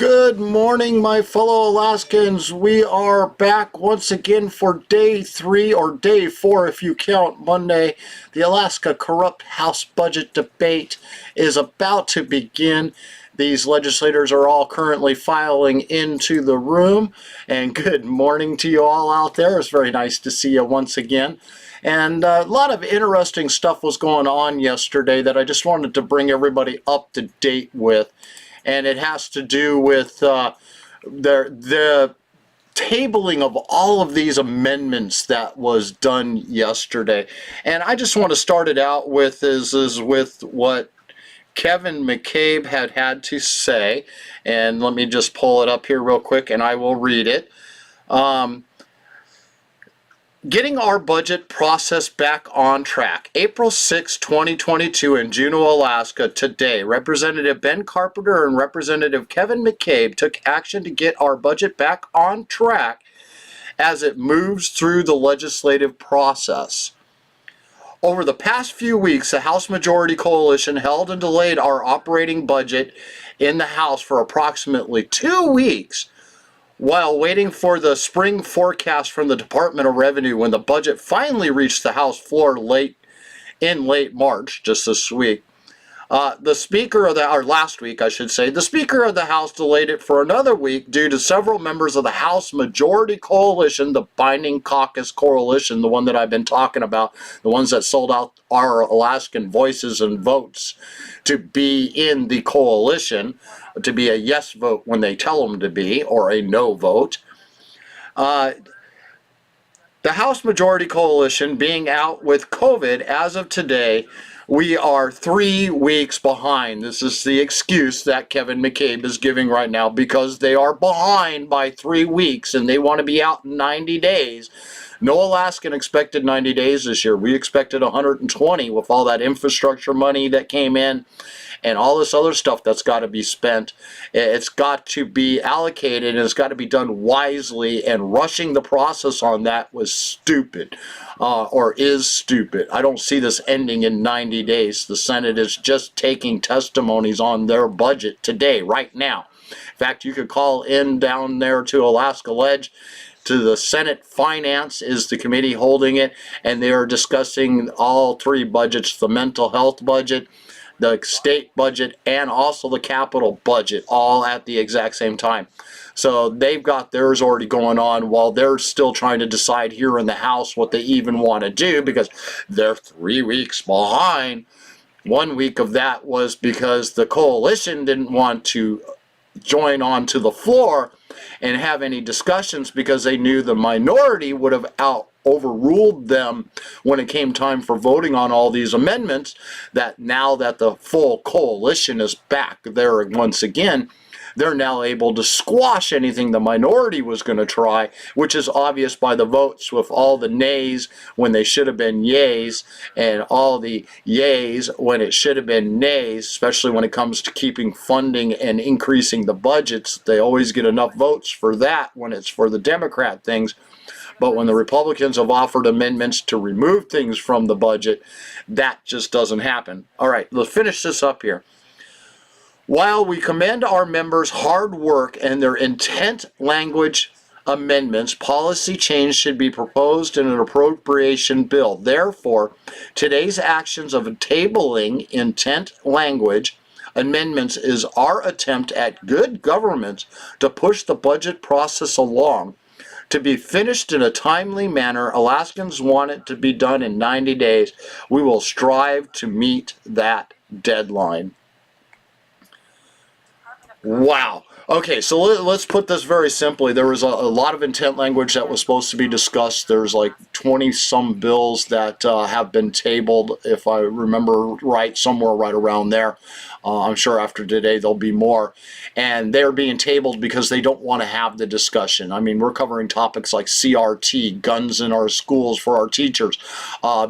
Good morning, my fellow Alaskans. We are back once again for day 3 or day 4 if you count Monday. The Alaska Corrupt House Budget debate is about to begin. These legislators are all currently filing into the room. And good morning to you all out there. It's very nice to see you once again. And a lot of interesting stuff was going on yesterday that I just wanted to bring everybody up to date with. And it has to do with the tabling of all of these amendments that was done yesterday. And I just want to start it out with is with what Kevin McCabe had to say. And let me just pull it up here real quick and I will read it. Getting our budget process back on track. April 6, 2022 in Juneau, Alaska. Today, Representative Ben Carpenter and Representative Kevin McCabe took action to get our budget back on track as it moves through the legislative process. Over the past few weeks, the House Majority Coalition held and delayed our operating budget in the House for approximately 2 weeks, while waiting for the spring forecast from the Department of Revenue. When the budget finally reached the House floor late March, just this week, the Speaker of the, or last week I should say, the Speaker of the House delayed it for another week due to several members of the House Majority Coalition, the Binding Caucus Coalition, the one that I've been talking about, the ones that sold out our Alaskan voices and votes to be in the coalition, to be a yes vote when they tell them to be, or a no vote. The House Majority Coalition being out with COVID as of today, we are 3 weeks behind. This is the excuse that Kevin McCabe is giving right now because they are behind by 3 weeks and they want to be out in 90 days. No Alaskan expected 90 days this year. We expected 120 with all that infrastructure money that came in and all this other stuff that's got to be spent. It's got to be allocated and it's got to be done wisely, and rushing the process on that was stupid, or is stupid. I don't see this ending in 90 days. The Senate is just taking testimonies on their budget today, right now. In fact, you could call in down there to Alaska Ledge, to the Senate Finance is the committee holding it, and they are discussing all 3 budgets, the mental health budget, the state budget, and also the capital budget, all at the exact same time. So they've got theirs already going on while they're still trying to decide here in the House what they even want to do, because they're 3 weeks behind. 1 week of that was because the coalition didn't want to join on to the floor and have any discussions because they knew the minority would have overruled them when it came time for voting on all these amendments. That now that the full coalition is back there once again, they're now able to squash anything the minority was going to try, which is obvious by the votes with all the nays when they should have been yays, and all the yays when it should have been nays, especially when it comes to keeping funding and increasing the budgets. They always get enough votes for that when it's for the Democrat things. But when the Republicans have offered amendments to remove things from the budget, that just doesn't happen. All right, let's finish this up here. While we commend our members' hard work and their intent language amendments, policy change should be proposed in an appropriation bill. Therefore, today's actions of tabling intent language amendments is our attempt at good government to push the budget process along. To be finished in a timely manner, Alaskans want it to be done in 90 days. We will strive to meet that deadline. Wow. Okay, so let's put this very simply. There was a lot of intent language that was supposed to be discussed. There's like 20-some bills that have been tabled, if I remember right, somewhere right around there. I'm sure after today there'll be more. And they're being tabled because they don't want to have the discussion. I mean, we're covering topics like CRT, guns in our schools for our teachers,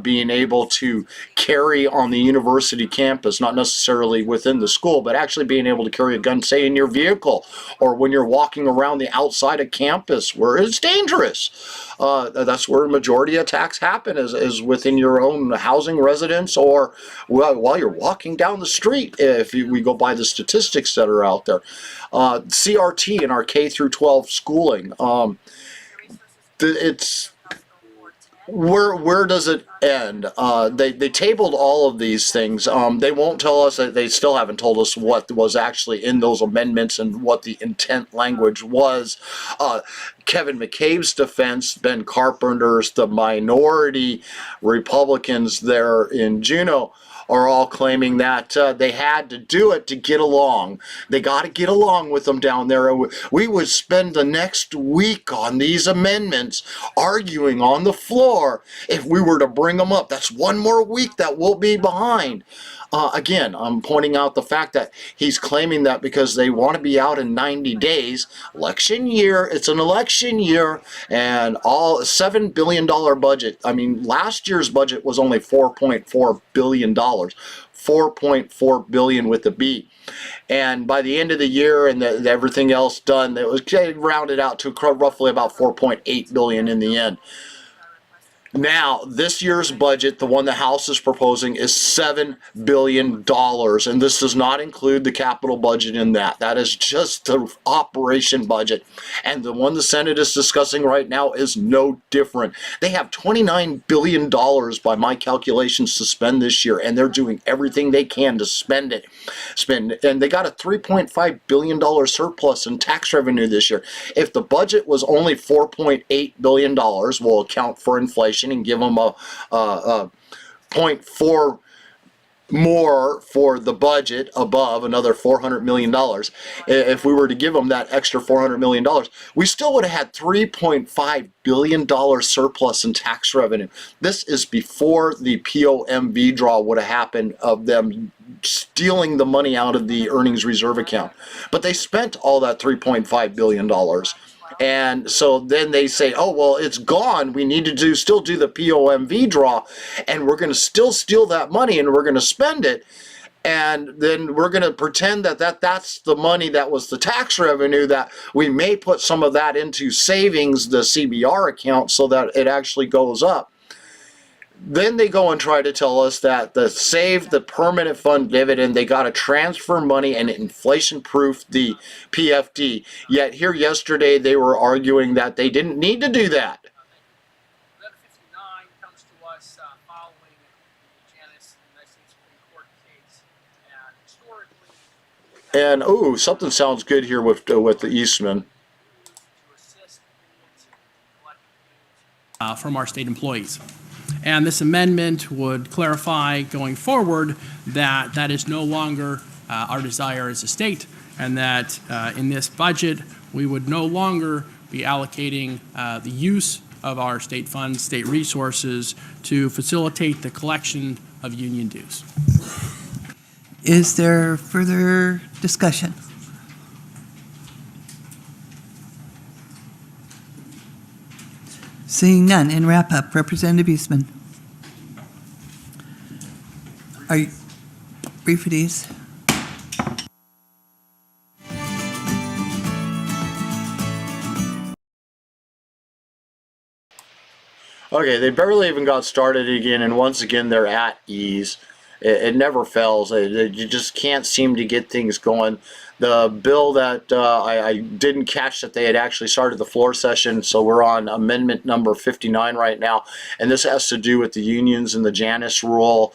being able to carry on the university campus, not necessarily within the school, but actually being able to carry a gun, say, in your vehicle, or when you're walking around the outside of campus where it's dangerous. That's where majority attacks happen, is within your own housing residence, or while you're walking down the street. we go by the statistics that are out there. CRT in our K through 12 schooling. It's where does it end? They tabled all of these things. They won't tell us. They still haven't told us what was actually in those amendments and what the intent language was. Kevin McCabe's defense, Ben Carpenter's, the minority Republicans there in Juneau are all claiming that they had to do it to get along. They got to get along with them down there. We would spend the next week on these amendments arguing on the floor if we were to bring them up. That's one more week that we'll be behind. Again, I'm pointing out the fact that he's claiming that because they want to be out in 90 days. Election year, it's an election year, and all $7 billion budget. I mean, last year's budget was only $4.4 billion. 4.4 billion with a B. And by the end of the year and everything else done, it was rounded out to roughly about 4.8 billion in the end. Now, this year's budget, the one the House is proposing, is $7 billion, and this does not include the capital budget in that. That is just the operation budget, and the one the Senate is discussing right now is no different. They have $29 billion by my calculations to spend this year, and they're doing everything they can to spend, and they got a $3.5 billion surplus in tax revenue this year. If the budget was only $4.8 billion, we'll account for inflation and give them a 0.4 more for the budget above another $400 million. If we were to give them that extra $400 million, we still would have had $3.5 billion surplus in tax revenue. This is before the POMV draw would have happened of them stealing the money out of the earnings reserve account. But they spent all that $3.5 billion. And so then they say, oh, well, it's gone. We need to still do the POMV draw, and we're going to still steal that money, and we're going to spend it. And then we're going to pretend that's the money that was the tax revenue, that we may put some of that into savings, the CBR account, so that it actually goes up. Then they go and try to tell us that to save the permanent fund dividend, they got to transfer money and inflation-proof the PFD. Yet here yesterday they were arguing that they didn't need to do that. Letter 59 comes to us following the Janus United States Supreme Court case. And historically, And something sounds good here with the Eastman. to assist unions in collecting dues from our state employees. And this amendment would clarify going forward that that is no longer our desire as a state, and that in this budget we would no longer be allocating the use of our state funds, state resources, to facilitate the collection of union dues. Is there further discussion? Seeing none, in wrap-up, Representative Eastman. Are you brief at ease? Okay, they barely even got started again, and once again they're at ease. It never fails. You just can't seem to get things going. The bill that I didn't catch that they had actually started the floor session, so we're on amendment number 59 right now, and this has to do with the unions and the Janus rule,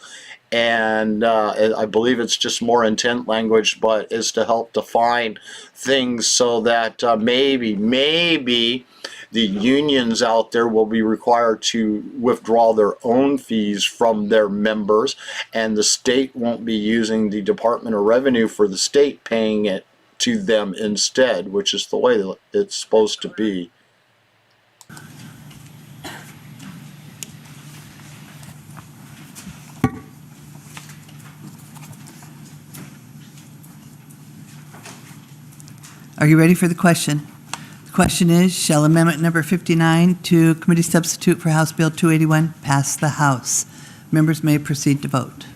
and I believe it's just more intent language, but is to help define things so that maybe the unions out there will be required to withdraw their own fees from their members, and the state won't be using the Department of Revenue for the state paying it to them instead, which is the way that it's supposed to be. Are you ready for the question? The question is, shall Amendment number 59 to Committee Substitute for House Bill 281 pass the House? Members may proceed to vote.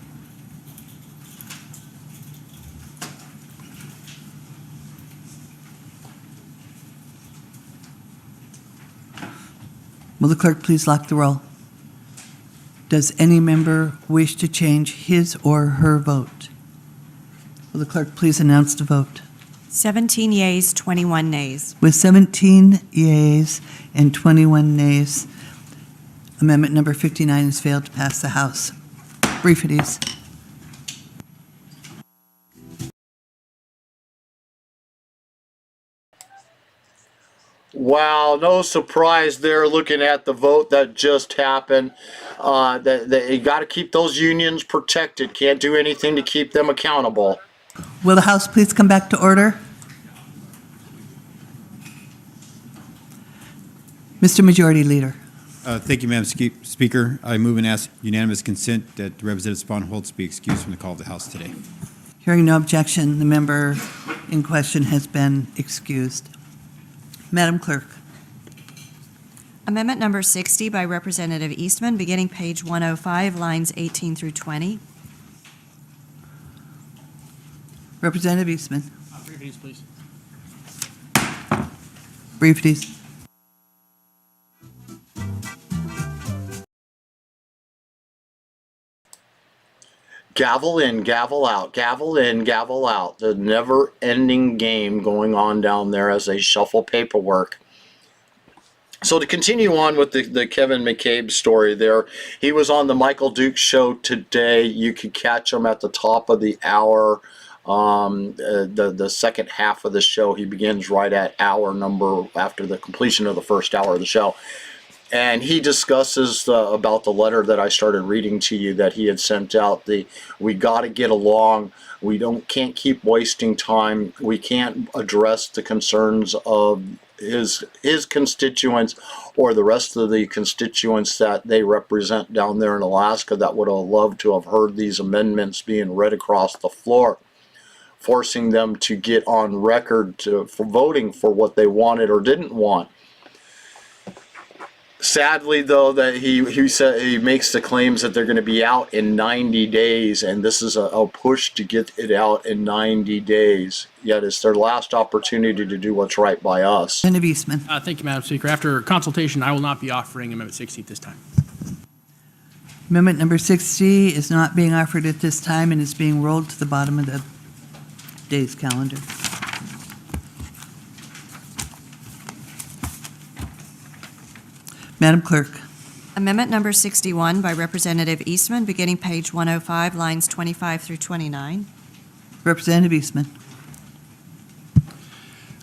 Will the clerk please lock the roll? Does any member wish to change his or her vote? Will the clerk please announce the vote? 17 yeas, 21 nays. With 17 yeas and 21 nays, amendment number 59 has failed to pass the House. Briefities. Wow, no surprise there looking at the vote that just happened. That you got to keep those unions protected. Can't do anything to keep them accountable. Will the House please come back to order? Mr. Majority Leader. Thank you, Madam Speaker. I move and ask unanimous consent that Representative Sponholz be excused from the call of the House today. Hearing no objection, the member in question has been excused. Madam Clerk. Amendment number 60 by Representative Eastman, beginning page 105, lines 18 through 20. Representative Eastman. Briefities, please. Briefities. Gavel in, gavel out, gavel in, gavel out. The never-ending game going on down there as they shuffle paperwork. So to continue on with the Kevin McCabe story there, he was on the Michael Dukes show today. You could catch him at the top of the hour. The second half of the show, he begins right at hour number after the completion of the first hour of the show. And he discusses about the letter that I started reading to you that he had sent out. We got to get along. We can't keep wasting time. We can't address the concerns of his constituents or the rest of the constituents that they represent down there in Alaska that would have loved to have heard these amendments being read across the floor, forcing them to get on record for voting for what they wanted or didn't want. Sadly, though, that he said he makes the claims that they're going to be out in 90 days, and this is a push to get it out in 90 days. Yet it's their last opportunity to do what's right by us. Representative Eastman. Thank you, Madam Speaker. After consultation, I will not be offering Amendment 60 at this time. Amendment number 60 is not being offered at this time and is being rolled to the bottom of the day's calendar. Madam Clerk. Amendment number 61 by Representative Eastman, beginning page 105, lines 25 through 29. Representative Eastman.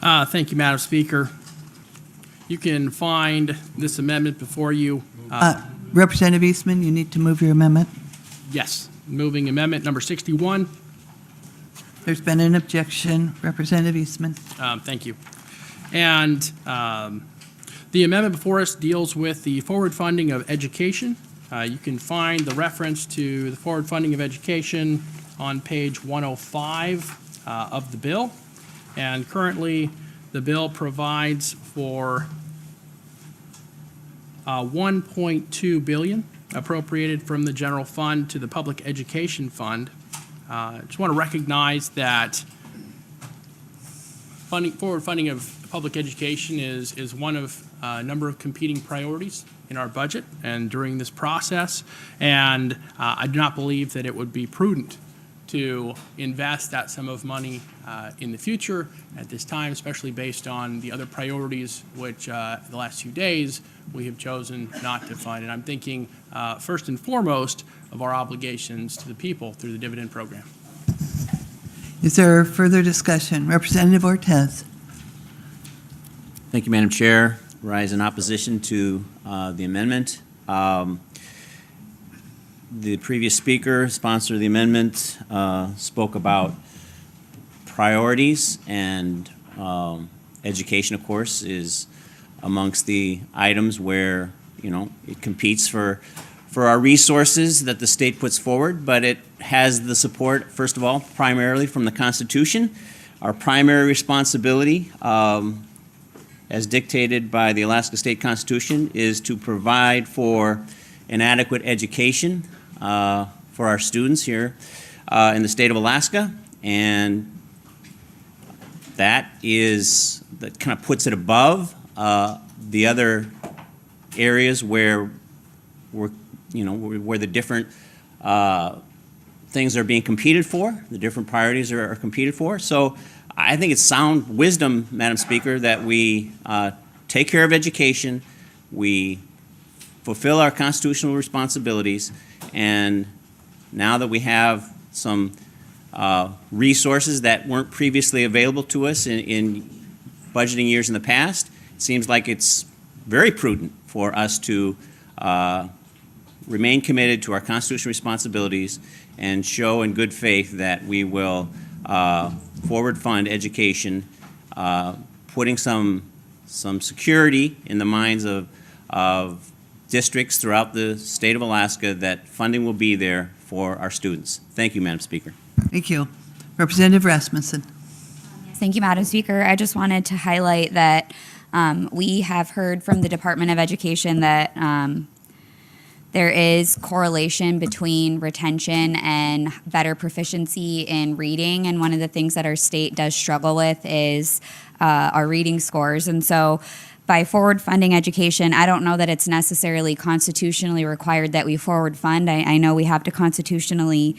Thank you, Madam Speaker. You can find this amendment before you. Representative Eastman, you need to move your amendment. Yes, moving amendment number 61. There's been an objection. Representative Eastman. Thank you. And the amendment before us deals with the forward funding of education. You can find the reference to the forward funding of education on page 105 of the bill. And currently, the bill provides for $1.2 billion appropriated from the general fund to the public education fund. I just want to recognize that forward funding of public education is one of a number of competing priorities in our budget and during this process. And I do not believe that it would be prudent to invest that sum of money in the future at this time, especially based on the other priorities which the last few days we have chosen not to fund. And I'm thinking first and foremost of our obligations to the people through the dividend program. Is there further discussion? Representative Ortiz. Thank you, Madam Chair. Rise in opposition to the amendment. The previous speaker, sponsor of the amendment, spoke about priorities, and education, of course, is amongst the items where, you know, it competes for our resources that the state puts forward, but it has the support, first of all, primarily from the Constitution. Our primary responsibility, as dictated by the Alaska State Constitution, is to provide for an adequate education for our students here in the state of Alaska, and that kind of puts it above the other areas where where the different things are being competed for, the different priorities are competed for. So I think it's sound wisdom, Madam Speaker, that we take care of education, we fulfill our constitutional responsibilities, and now that we have some resources that weren't previously available to us in budgeting years in the past, it seems like it's very prudent for us to remain committed to our constitutional responsibilities and show in good faith that we will forward fund education, putting some security in the minds of districts throughout the state of Alaska that funding will be there for our students. Thank you, Madam Speaker. Thank you. Representative Rasmussen. Thank you, Madam Speaker. I just wanted to highlight that we have heard from the Department of Education that there is correlation between retention and better proficiency in reading. And one of the things that our state does struggle with is our reading scores. And so by forward funding education, I don't know that it's necessarily constitutionally required that we forward fund. I know we have to constitutionally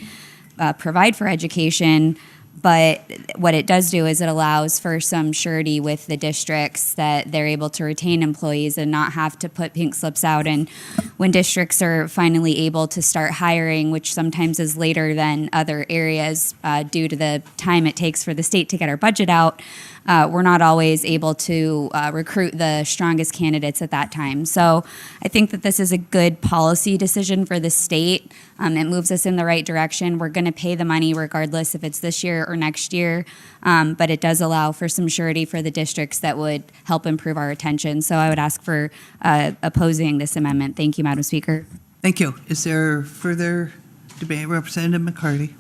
provide for education, but what it does do is it allows for some surety with the districts that they're able to retain employees and not have to put pink slips out. And when districts are finally able to start hiring, which sometimes is later than other areas due to the time it takes for the state to get our budget out, we're not always able to recruit the strongest candidates at that time. So I think that this is a good policy decision for the state. It moves us in the right direction. We're going to pay the money regardless if it's this year or next year, but it does allow for some surety for the districts that would help improve our retention. So I would ask for opposing this amendment. Thank you, Madam Speaker. Thank you. Is there further debate? Representative McCarty.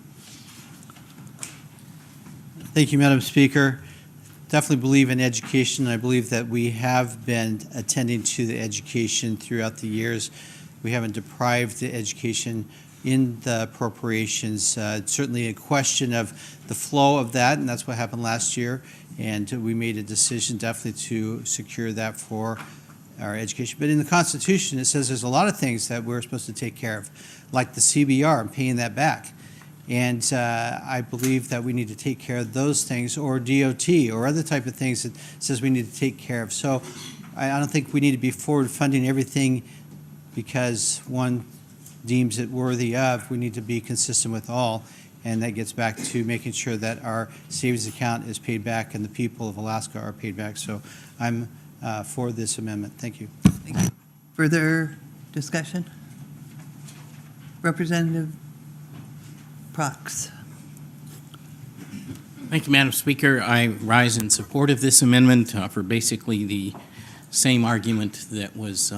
Thank you, Madam Speaker. Definitely believe in education. I believe that we have been attending to the education throughout the years. We haven't deprived the education in the appropriations. It's certainly a question of the flow of that, and that's what happened last year. And we made a decision definitely to secure that for our education. But in the Constitution, it says there's a lot of things that we're supposed to take care of, like the CBR and paying that back. And I believe that we need to take care of those things, or DOT, or other type of things that says we need to take care of. So I don't think we need to be forward funding everything because one deems it worthy of. We need to be consistent with all, and that gets back to making sure that our savings account is paid back and the people of Alaska are paid back. So I'm for this amendment. Thank you. Thank you. Further discussion? Representative Prox. Thank you, Madam Speaker. I rise in support of this amendment for basically the same argument that was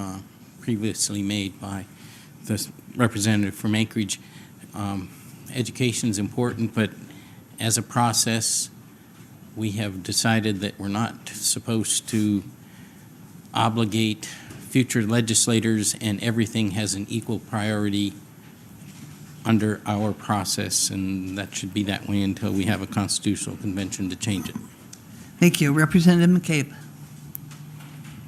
previously made by the representative from Anchorage. Education is important, but as a process, we have decided that we're not supposed to obligate future legislators, and everything has an equal priority under our process, and that should be that way until we have a constitutional convention to change it. Thank you. Representative McCabe.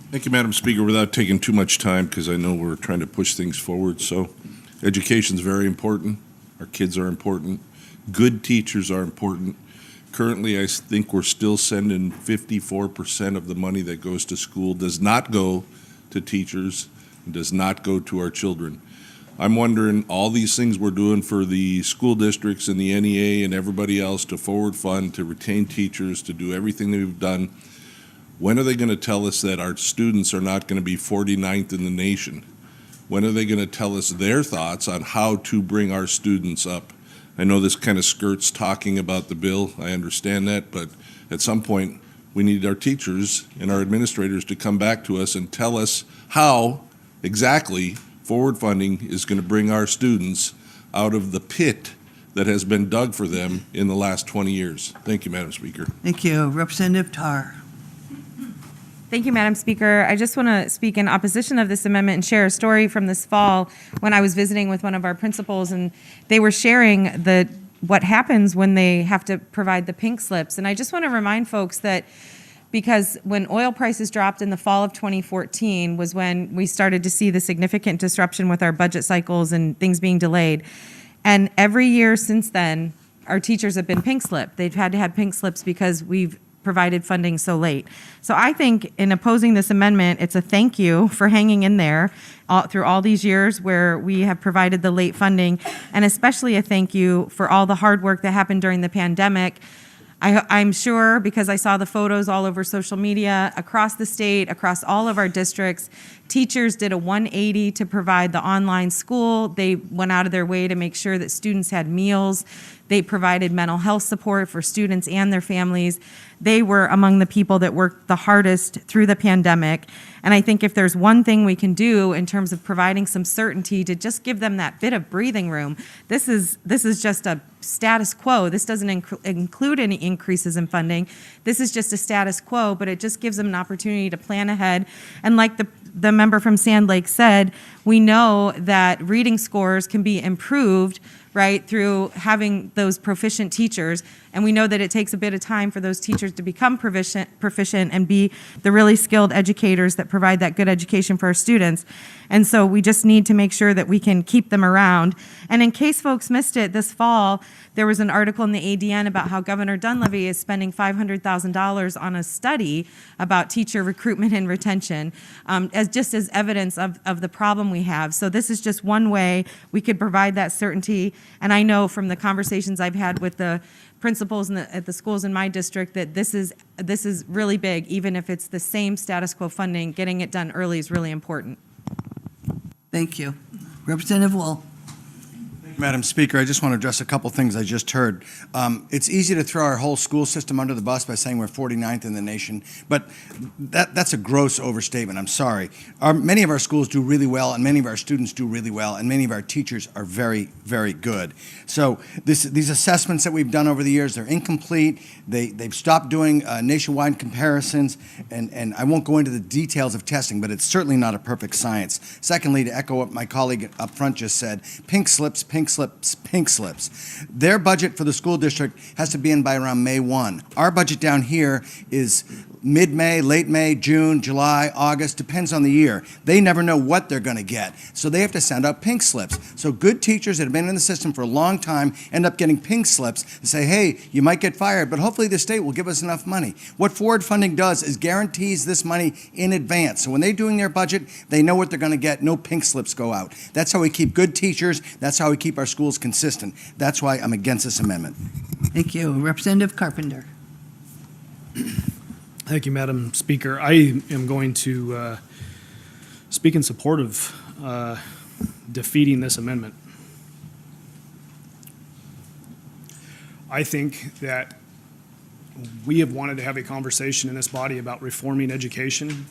Thank you, Madam Speaker. Without taking too much time, because I know we're trying to push things forward, so education is very important. Our kids are important. Good teachers are important. Currently, I think we're still sending 54% of the money that goes to school does not go to teachers and does not go to our children. I'm wondering, all these things we're doing for the school districts and the NEA and everybody else to forward fund, to retain teachers, to do everything that we've done, when are they going to tell us that our students are not going to be 49th in the nation? When are they going to tell us their thoughts on how to bring our students up? I know this kind of skirts talking about the bill. I understand that, but at some point, we need our teachers and our administrators to come back to us and tell us how exactly forward funding is going to bring our students out of the pit that has been dug for them in the last 20 years. Thank you, Madam Speaker. Thank you. Representative Tarr. Thank you, Madam Speaker. I just want to speak in opposition of this amendment and share a story from this fall when I was visiting with one of our principals, and they were sharing what happens when they have to provide the pink slips. And I just want to remind folks that because when oil prices dropped in the fall of 2014 was when we started to see the significant disruption with our budget cycles and things being delayed. And every year since then, our teachers have been pink slipped. They've had to have pink slips because we've provided funding so late. So I think in opposing this amendment, it's a thank you for hanging in there through all these years where we have provided the late funding, and especially a thank you for all the hard work that happened during the pandemic. I'm sure, because I saw the photos all over social media, across the state, across all of our districts, teachers did a 180 to provide the online school. They went out of their way to make sure that students had meals. They provided mental health support for students and their families. They were among the people that worked the hardest through the pandemic. And I think if there's one thing we can do in terms of providing some certainty to just give them that bit of breathing room, this is just a status quo. This doesn't include any increases in funding. This is just a status quo, but it just gives them an opportunity to plan ahead. And like the member from Sand Lake said, we know that reading scores can be improved, right, through having those proficient teachers. And we know that it takes a bit of time for those teachers to become proficient and be the really skilled educators that provide that good education for our students. And so we just need to make sure that we can keep them around. And in case folks missed it, this fall, there was an article in the ADN about how Governor Dunleavy is spending $500,000 on a study about teacher recruitment and retention, as evidence of the problem we have. So this is just one way we could provide that certainty. And I know from the conversations I've had with the principals at the schools in my district that this is really big. Even if it's the same status quo funding, getting it done early is really important. Thank you. Representative Wool. Madam Speaker, I just want to address a couple things I just heard. It's easy to throw our whole school system under the bus by saying we're 49th in the nation, but that's a gross overstatement. I'm sorry. Many of our schools do really well, and many of our students do really well, and many of our teachers are very, very good. So these assessments that we've done over the years, they're incomplete. They've stopped doing nationwide comparisons, and I won't go into the details of testing, but it's certainly not a perfect science. Secondly, to echo what my colleague up front just said, pink slips, pink slips, pink slips. Their budget for the school district has to be in by around May 1. Our budget down here is mid-May, late May, June, July, August, depends on the year. They never know what they're going to get, so they have to send out pink slips. So good teachers that have been in the system for a long time end up getting pink slips and say, hey, you might get fired, but hopefully the state will give us enough money. What forward funding does is guarantees this money in advance. So when they're doing their budget, they know what they're going to get. No pink slips go out. That's how we keep good teachers. That's how we keep our schools consistent. That's why I'm against this amendment. Thank you. Representative Carpenter. Thank you, Madam Speaker. I am going to speak in support of defeating this amendment. I think that we have wanted to have a conversation in this body about reforming education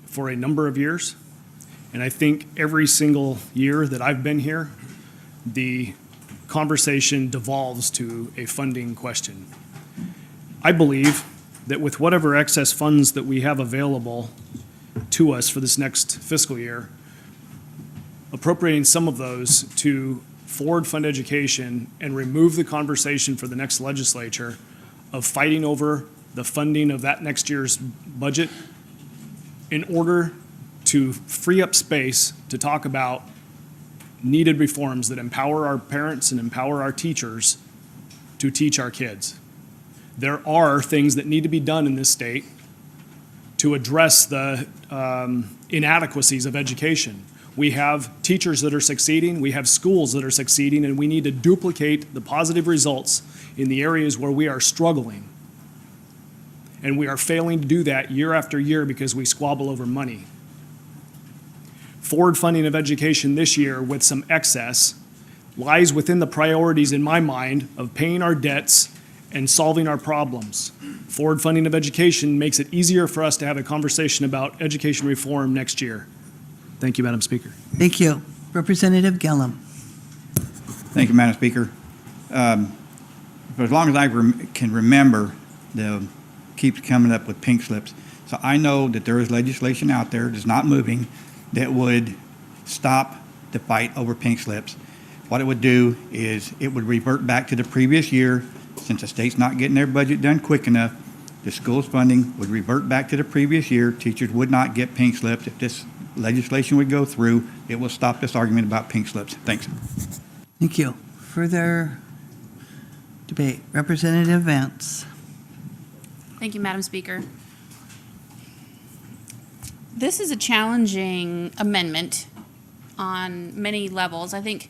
for a number of years. And I think every single year that I've been here, the conversation devolves to a funding question. I believe that with whatever excess funds that we have available to us for this next fiscal year, appropriating some of those to forward fund education and remove the conversation for the next legislature of fighting over the funding of that next year's budget in order to free up space to talk about needed reforms that empower our parents and empower our teachers to teach our kids. There are things that need to be done in this state to address the inadequacies of education. We have teachers that are succeeding, we have schools that are succeeding, and we need to duplicate the positive results in the areas where we are struggling. And we are failing to do that year after year because we squabble over money. Forward funding of education this year with some excess lies within the priorities in my mind of paying our debts and solving our problems. Forward funding of education makes it easier for us to have a conversation about education reform next year. Thank you, Madam Speaker. Thank you. Representative Gillum. Thank you, Madam Speaker. For as long as I can remember, the keeps coming up with pink slips. So I know that there is legislation out there that's not moving that would stop the fight over pink slips. What it would do is it would revert back to the previous year. Since the state's not getting their budget done quick enough, the school's funding would revert back to the previous year. Teachers would not get pink slips. If this legislation would go through, it will stop this argument about pink slips. Thanks. Thank you. Further debate. Representative Vance. Thank you, Madam Speaker. This is a challenging amendment on many levels. I think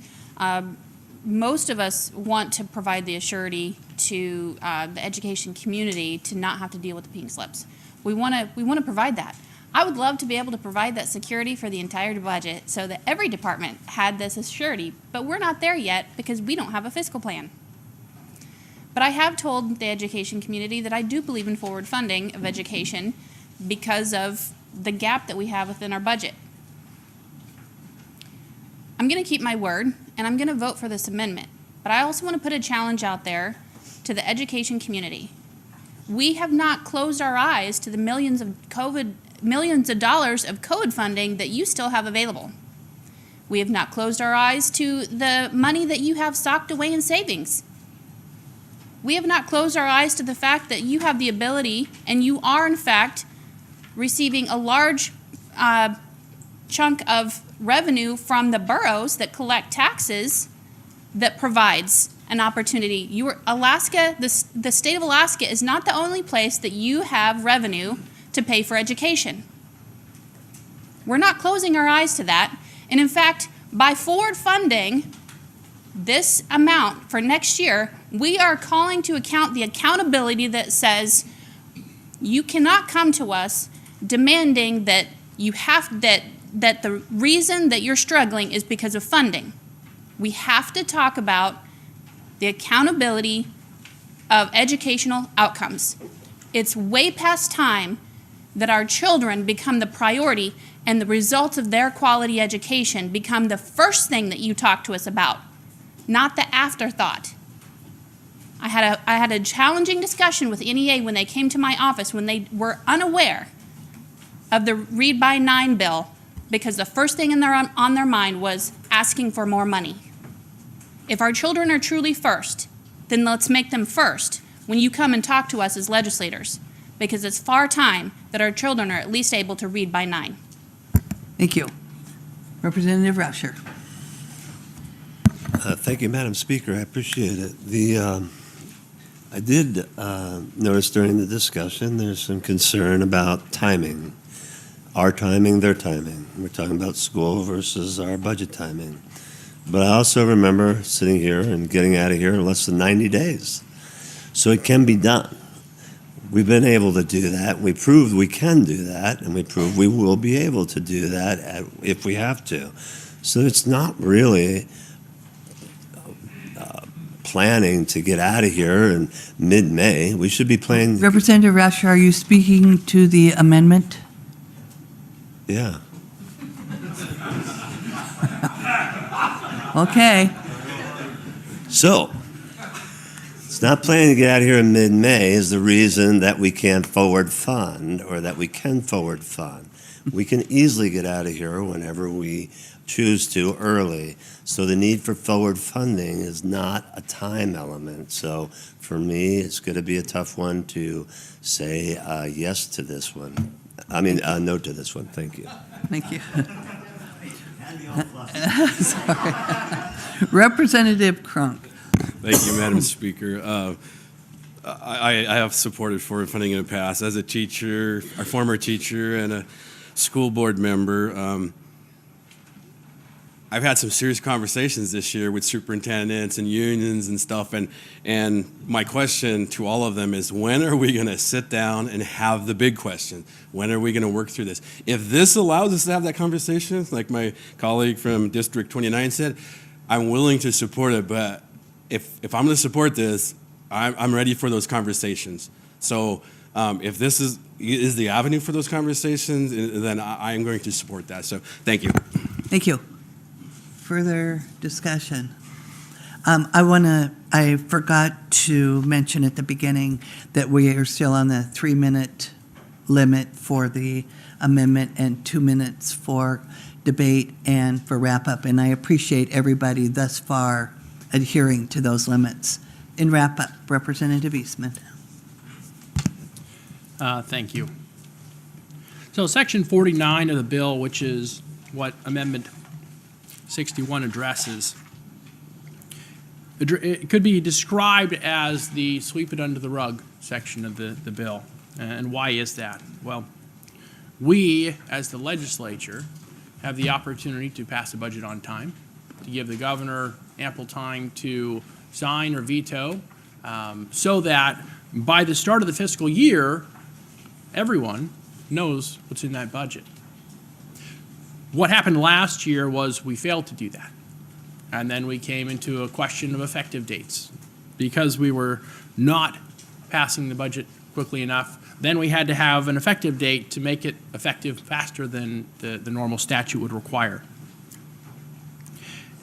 most of us want to provide the assurity to the education community to not have to deal with the pink slips. We want to provide that. I would love to be able to provide that security for the entire budget so that every department had this assurity, but we're not there yet because we don't have a fiscal plan. But I have told the education community that I do believe in forward funding of education because of the gap that we have within our budget. I'm going to keep my word, and I'm going to vote for this amendment. But I also want to put a challenge out there to the education community. We have not closed our eyes to the millions of dollars of COVID funding that you still have available. We have not closed our eyes to the money that you have stocked away in savings. We have not closed our eyes to the fact that you have the ability, and you are in fact receiving a large chunk of revenue from the boroughs that collect taxes that provides an opportunity. Alaska, the state of Alaska is not the only place that you have revenue to pay for education. We're not closing our eyes to that. And in fact, by forward funding this amount for next year, we are calling to account the accountability that says you cannot come to us demanding that that the reason that you're struggling is because of funding. We have to talk about the accountability of educational outcomes. It's way past time that our children become the priority and the results of their quality education become the first thing that you talk to us about, not the afterthought. I had a challenging discussion with NEA when they came to my office when they were unaware of the Read by 9 bill because the first thing on their mind was asking for more money. If our children are truly first, then let's make them first when you come and talk to us as legislators, because it's far time that our children are at least able to read by 9. Thank you. Representative Rusher. Thank you, Madam Speaker. I appreciate it. I did notice during the discussion there's some concern about timing. Our timing, their timing. We're talking about school versus our budget timing. But I also remember sitting here and getting out of here in less than 90 days. So it can be done. We've been able to do that. We proved we can do that, and we proved we will be able to do that if we have to. So it's not really planning to get out of here in mid-May. We should be planning. Representative Rusher, are you speaking to the amendment? Yeah. Okay. So, it's not planning to get out of here in mid-May is the reason that we can't forward fund or that we can forward fund. We can easily get out of here whenever we choose to early. So the need for forward funding is not a time element. So for me, it's going to be a tough one to say yes to this one. I mean, no to this one. Thank you. Thank you. Sorry. Representative Crunk. Thank you, Madam Speaker. I have supported forward funding in the past. As a teacher, a former teacher, and a school board member, I've had some serious conversations this year with superintendents and unions and stuff, and my question to all of them is, when are we going to sit down and have the big question? When are we going to work through this? If this allows us to have that conversation, like my colleague from District 29 said, I'm willing to support it, but if I'm going to support this, I'm ready for those conversations. So if this is the avenue for those conversations, then I am going to support that. So thank you. Thank you. Further discussion. I forgot to mention at the beginning that we are still on the 3-minute limit for the amendment and 2 minutes for debate and for wrap-up. And I appreciate everybody thus far adhering to those limits. In wrap-up, Representative Eastman. Thank you. So Section 49 of the bill, which is what Amendment 61 addresses, it could be described as the sweep it under the rug section of the bill. And why is that? Well, we, as the legislature, have the opportunity to pass a budget on time, to give the governor ample time to sign or veto, so that by the start of the fiscal year, everyone knows what's in that budget. What happened last year was we failed to do that. And then we came into a question of effective dates. Because we were not passing the budget quickly enough, then we had to have an effective date to make it effective faster than the normal statute would require.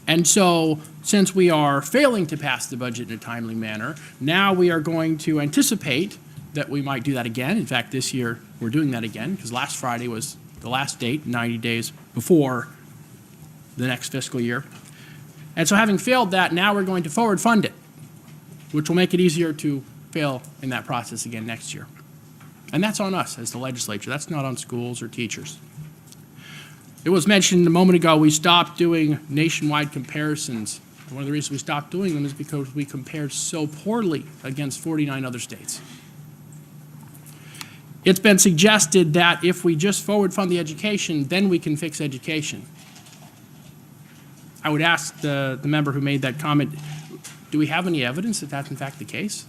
And so, since we are failing to pass the budget in a timely manner, now we are going to anticipate that we might do that again. In fact, this year we're doing that again, because last Friday was the last date, 90 days before the next fiscal year. And so having failed that, now we're going to forward fund it, which will make it easier to fail in that process again next year. And that's on us as the legislature. That's not on schools or teachers. It was mentioned a moment ago, we stopped doing nationwide comparisons. And one of the reasons we stopped doing them is because we compared so poorly against 49 other states. It's been suggested that if we just forward fund the education, then we can fix education. I would ask the member who made that comment, do we have any evidence that that's in fact the case?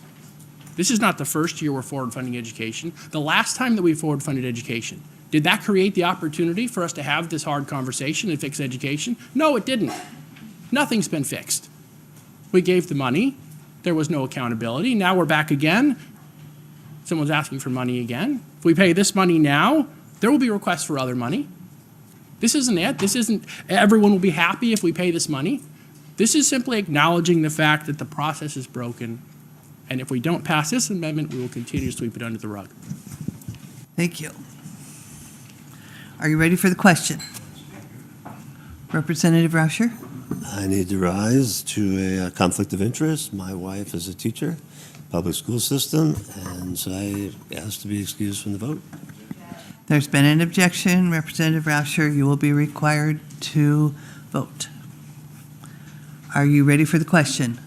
This is not the first year we're forward funding education. The last time that we forward funded education, did that create the opportunity for us to have this hard conversation and fix education? No, it didn't. Nothing's been fixed. We gave the money. There was no accountability. Now we're back again. Someone's asking for money again. If we pay this money now, there will be requests for other money. This isn't it. This isn't everyone will be happy if we pay this money. This is simply acknowledging the fact that the process is broken. And if we don't pass this amendment, we will continue to sweep it under the rug. Thank you. Are you ready for the question? Representative Rauscher? I need to rise to a conflict of interest. My wife is a teacher, public school system, and so I ask to be excused from the vote. There's been an objection. Representative Rauscher, you will be required to vote. Are you ready for the question?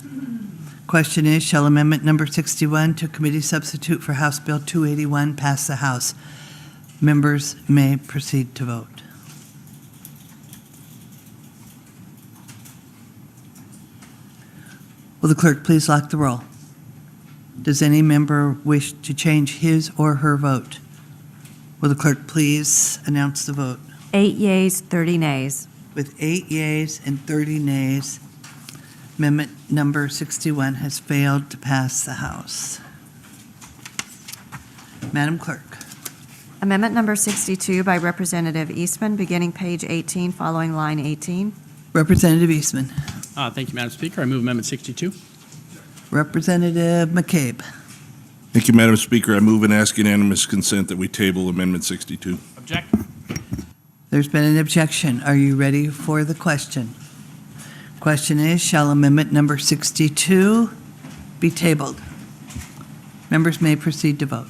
Question is, shall amendment number 61 to committee substitute for House Bill 281 pass the House? Members may proceed to vote. Will the clerk please lock the roll? Does any member wish to change his or her vote? Will the clerk please announce the vote? 8 yeas, 30 nays. With 8 yeas and 30 nays, amendment number 61 has failed to pass the House. Madam Clerk. Amendment number 62 by Representative Eastman, beginning page 18, following line 18. Representative Eastman. Thank you, Madam Speaker. I move Amendment 62. Representative McCabe. Thank you, Madam Speaker. I move and ask unanimous consent that we table Amendment 62. Object. There's been an objection. Are you ready for the question? Question is, shall amendment number 62 be tabled? Members may proceed to vote.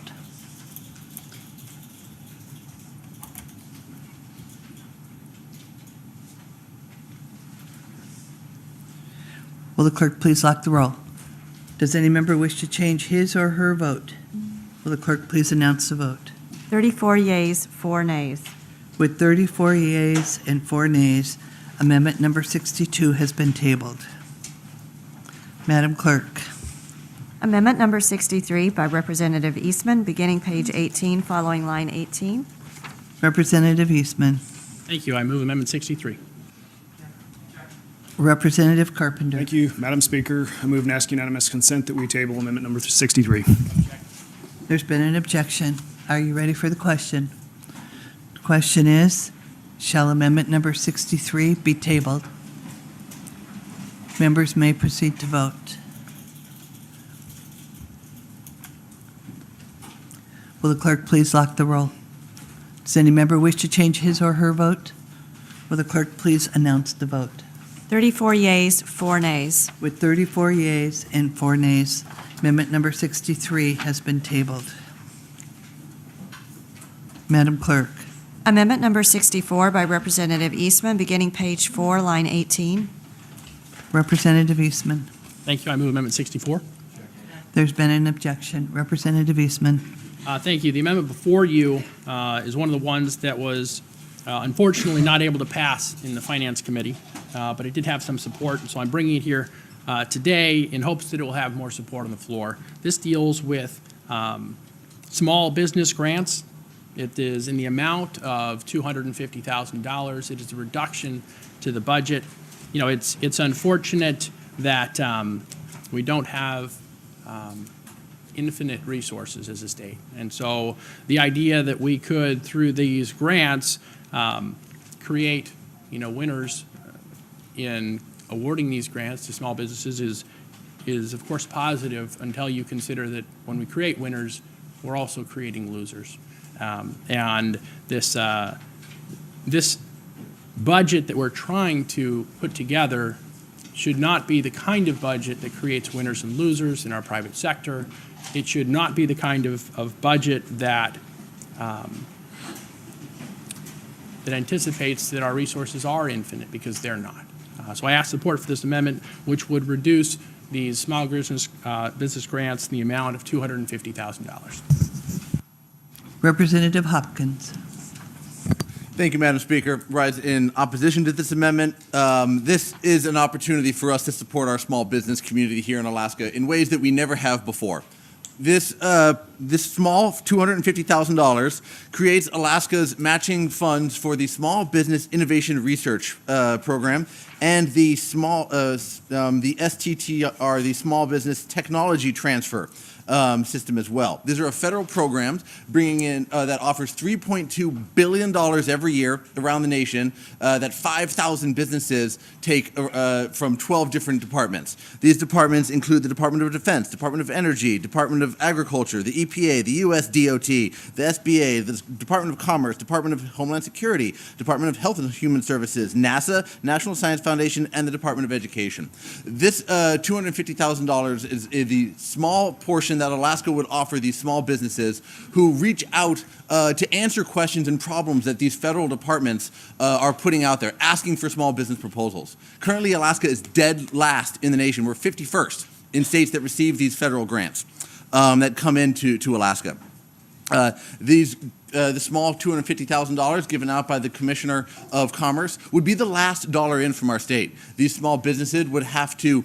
Will the clerk please lock the roll? Does any member wish to change his or her vote? Will the clerk please announce the vote? 34 yeas, 4 nays. With 34 yeas and 4 nays, amendment number 62 has been tabled. Madam Clerk. Amendment number 63 by Representative Eastman, beginning page 18, following line 18. Representative Eastman. Thank you. I move Amendment 63. Representative Carpenter. Thank you, Madam Speaker. I move and ask unanimous consent that we table amendment number 63. There's been an objection. Are you ready for the question? The question is, shall amendment number 63 be tabled? Members may proceed to vote. Will the clerk please lock the roll? Does any member wish to change his or her vote? Will the clerk please announce the vote? 34 yeas, 4 nays. With 34 yeas and 4 nays, amendment number 63 has been tabled. Madam Clerk. Amendment number 64 by Representative Eastman, beginning page 4, line 18. Representative Eastman. Thank you. I move Amendment 64. There's been an objection. Representative Eastman. Thank you. The amendment before you is one of the ones that was unfortunately not able to pass in the Finance Committee, but it did have some support, and so I'm bringing it here today in hopes that it will have more support on the floor. This deals with small business grants. It is in the amount of $250,000. It is a reduction to the budget. You know, it's unfortunate that we don't have infinite resources as a state. And so the idea that we could, through these grants, create, winners in awarding these grants to small businesses is of course positive until you consider that when we create winners, we're also creating losers. And this budget that we're trying to put together should not be the kind of budget that creates winners and losers in our private sector. It should not be the kind of budget that that anticipates that our resources are infinite, because they're not. So I ask support for this amendment, which would reduce these small business grants in the amount of $250,000. Representative Hopkins. Thank you, Madam Speaker. Rise in opposition to this amendment. This is an opportunity for us to support our small business community here in Alaska in ways that we never have before. This small $250,000 creates Alaska's matching funds for the Small Business Innovation Research Program and the the STTR, the Small Business Technology Transfer system as well. These are federal programs bringing in that offers $3.2 billion every year around the nation that 5,000 businesses take from 12 different departments. These departments include the Department of Defense, Department of Energy, Department of Agriculture, the EPA, the US DOT, the SBA, the Department of Commerce, Department of Homeland Security, Department of Health and Human Services, NASA, National Science Foundation, and the Department of Education. This $250,000 is the small portion that Alaska would offer these small businesses who reach out to answer questions and problems that these federal departments are putting out there, asking for small business proposals. Currently, Alaska is dead last in the nation. We're 51st in states that receive these federal grants that come into Alaska. The small $250,000 given out by the Commissioner of Commerce would be the last dollar in from our state. These small businesses would have to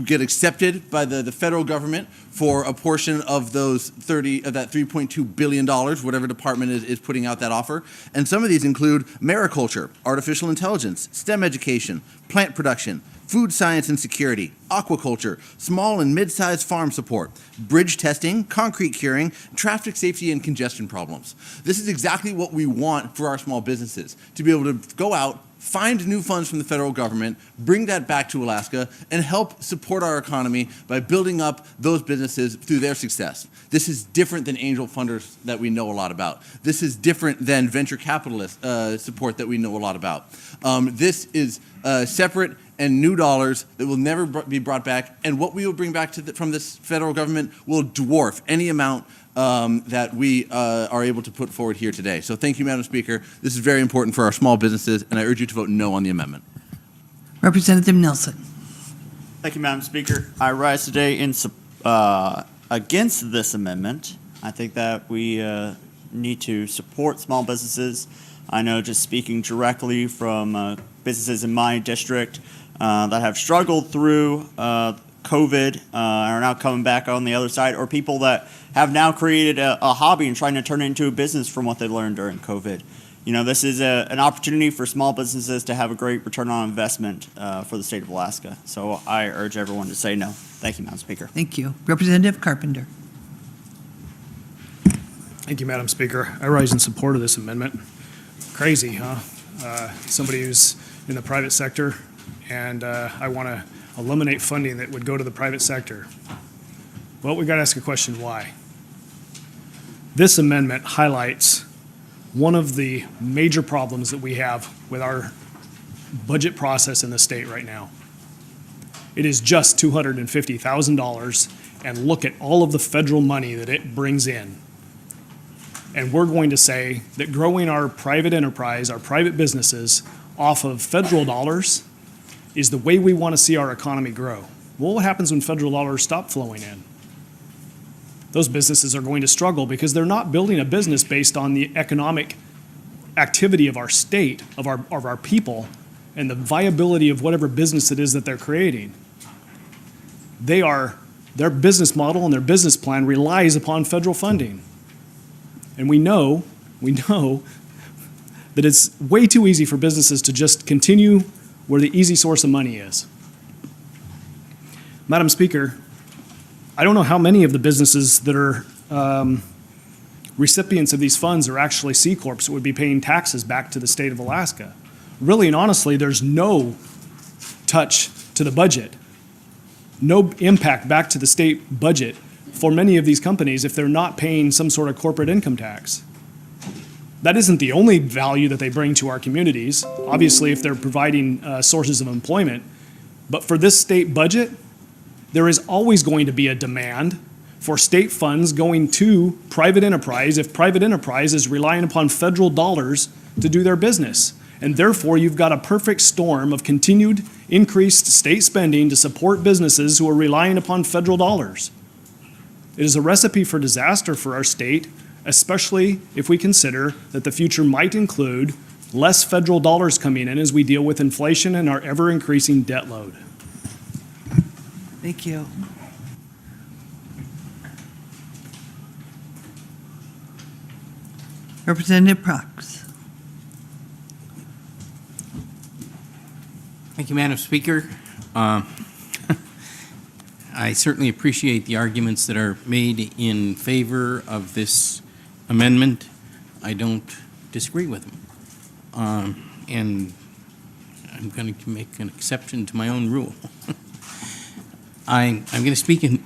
get accepted by the federal government for a portion of those that $3.2 billion, whatever department is putting out that offer. And some of these include mariculture, artificial intelligence, STEM education, plant production, food science and security, aquaculture, small and mid-sized farm support, bridge testing, concrete curing, traffic safety and congestion problems. This is exactly what we want for our small businesses, to be able to go out, find new funds from the federal government, bring that back to Alaska, and help support our economy by building up those businesses through their success. This is different than angel funders that we know a lot about. This is different than venture capitalist support that we know a lot about. This is separate and new dollars that will never be brought back, and what we will bring back from this federal government will dwarf any amount that we are able to put forward here today. So thank you, Madam Speaker. This is very important for our small businesses, and I urge you to vote no on the amendment. Representative Nelson. Thank you, Madam Speaker. I rise today against this amendment. I think that we need to support small businesses. I know, just speaking directly from businesses in my district that have struggled through COVID are now coming back on the other side, or people that have now created a hobby and trying to turn it into a business from what they learned during COVID. You know, this is an opportunity for small businesses to have a great return on investment for the state of Alaska. So I urge everyone to say no. Thank you, Madam Speaker. Thank you. Representative Carpenter. Thank you, Madam Speaker. I rise in support of this amendment. Crazy, huh? Somebody who's in the private sector, and I want to eliminate funding that would go to the private sector. Well, we've got to ask a question, why? This amendment highlights one of the major problems that we have with our budget process in the state right now. It is just $250,000, and look at all of the federal money that it brings in. And we're going to say that growing our private enterprise, our private businesses, off of federal dollars is the way we want to see our economy grow. Well, what happens when federal dollars stop flowing in? Those businesses are going to struggle because they're not building a business based on the economic activity of our state, of our people, and the viability of whatever business it is that they're creating. Their business model and their business plan relies upon federal funding. And we know that it's way too easy for businesses to just continue where the easy source of money is. Madam Speaker, I don't know how many of the businesses that are recipients of these funds are actually C Corps that would be paying taxes back to the state of Alaska. Really and honestly, there's no touch to the budget, no impact back to the state budget for many of these companies if they're not paying some sort of corporate income tax. That isn't the only value that they bring to our communities, obviously if they're providing sources of employment, but for this state budget, there is always going to be a demand for state funds going to private enterprise if private enterprise is relying upon federal dollars to do their business. And therefore, you've got a perfect storm of continued increased state spending to support businesses who are relying upon federal dollars. It is a recipe for disaster for our state, especially if we consider that the future might include less federal dollars coming in as we deal with inflation and our ever-increasing debt load. Thank you. Representative Prox. Thank you, Madam Speaker. I certainly appreciate the arguments that are made in favor of this amendment. I don't disagree with them. And I'm going to make an exception to my own rule. I'm going to speak in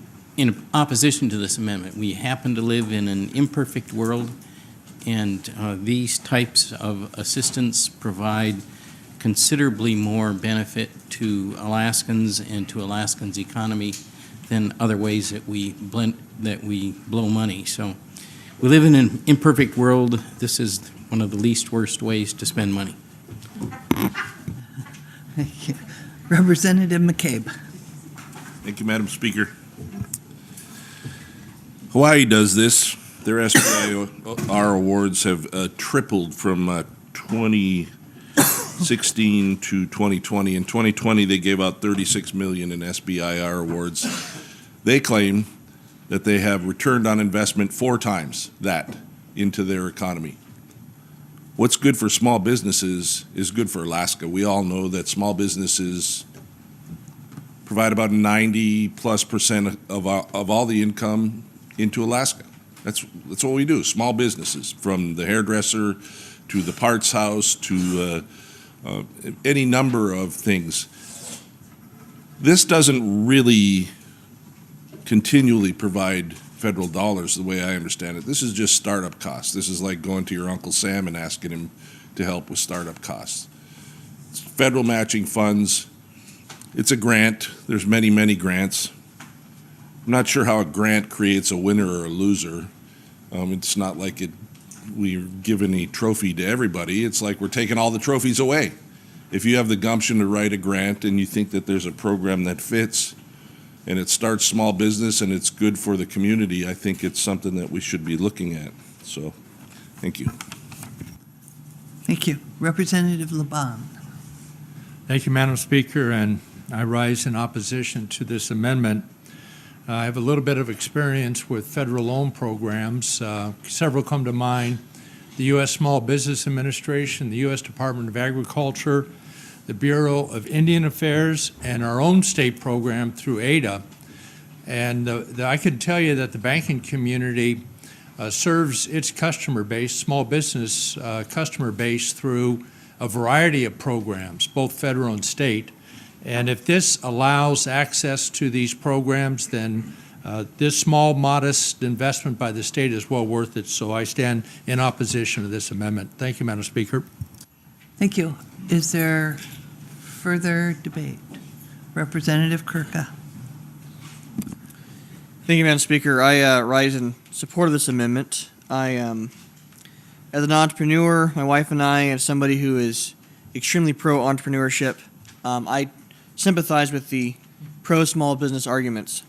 opposition to this amendment. We happen to live in an imperfect world, and these types of assistance provide considerably more benefit to Alaskans and to Alaskans' economy than other ways that we blow money. So we live in an imperfect world. This is one of the least worst ways to spend money. Thank you. Representative McCabe. Thank you, Madam Speaker. Hawaii does this. Their SBIR awards have tripled from 2016 to 2020. In 2020, they gave out $36 million in SBIR awards. They claim that they have returned on investment 4 times that into their economy. What's good for small businesses is good for Alaska. We all know that small businesses provide about 90+% of all the income into Alaska. That's what we do, small businesses, from the hairdresser to the parts house to any number of things. This doesn't really continually provide federal dollars the way I understand it. This is just startup costs. This is like going to your Uncle Sam and asking him to help with startup costs. It's federal matching funds. It's a grant. There's many, many grants. I'm not sure how a grant creates a winner or a loser. It's not like we're giving a trophy to everybody. It's like we're taking all the trophies away. If you have the gumption to write a grant and you think that there's a program that fits and it starts small business and it's good for the community, I think it's something that we should be looking at. So, thank you. Thank you. Representative Laban. Thank you, Madam Speaker, and I rise in opposition to this amendment. I have a little bit of experience with federal loan programs. Several come to mind: the U.S. Small Business Administration, the U.S. Department of Agriculture, the Bureau of Indian Affairs, and our own state program through ADA. And I can tell you that the banking community serves its customer base, small business customer base, through a variety of programs, both federal and state. And if this allows access to these programs, then this small, modest investment by the state is well worth it. So I stand in opposition to this amendment. Thank you, Madam Speaker. Thank you. Is there further debate? Representative Kirka. Thank you, Madam Speaker. I rise in support of this amendment. As an entrepreneur, my wife and I, as somebody who is extremely pro-entrepreneurship, I sympathize with the pro small business arguments.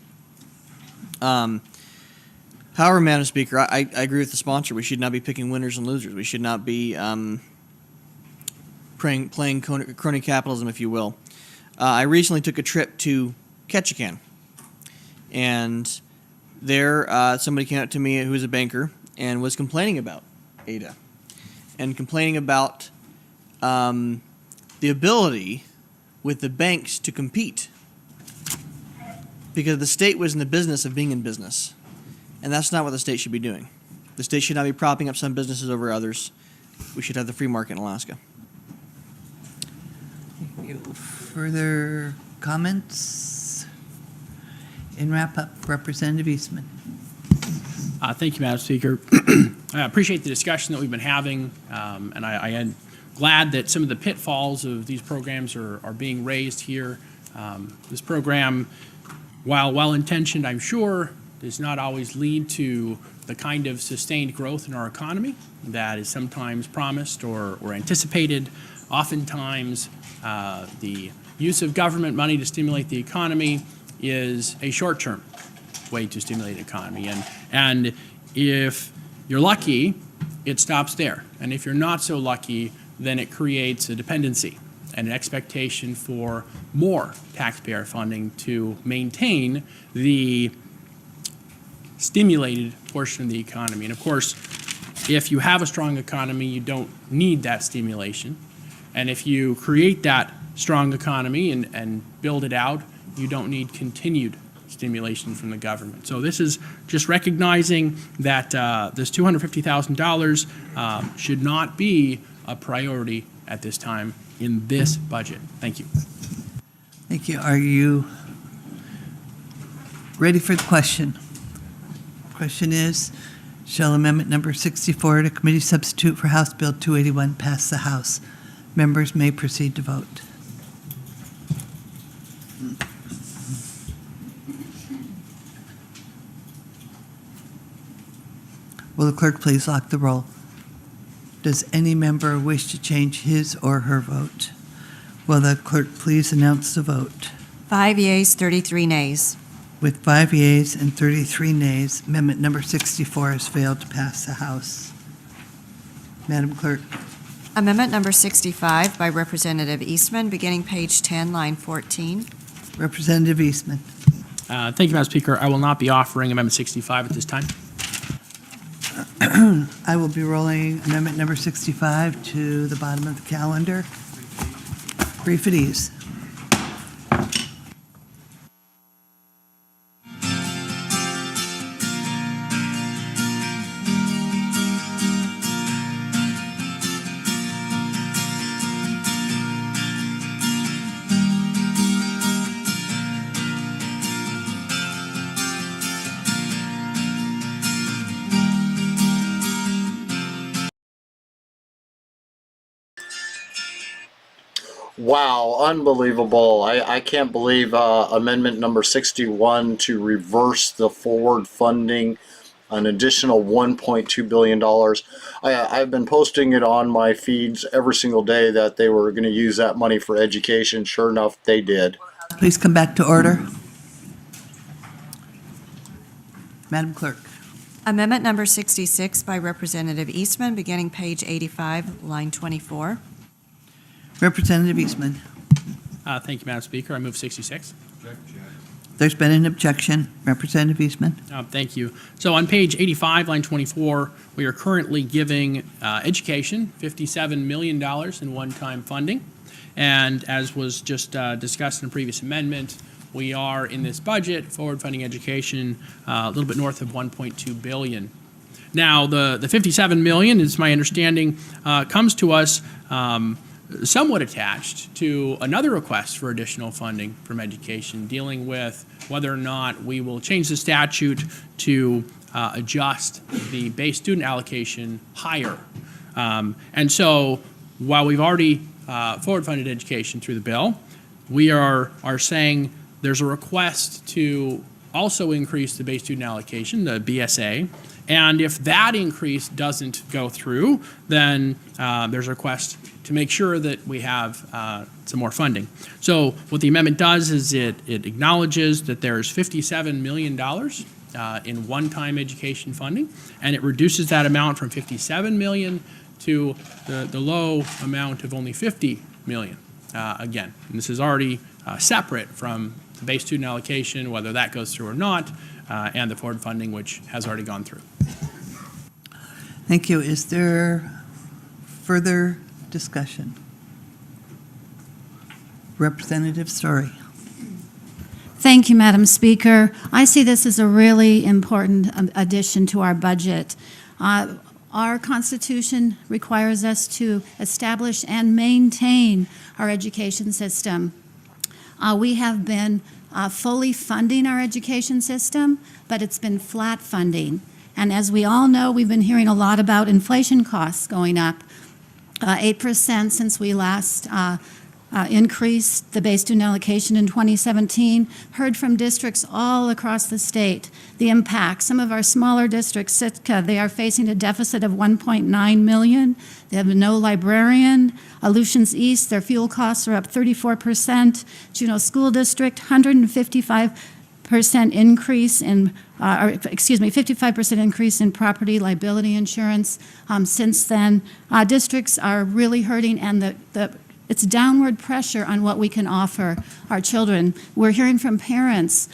However, Madam Speaker, I agree with the sponsor. We should not be picking winners and losers. We should not be playing crony capitalism, if you will. I recently took a trip to Ketchikan, and there somebody came up to me who was a banker and was complaining about ADA and complaining about the ability with the banks to compete because the state was in the business of being in business. And that's not what the state should be doing. The state should not be propping up some businesses over others. We should have the free market in Alaska. Thank you. Further comments? In wrap up, Representative Eastman. Thank you, Madam Speaker. I appreciate the discussion that we've been having, and I am glad that some of the pitfalls of these programs are being raised here. This program, while well-intentioned, I'm sure, does not always lead to the kind of sustained growth in our economy that is sometimes promised or anticipated. Oftentimes, the use of government money to stimulate the economy is a short-term way to stimulate the economy. And if you're lucky, it stops there. And if you're not so lucky, then it creates a dependency and an expectation for more taxpayer funding to maintain the stimulated portion of the economy. And of course, if you have a strong economy, you don't need that stimulation. And if you create that strong economy and build it out, you don't need continued stimulation from the government. So this is just recognizing that this $250,000 should not be a priority at this time in this budget. Thank you. Thank you. Are you ready for the question? Question is, shall amendment number 64 to committee substitute for House Bill 281 pass the House? Members may proceed to vote. Will the clerk please lock the roll? Does any member wish to change his or her vote? Will the clerk please announce the vote? 5 yeas, 33 nays. With 5 yeas and 33 nays, amendment number 64 has failed to pass the House. Madam Clerk. Amendment number 65 by Representative Eastman, beginning page 10, line 14. Representative Eastman. Thank you, Madam Speaker. I will not be offering Amendment 65 at this time. I will be rolling amendment number 65 to the bottom of the calendar. Brief at ease. Wow, unbelievable. I can't believe amendment number 61 to reverse the forward funding, an additional $1.2 billion. I've been posting it on my feeds every single day that they were going to use that money for education. Sure enough, they did. Please come back to order. Madam Clerk. Amendment number 66 by Representative Eastman, beginning page 85, line 24. Representative Eastman. Thank you, Madam Speaker. I move 66. There's been an objection. Representative Eastman. Thank you. So on page 85, line 24, we are currently giving education $57 million in one-time funding. And as was just discussed in a previous amendment, we are in this budget forward funding education a little bit north of $1.2 billion. Now, the $57 million, is my understanding, comes to us somewhat attached to another request for additional funding from education, dealing with whether or not we will change the statute to adjust the base student allocation higher. And so while we've already forward funded education through the bill, we are saying there's a request to also increase the base student allocation, the BSA, And if that increase doesn't go through, then there's a request to make sure that we have some more funding. So what the amendment does is it acknowledges that there's $57 million in one-time education funding, and it reduces that amount from $57 million to the low amount of only $50 million. Again, and this is already separate from the base student allocation, whether that goes through or not, and the forward funding, which has already gone through. Thank you. Is there further discussion? Representative Story. Thank you, Madam Speaker. I see this as a really important addition to our budget. Our Constitution requires us to establish and maintain our education system. We have been fully funding our education system, but it's been flat funding. And as we all know, we've been hearing a lot about inflation costs going up, 8% since we last increased the base student allocation in 2017. Heard from districts all across the state the impact. Some of our smaller districts, Sitka, they are facing a deficit of $1.9 million. They have no librarian. Aleutians East, their fuel costs are up 34%. Juneau School District, 55% increase in, 55% increase in property liability insurance. Since then, districts are really hurting, and it's downward pressure on what we can offer our children. We're hearing from parents,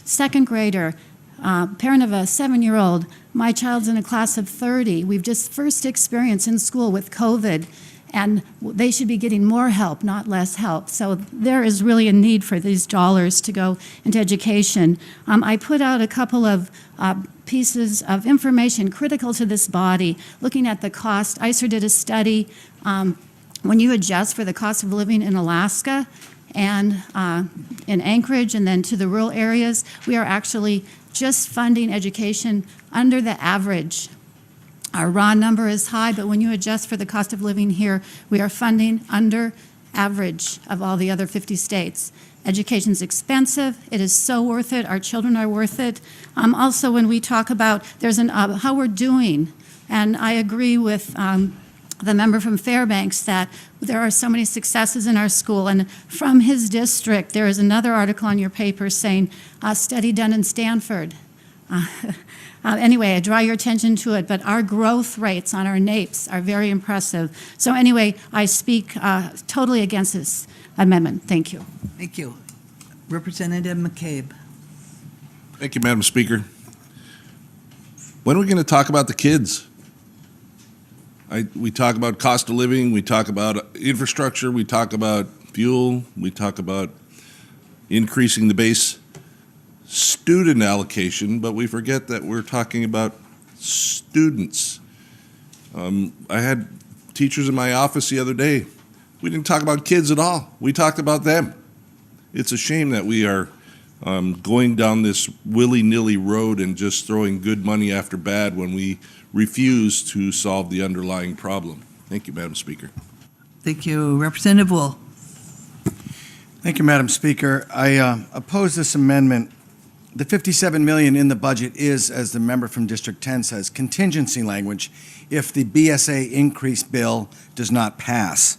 second grader, parent of a 7-year-old, my child's in a class of 30. We've just first experience in school with COVID, and they should be getting more help, not less help. So there is really a need for these dollars to go into education. I put out a couple of pieces of information critical to this body, looking at the cost. ICER did a study. When you adjust for the cost of living in Alaska and in Anchorage and then to the rural areas, we are actually just funding education under the average. Our raw number is high, but when you adjust for the cost of living here, we are funding under average of all the other 50 states. Education's expensive. It is so worth it. Our children are worth it. Also, when we talk about how we're doing, and I agree with the member from Fairbanks that there are so many successes in our school. And from his district, there is another article on your paper saying, a study done in Stanford. Anyway, I draw your attention to it, but our growth rates on our NAEPs are very impressive. So anyway, I speak totally against this amendment. Thank you. Thank you. Representative McCabe. Thank you, Madam Speaker. When are we going to talk about the kids? We talk about cost of living, we talk about infrastructure, we talk about fuel, we talk about increasing the base student allocation, but we forget that we're talking about students. I had teachers in my office the other day. We didn't talk about kids at all. We talked about them. It's a shame that we are going down this willy-nilly road and just throwing good money after bad when we refuse to solve the underlying problem. Thank you, Madam Speaker. Thank you. Representative Wool. Thank you, Madam Speaker. I oppose this amendment. The $57 million in the budget is, as the member from District 10 says, contingency language if the BSA increase bill does not pass.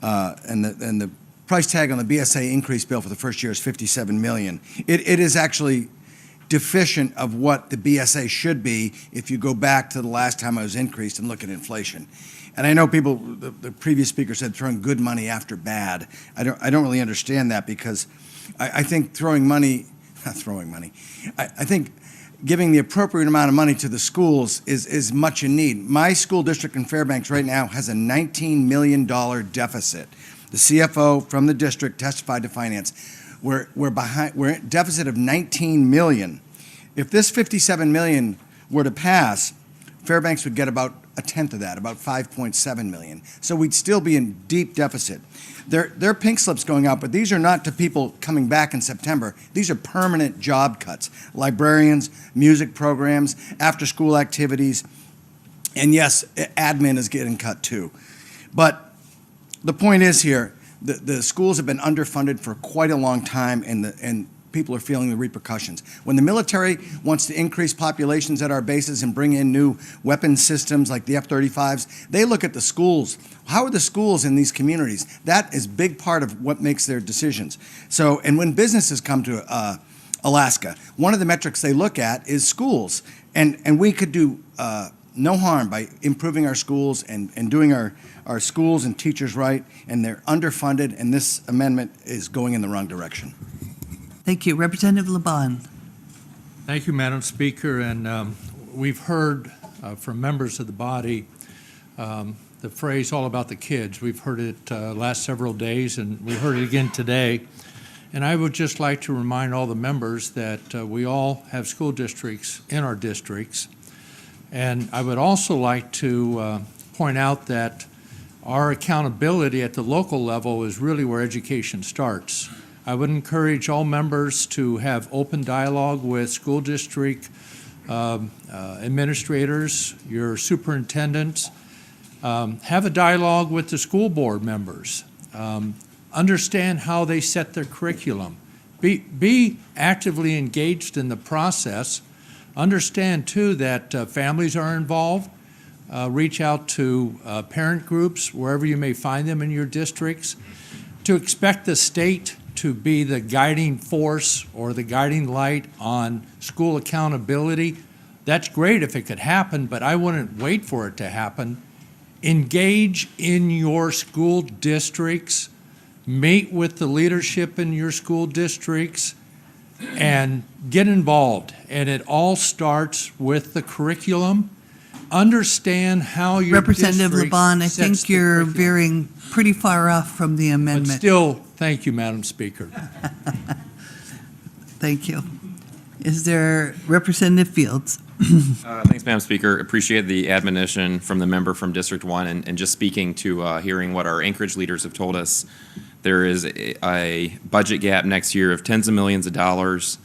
And the price tag on the BSA increase bill for the first year is $57 million. It is actually deficient of what the BSA should be if you go back to the last time it was increased and look at inflation. And I know people, the previous speaker said throwing good money after bad. I don't really understand that, because I think I think giving the appropriate amount of money to the schools is much in need. My school district in Fairbanks right now has a $19 million deficit. The CFO from the district testified to finance. We're at deficit of $19 million. If this $57 million were to pass, Fairbanks would get about a tenth of that, about $5.7 million. So we'd still be in deep deficit. There are pink slips going out, but these are not to people coming back in September. These are permanent job cuts. Librarians, music programs, after-school activities, and yes, admin is getting cut too. But the point is here, the schools have been underfunded for quite a long time, and people are feeling the repercussions. When the military wants to increase populations at our bases and bring in new weapon systems like the F-35s, they look at the schools. How are the schools in these communities? That is a big part of what makes their decisions. So, and when businesses come to Alaska, one of the metrics they look at is schools. And we could do no harm by improving our schools and doing our schools and teachers right, and they're underfunded, and this amendment is going in the wrong direction. Thank you. Representative Laban. Thank you, Madam Speaker. And we've heard from members of the body the phrase all about the kids. We've heard it last several days, and we heard it again today. And I would just like to remind all the members that we all have school districts in our districts. And I would also like to point out that our accountability at the local level is really where education starts. I would encourage all members to have open dialogue with school district administrators, your superintendents. Have a dialogue with the school board members. Understand how they set their curriculum. Be actively engaged in the process. Understand, too, that families are involved. Reach out to parent groups, wherever you may find them in your districts. To expect the state to be the guiding force or the guiding light on school accountability, that's great if it could happen, but I wouldn't wait for it to happen. Engage in your school districts. Meet with the leadership in your school districts and get involved. And it all starts with the curriculum. Understand how your Representative district Laban, I sets think the you're curriculum. veering pretty far off from the But amendment. still, thank you, Madam Speaker. Thank you. Is there Representative Fields? Thanks, Madam Speaker. Appreciate the admonition from the member from District 1 and just speaking to hearing what our Anchorage leaders have told us. There is a budget gap next year of tens of millions of dollars.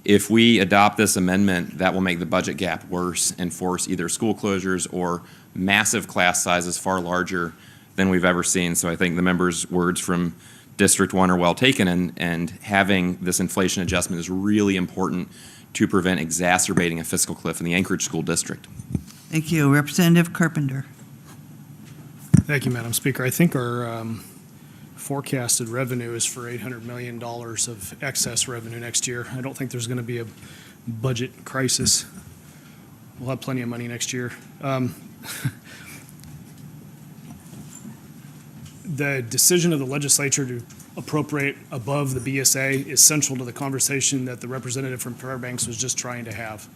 If we adopt this amendment, that will make the budget gap worse and force either school closures or massive class sizes far larger than we've ever seen. So I think the member's words from District 1 are well taken, and having this inflation adjustment is really important to prevent exacerbating a fiscal cliff in the Anchorage School District. Thank you. Representative Carpenter. Thank you, Madam Speaker. I think our forecasted revenue is for $800 million of excess revenue next year. I don't think there's going to be a budget crisis. We'll have plenty of money next year. The decision of the legislature to appropriate above the BSA is central to the conversation that the representative from Fairbanks was just trying to have.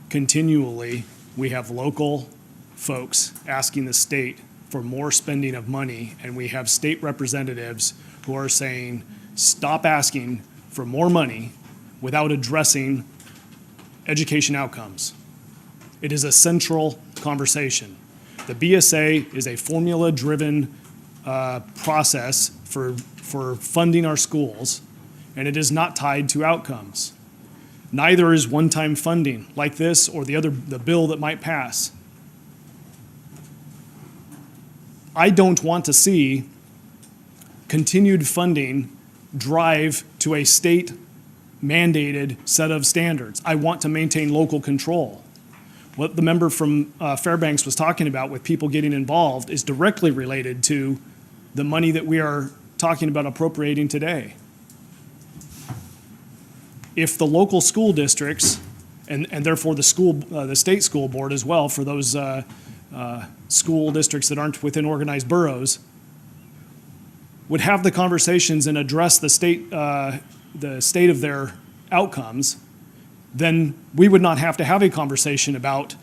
Continually, we have local folks asking the state for more spending of money, and we have state representatives who are saying, stop asking for more money without addressing education outcomes. It is a central conversation. The BSA is a formula-driven process for funding our schools, and it is not tied to outcomes. Neither is one-time funding like this or the bill that might pass. I don't want to see continued funding drive to a state-mandated set of standards. I want to maintain local control. What the member from Fairbanks was talking about with people getting involved is directly related to the money that we are talking about appropriating today. If the local school districts, and therefore the state school board as well, for those school districts that aren't within organized boroughs, would have the conversations and address the state of their outcomes, then we would not have to have a conversation about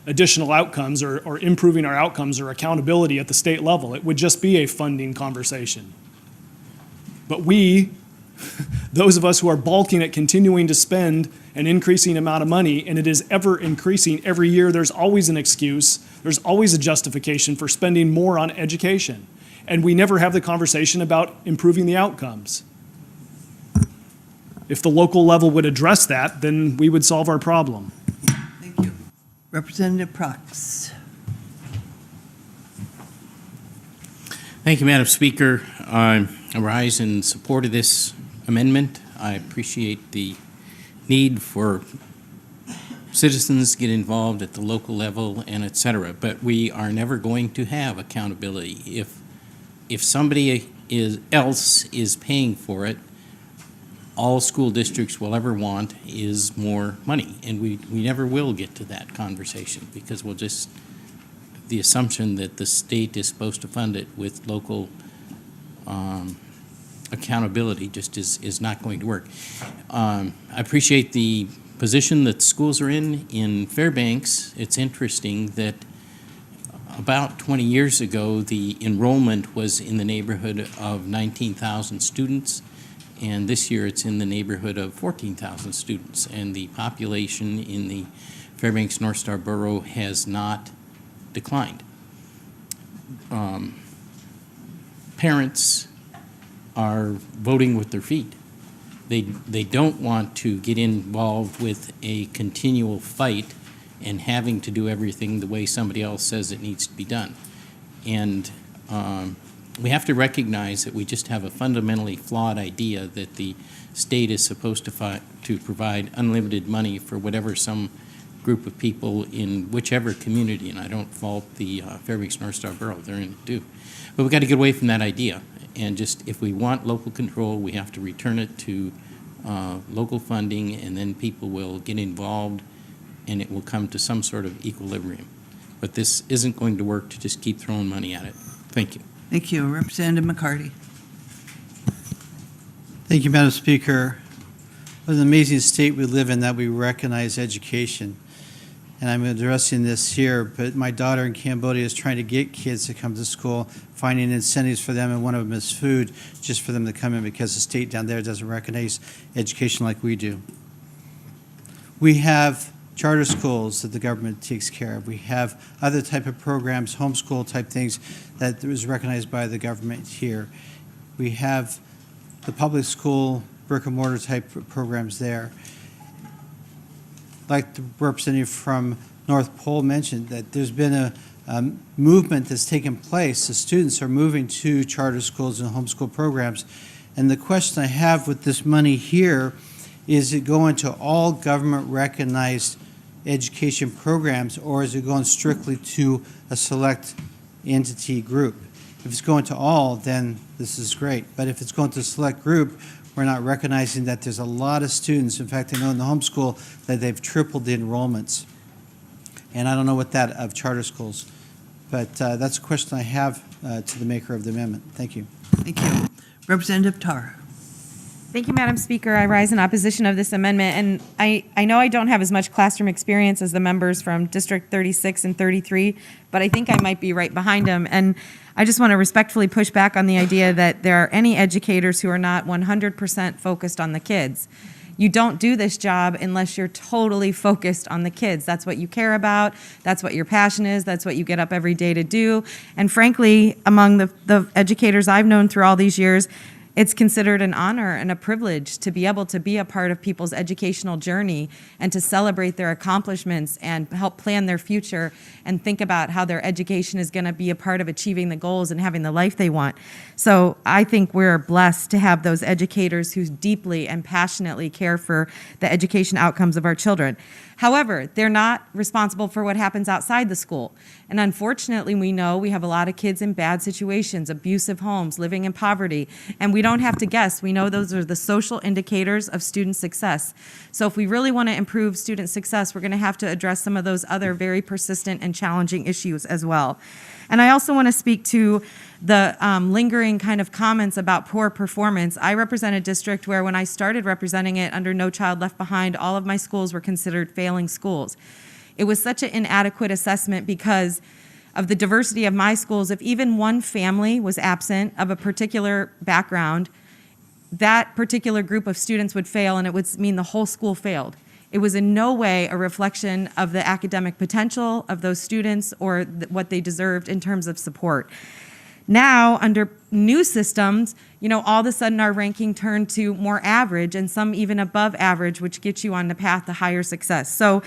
additional outcomes or improving our outcomes or accountability at the state level. It would just be a funding conversation. But we, those of us who are balking at continuing to spend an increasing amount of money, and it is ever increasing every year, there's always an excuse, there's always a justification for spending more on education. And we never have the conversation about improving the outcomes. If the local level would address that, then we would solve our problem. Thank you. Representative Prox. Thank you, Madam Speaker. I rise in support of this amendment. I appreciate the need for citizens to get involved at the local level and et cetera, but we are never going to have accountability. If somebody else is paying for it, all school districts will ever want is more money, and we never will get to that conversation because the assumption that the state is supposed to fund it with local accountability just is not going to work. I appreciate the position that schools are in Fairbanks. It's interesting that about 20 years ago, the enrollment was in the neighborhood of 19,000 students, and this year it's in the neighborhood of 14,000 students, and the population in the Fairbanks North Star Borough has not declined. Parents are voting with their feet. They don't want to get involved with a continual fight and having to do everything the way somebody else says it needs to be done. And we have to recognize that we just have a fundamentally flawed idea that the state is supposed to provide unlimited money for whatever some group of people in whichever community, and I don't fault the Fairbanks North Star Borough, they're in it too. But we've got to get away from that idea. And just, if we want local control, we have to return it to local funding, and then people will get involved, and it will come to some sort of equilibrium. But this isn't going to work to just keep throwing money at it. Thank you. Thank you. Representative McCarty. Thank you, Madam Speaker. What an amazing state we live in that we recognize education. And I'm addressing this here, but my daughter in Cambodia is trying to get kids to come to school, finding incentives for them, and one of them is food, just for them to come in because the state down there doesn't recognize education like we do. We have charter schools that the government takes care of. We have other type of programs, homeschool type things that was recognized by the government here. We have the public school brick and mortar type programs there. Like the representative from North Pole mentioned, that there's been a movement that's taken place. The students are moving to charter schools and homeschool programs. And the question I have with this money here is it going to all government recognized education programs, or is it going strictly to a select entity group? If it's going to all, then this is great. But if it's going to a select group, we're not recognizing that there's a lot of students. In fact, I know in the homeschool that they've tripled the enrollments. And I don't know what that of charter schools. But that's a question I have to the maker of the amendment. Thank you. Thank you. Representative Tarr. Thank you, Madam Speaker. I rise in opposition of this amendment, and I know I don't have as much classroom experience as the members from District 36 and 33, but I think I might be right behind them. And I just want to respectfully push back on the idea that there are any educators who are not 100% focused on the kids. You don't do this job unless you're totally focused on the kids. That's what you care about. That's what your passion is. That's what you get up every day to do. And frankly, among the educators I've known through all these years, it's considered an honor and a privilege to be able to be a part of people's educational journey and to celebrate their accomplishments and help plan their future and think about how their education is going to be a part of achieving the goals and having the life they want. So I think we're blessed to have those educators who deeply and passionately care for the education outcomes of our children. However, they're not responsible for what happens outside the school. And unfortunately, we know we have a lot of kids in bad situations, abusive homes, living in poverty, and we don't have to guess. We know those are the social indicators of student success. So if we really want to improve student success, we're going to have to address some of those other very persistent and challenging issues as well. And I also want to speak to the lingering kind of comments about poor performance. I represent a district where when I started representing it under No Child Left Behind, all of my schools were considered failing schools. It was such an inadequate assessment because of the diversity of my schools. If even one family was absent of a particular background, that particular group of students would fail, and it would mean the whole school failed. It was in no way a reflection of the academic potential of those students or what they deserved in terms of support. Now, under new systems, all of a sudden our ranking turned to more average and some even above average, which gets you on the path to higher success. So,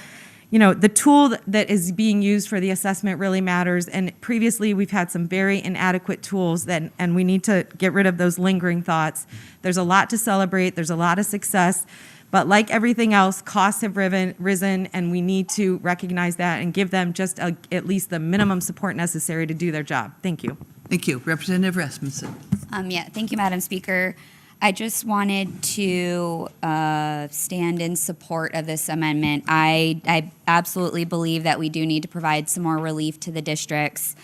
the tool that is being used for the assessment really matters. And previously, we've had some very inadequate tools and we need to get rid of those lingering thoughts. There's a lot to celebrate. There's a lot of success. But like everything else, costs have risen, and we need to recognize that and give them just at least the minimum support necessary to do their job. Thank you. Thank you. Representative Rasmussen. Thank you, Madam Speaker. I just wanted to stand in support of this amendment. I absolutely believe that we do need to provide some more relief to the districts.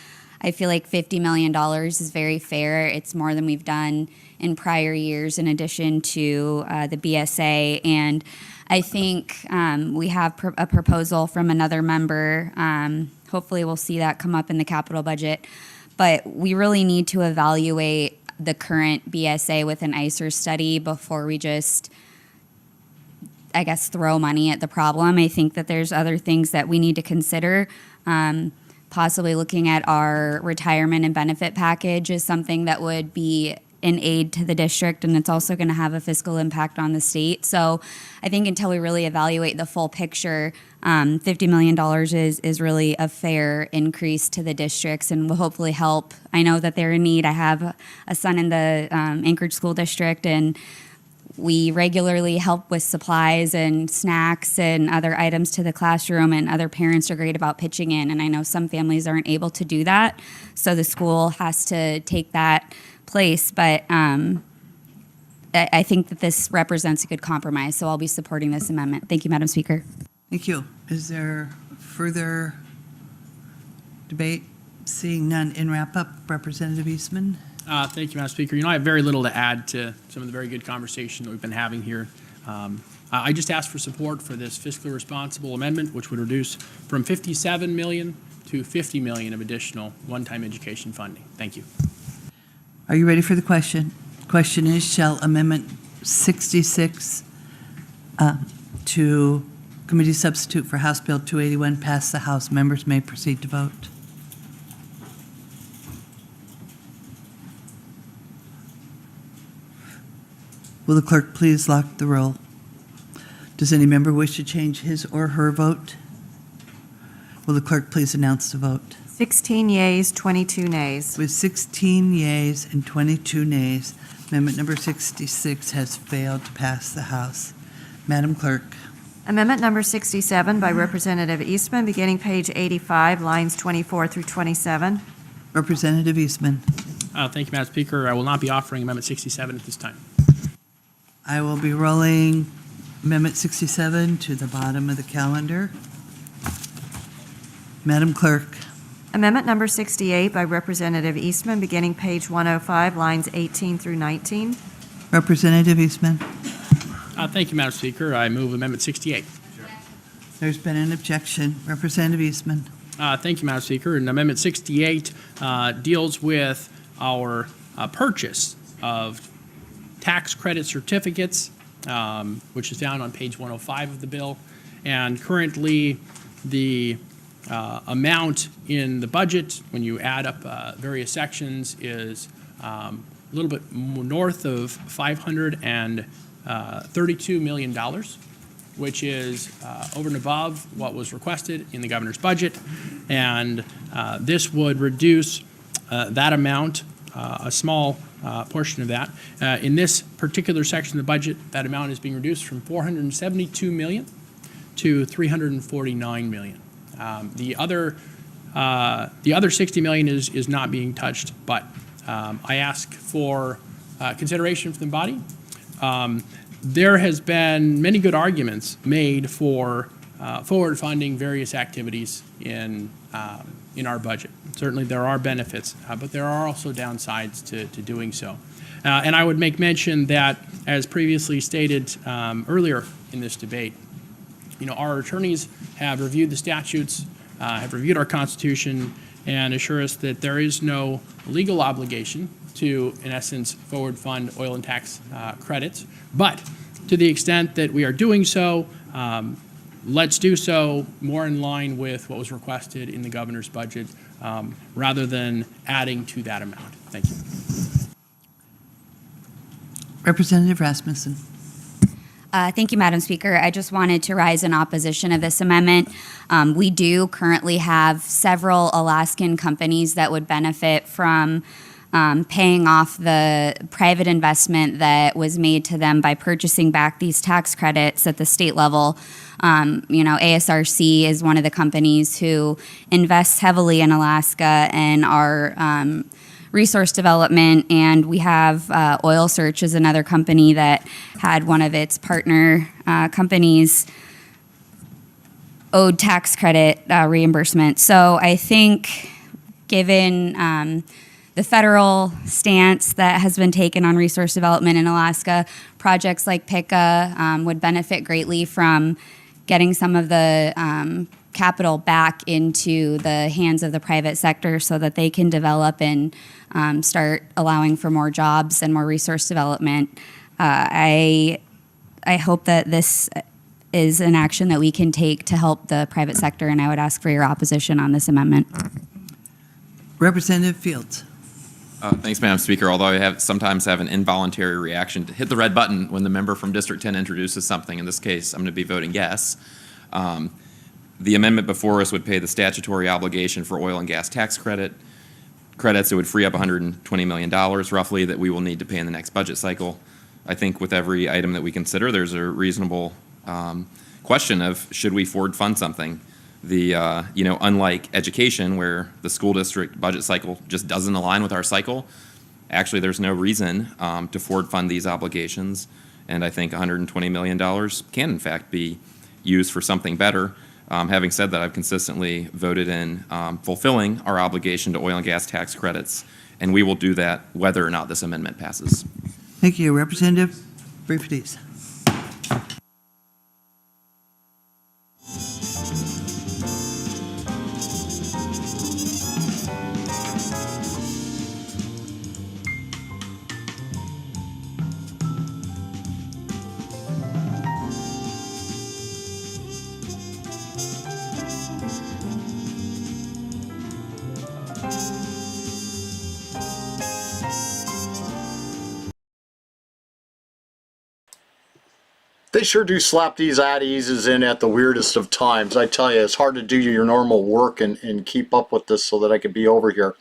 I feel like $50 million is very fair. It's more than we've done in prior years in addition to the BSA. And I think we have a proposal from another member. Hopefully we'll see that come up in the capital budget. But we really need to evaluate the current BSA with an ICER study before we just, I guess, throw money at the problem. I think that there's other things that we need to consider. Possibly looking at our retirement and benefit package is something that would be an aid to the district, and it's also going to have a fiscal impact on the state. So I think until we really evaluate the full picture, $50 million is really a fair increase to the districts and will hopefully help. I know that they're in need. I have a son in the Anchorage School District, and we regularly help with supplies and snacks and other items to the classroom, and other parents are great about pitching in. And I know some families aren't able to do that, so the school has to take that place. But I think that this represents a good compromise, so I'll be supporting this amendment. Thank you, Madam Speaker. Thank you. Is there further debate? Seeing none, in wrap-up, Representative Eastman. Thank you, Madam Speaker. I have very little to add to some of the very good conversation that we've been having here. I just asked for support for this fiscally responsible amendment, which would reduce from $57 million to $50 million of additional one-time education funding. Thank you. Are you ready for the question? Question is, shall Amendment 66 to Committee Substitute for House Bill 281 pass the House? Members may proceed to vote. Will the clerk please lock the roll? Does any member wish to change his or her vote? Will the clerk please announce the vote? 16 yeas, 22 nays. With 16 yeas and 22 nays, Amendment number 66 has failed to pass the House. Madam Clerk. Amendment number 67 by Representative Eastman, beginning page 85, lines 24 through 27. Representative Eastman. Thank you, Madam Speaker. I will not be offering Amendment 67 at this time. I will be rolling Amendment 67 to the bottom of the calendar. Madam Clerk. Amendment number 68 by Representative Eastman, beginning page 105, lines 18 through 19. Representative Eastman. Thank you, Madam Speaker. I move Amendment 68. There's been an objection. Representative Eastman. Thank you, Madam Speaker. And Amendment 68 deals with our purchase of tax credit certificates, which is found on page 105 of the bill. And currently, the amount in the budget, when you add up various sections, is a little bit north of $532 million, which is over and above what was requested in the governor's budget. And this would reduce that amount, a small portion of that. In this particular section of the budget, that amount is being reduced from $472 million to $349 million. The other $60 million is not being touched, but I ask for consideration from the body. There has been many good arguments made for forward funding various activities in our budget. Certainly there are benefits, but there are also downsides to doing so. And I would make mention that, as previously stated earlier in this debate, our attorneys have reviewed the statutes, have reviewed our Constitution, and assure us that there is no legal obligation to, in essence, forward fund oil and tax credits. But to the extent that we are doing so, let's do so more in line with what was requested in the governor's budget, rather than adding to that amount. Thank you. Representative Rasmussen. Thank you, Madam Speaker. I just wanted to rise in opposition of this amendment. We do currently have several Alaskan companies that would benefit from paying off the private investment that was made to them by purchasing back these tax credits at the state level. ASRC is one of the companies who invests heavily in Alaska and our resource development, and we have Oil Search is another company that had one of its partner companies owed tax credit reimbursement. So I think given the federal stance that has been taken on resource development in Alaska, projects like PICA would benefit greatly from getting some of the capital back into the hands of the private sector so that they can develop and start allowing for more jobs and more resource development. I hope that this is an action that we can take to help the private sector, and I would ask for your opposition on this amendment. Representative Fields. Thanks, Madam Speaker. Although I sometimes have an involuntary reaction to hit the red button when the member from District 10 introduces something. In this case, I'm going to be voting yes. The amendment before us would pay the statutory obligation for oil and gas tax credits. It would free up $120 million roughly that we will need to pay in the next budget cycle. I think with every item that we consider, there's a reasonable question of should we forward fund something. Unlike education, where the school district budget cycle just doesn't align with our cycle, actually there's no reason to forward fund these obligations. And I think $120 million can in fact be used for something better. Having said that, I've consistently voted in fulfilling our obligation to oil and gas tax credits, and we will do that whether or not this amendment passes. Thank you. Representative Brief, please. They sure do slap these at eases in at the weirdest of times. I tell you, it's hard to do your normal work and keep up with this so that I could be over here.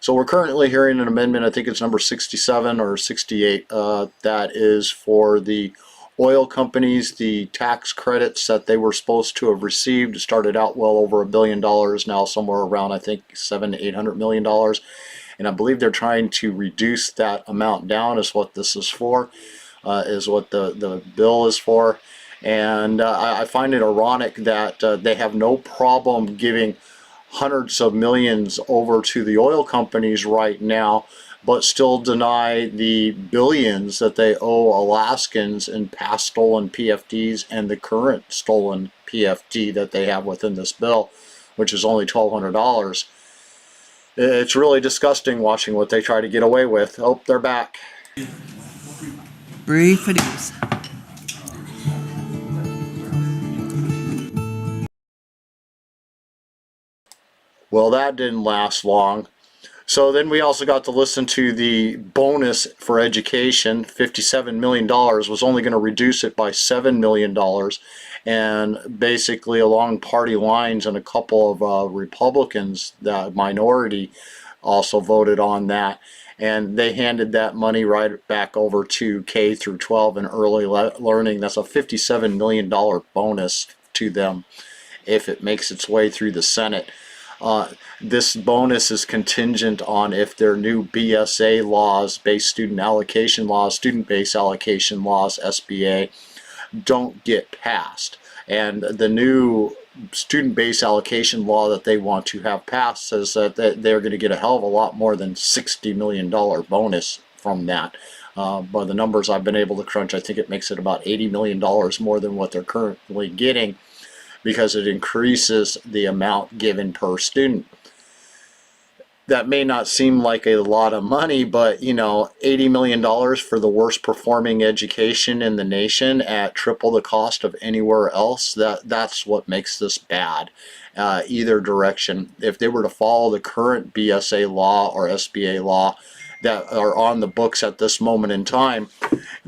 So we're currently hearing an amendment, I think it's number 67 or 68, that is for the oil companies, the tax credits that they were supposed to have received. It started out well over $1 billion, now somewhere around, I think, $700 to $800 million. And I believe they're trying to reduce that amount down is what this is for. Is what the bill is for. And I find it ironic that they have no problem giving hundreds of millions over to the oil companies right now, but still deny the billions that they owe Alaskans in past stolen PFDs and the current stolen PFD that they have within this bill, which is only $1,200. It's really disgusting watching what they try to get away with. Oh, they're back. Brief it is. Well, that didn't last long. So then we also got to listen to the bonus for education. $57 million was only going to reduce it by $7 million. And basically along party lines, and a couple of Republicans, the minority, also voted on that. And they handed that money right back over to K through 12 and early learning. That's a $57 million bonus to them if it makes its way through the Senate. This bonus is contingent on if their new BSA laws, base student allocation laws, student-based allocation laws, SBA, don't get passed. And the new student-based allocation law that they want to have passed says that they're going to get a hell of a lot more than $60 million bonus from that. By the numbers I've been able to crunch, I think it makes it about $80 million more than what they're currently getting, because it increases the amount given per student. That may not seem like a lot of money, but $80 million for the worst performing education in the nation at triple the cost of anywhere else, that's what makes this bad. Either direction. If they were to follow the current BSA law or SBA law that are on the books at this moment in time,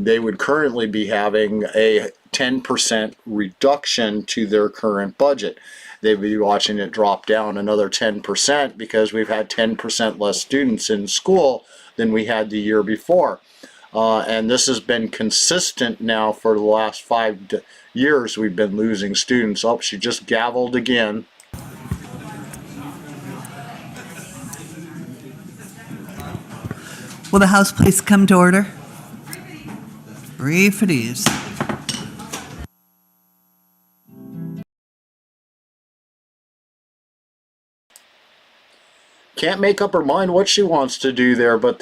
they would currently be having a 10% reduction to their current budget. They'd be watching it drop down another 10% because we've had 10% less students in school than we had the year before. And this has been consistent now for the last 5 years. We've been losing students. Oh, she just gavelled again. Will the House please come to order? Brief it is. Can't make up her mind what she wants to do there, but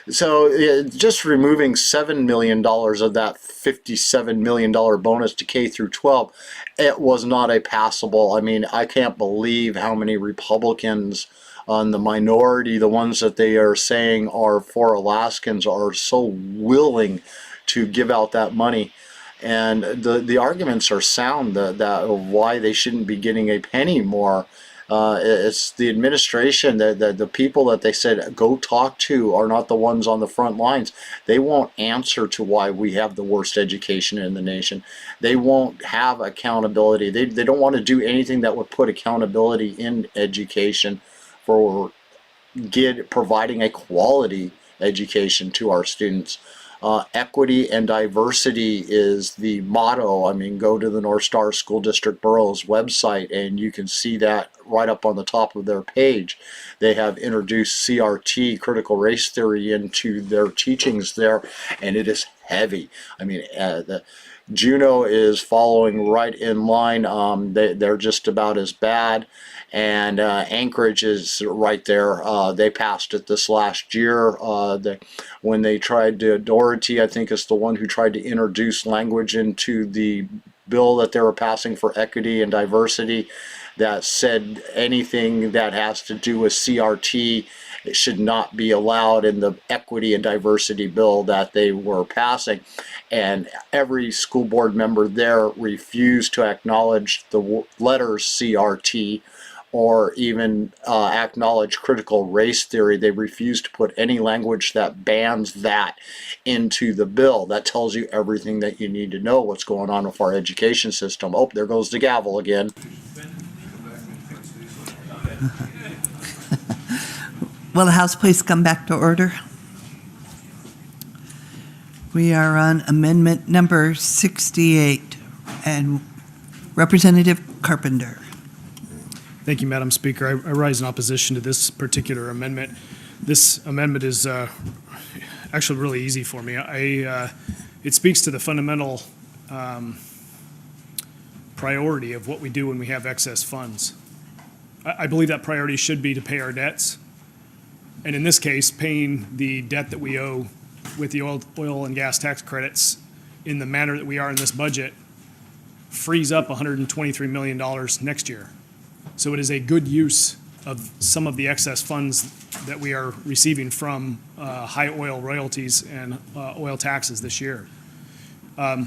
just removing $7 million of that $57 million bonus to K through 12, it was not a passable. I mean, I can't believe how many Republicans on the minority, the ones that they are saying are for Alaskans, are so willing to give out that money. And the arguments are sound that why they shouldn't be getting a penny more. It's the administration, the people that they said go talk to are not the ones on the front lines. They won't answer to why we have the worst education in the nation. They won't have accountability. They don't want to do anything that would put accountability in education for providing a quality education to our students. Equity and diversity is the motto. I mean, go to the North Star School District Boroughs website and you can see that right up on the top of their page. They have introduced CRT, critical race theory, into their teachings there, and it is heavy. I mean, Juneau is following right in line. They're just about as bad. And Anchorage is right there. They passed it this last year. When they tried to, Dorothy, I think, is the one who tried to introduce language into the bill that they were passing for equity and diversity that said anything that has to do with CRT, it should not be allowed in the equity and diversity bill that they were passing. And every school board member there refused to acknowledge the letters CRT or even acknowledge critical race theory. They refuse to put any language that bans that into the bill. That tells you everything that you need to know what's going on with our education system. Oh, there goes the gavel again. Will the House please come back to order? We are on amendment number 68, and Representative Carpenter. Thank you, Madam Speaker. I rise in opposition to this particular amendment. This amendment is actually really easy for me. It speaks to the fundamental priority of what we do when we have excess funds. I believe that priority should be to pay our debts, and in this case, paying the debt that we owe with the oil and gas tax credits in the manner that we are in this budget frees up $123 million next year. So it is a good use of some of the excess funds that we are receiving from high oil royalties and oil taxes this year. I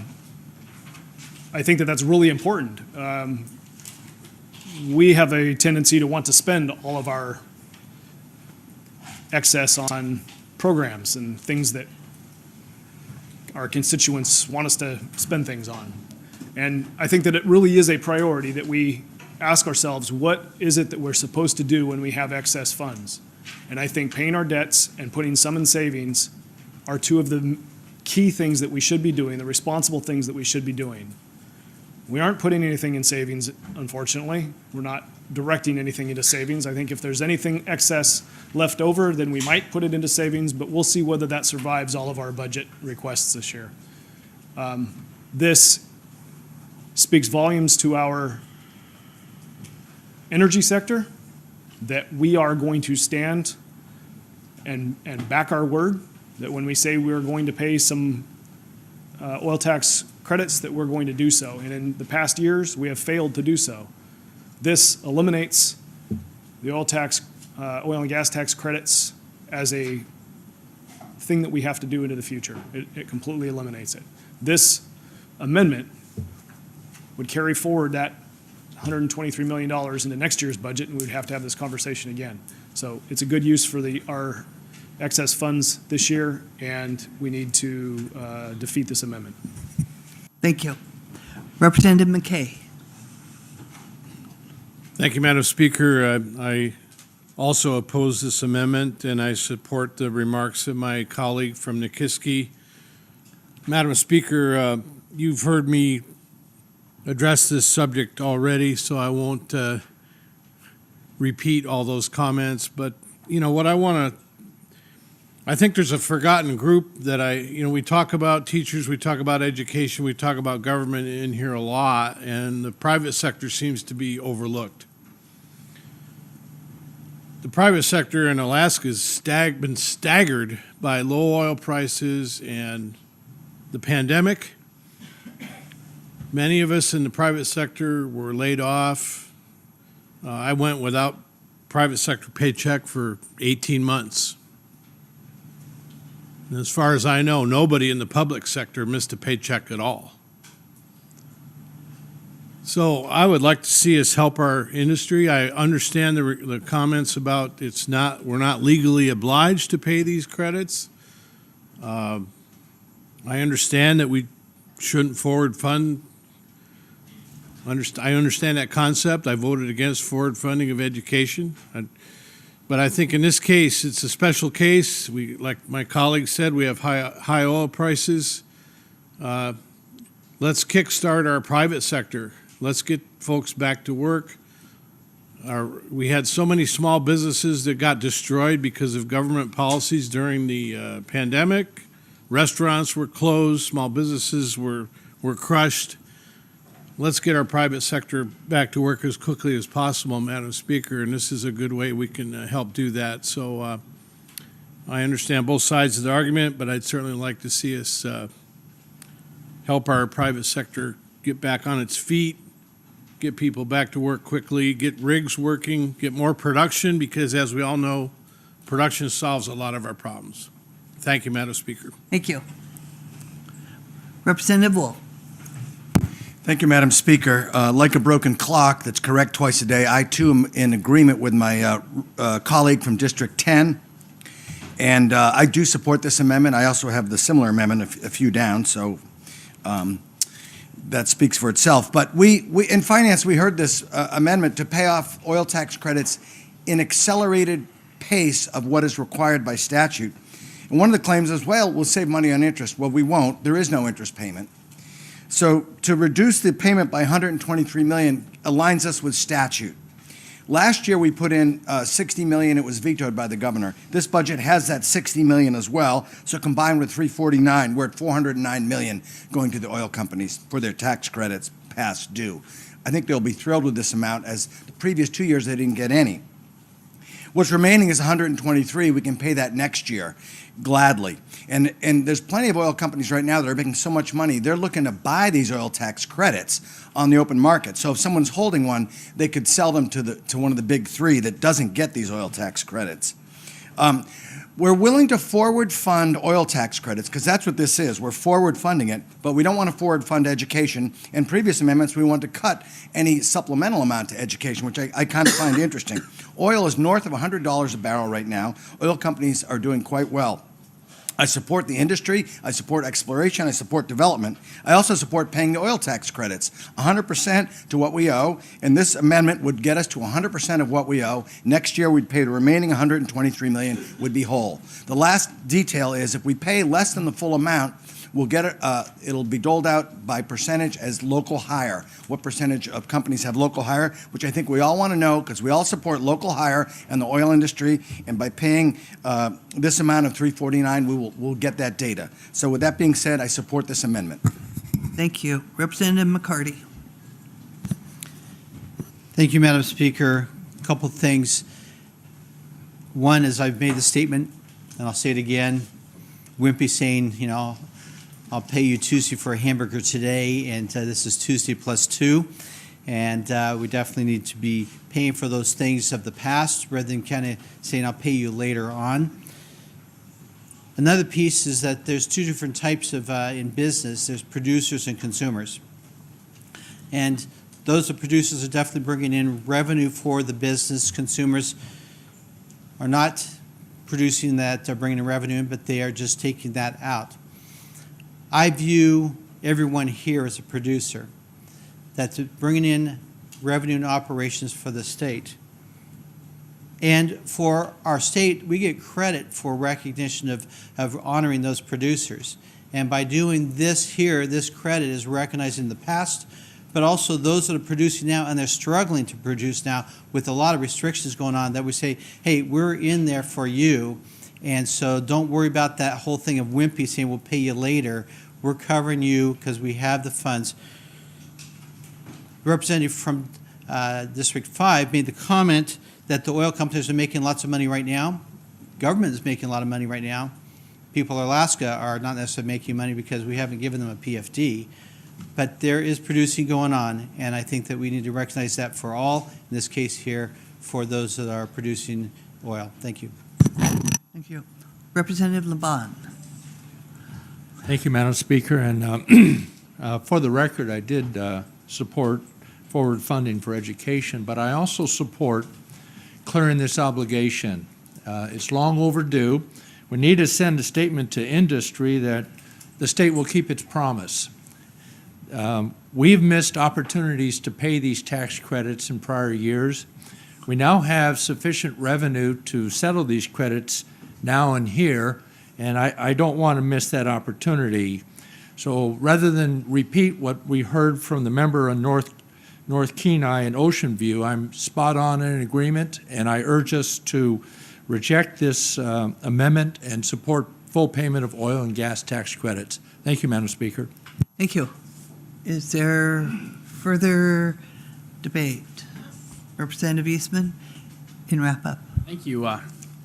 think that that's really important. We have a tendency to want to spend all of our excess on programs and things that our constituents want us to spend things on. And I think that it really is a priority that we ask ourselves, what is it that we're supposed to do when we have excess funds? And I think paying our debts and putting some in savings are two of the key things that we should be doing, the responsible things that we should be doing. We aren't putting anything in savings, unfortunately. We're not directing anything into savings. I think if there's anything excess left over, then we might put it into savings, but we'll see whether that survives all of our budget requests this year. This speaks volumes to our energy sector, that we are going to stand and back our word, that when we say we're going to pay some oil tax credits, that we're going to do so. And in the past years, we have failed to do so. This eliminates the oil and gas tax credits as a thing that we have to do into the future. It completely eliminates it. This amendment would carry forward that $123 million into next year's budget, and we'd have to have this conversation again. So it's a good use for our excess funds this year, and we need to defeat this amendment. Thank you. Representative McKay. Thank you, Madam Speaker. I also oppose this amendment, and I support the remarks of my colleague from Nikiski. Madam Speaker, you've heard me address this subject already, so I won't repeat all those comments. But, you know, what I think there's a forgotten group that we talk about teachers, we talk about education, we talk about government in here a lot, and the private sector seems to be overlooked. The private sector in Alaska has been staggered by low oil prices and the pandemic. Many of us in the private sector were laid off. I went without private sector paycheck for 18 months. And as far as I know, nobody in the public sector missed a paycheck at all. So I would like to see us help our industry. I understand the comments about we're not legally obliged to pay these credits. I understand that we shouldn't forward fund. I understand that concept. I voted against forward funding of education. But I think in this case, it's a special case. Like my colleague said, we have high oil prices. Let's kickstart our private sector. Let's get folks back to work. We had so many small businesses that got destroyed because of government policies during the pandemic. Restaurants were closed, small businesses were crushed. Let's get our private sector back to work as quickly as possible, Madam Speaker, and this is a good way we can help do that. So I understand both sides of the argument, but I'd certainly like to see us help our private sector get back on its feet, get people back to work quickly, get rigs working, get more production, because as we all know, production solves a lot of our problems. Thank you, Madam Speaker. Thank you. Representative Wolf. Thank you, Madam Speaker. Like a broken clock that's correct twice a day, I too am in agreement with my colleague from District 10. And I do support this amendment. I also have the similar amendment a few down, so that speaks for itself. But we in finance, we heard this amendment to pay off oil tax credits in accelerated pace of what is required by statute. And one of the claims is, well, we'll save money on interest. Well, we won't. There is no interest payment. So to reduce the payment by $123 million aligns us with statute. Last year we put in $60 million. It was vetoed by the governor. This budget has that $60 million as well. So combined with $349, we're at $409 million going to the oil companies for their tax credits past due. I think they'll be thrilled with this amount, as the previous 2 years they didn't get any. What's remaining is $123. We can pay that next year gladly. And there's plenty of oil companies right now that are making so much money, they're looking to buy these oil tax credits on the open market. So if someone's holding one, they could sell them to one of the big three that doesn't get these oil tax credits. We're willing to forward fund oil tax credits, because that's what this is. We're forward funding it, but we don't want to forward fund education. In previous amendments, we want to cut any supplemental amount to education, which I kind of find interesting. Oil is north of $100 a barrel right now. Oil companies are doing quite well. I support the industry, I support exploration, I support development. I also support paying the oil tax credits, 100% to what we owe, and this amendment would get us to 100% of what we owe. Next year, we'd pay the remaining $123 million, would be whole. The last detail is if we pay less than the full amount, we'll get it, it'll be doled out by percentage as local hire. What percentage of companies have local hire, which I think we all want to know, because we all support local hire and the oil industry, and by paying this amount of $349, we'll get that data. So with that being said, I support this amendment. Thank you. Representative McCarty. Thank you, Madam Speaker. A couple of things. One is I've made the statement, and I'll say it again, Wimpy saying, you know, I'll pay you Tuesday for a hamburger today, and this is Tuesday plus 2. And we definitely need to be paying for those things of the past rather than kind of saying I'll pay you later on. Another piece is that there's two different types of in business. There's producers and consumers. And those producers are definitely bringing in revenue for the business. Consumers are not producing that are bringing in revenue in, but they are just taking that out. I view everyone here as a producer that's bringing in revenue and operations for the state. And for our state, we get credit for recognition of honoring those producers. And by doing this here, this credit is recognized in the past, but also those that are producing now, and they're struggling to produce now with a lot of restrictions going on, that we say, hey, we're in there for you, and so don't worry about that whole thing of wimpy saying we'll pay you later. We're covering you because we have the funds. The representative from District 5 made the comment that the oil companies are making lots of money right now. Government is making a lot of money right now. People in Alaska are not necessarily making money because we haven't given them a PFD. But there is producing going on, and I think that we need to recognize that for all, in this case here, for those that are producing oil. Thank you. Thank you. Representative Laban. Thank you, Madam Speaker. And for the record, I did support forward funding for education, but I also support clearing this obligation. It's long overdue. We need to send a statement to industry that the state will keep its promise. We've missed opportunities to pay these tax credits in prior years. We now have sufficient revenue to settle these credits now and here, and I don't want to miss that opportunity. So rather than repeat what we heard from the member on North Kenai and Ocean View, I'm spot on in agreement, and I urge us to reject this amendment and support full payment of oil and gas tax credits. Thank you, Madam Speaker. Thank you. Is there further debate? Representative Eastman, in wrap up. Thank you.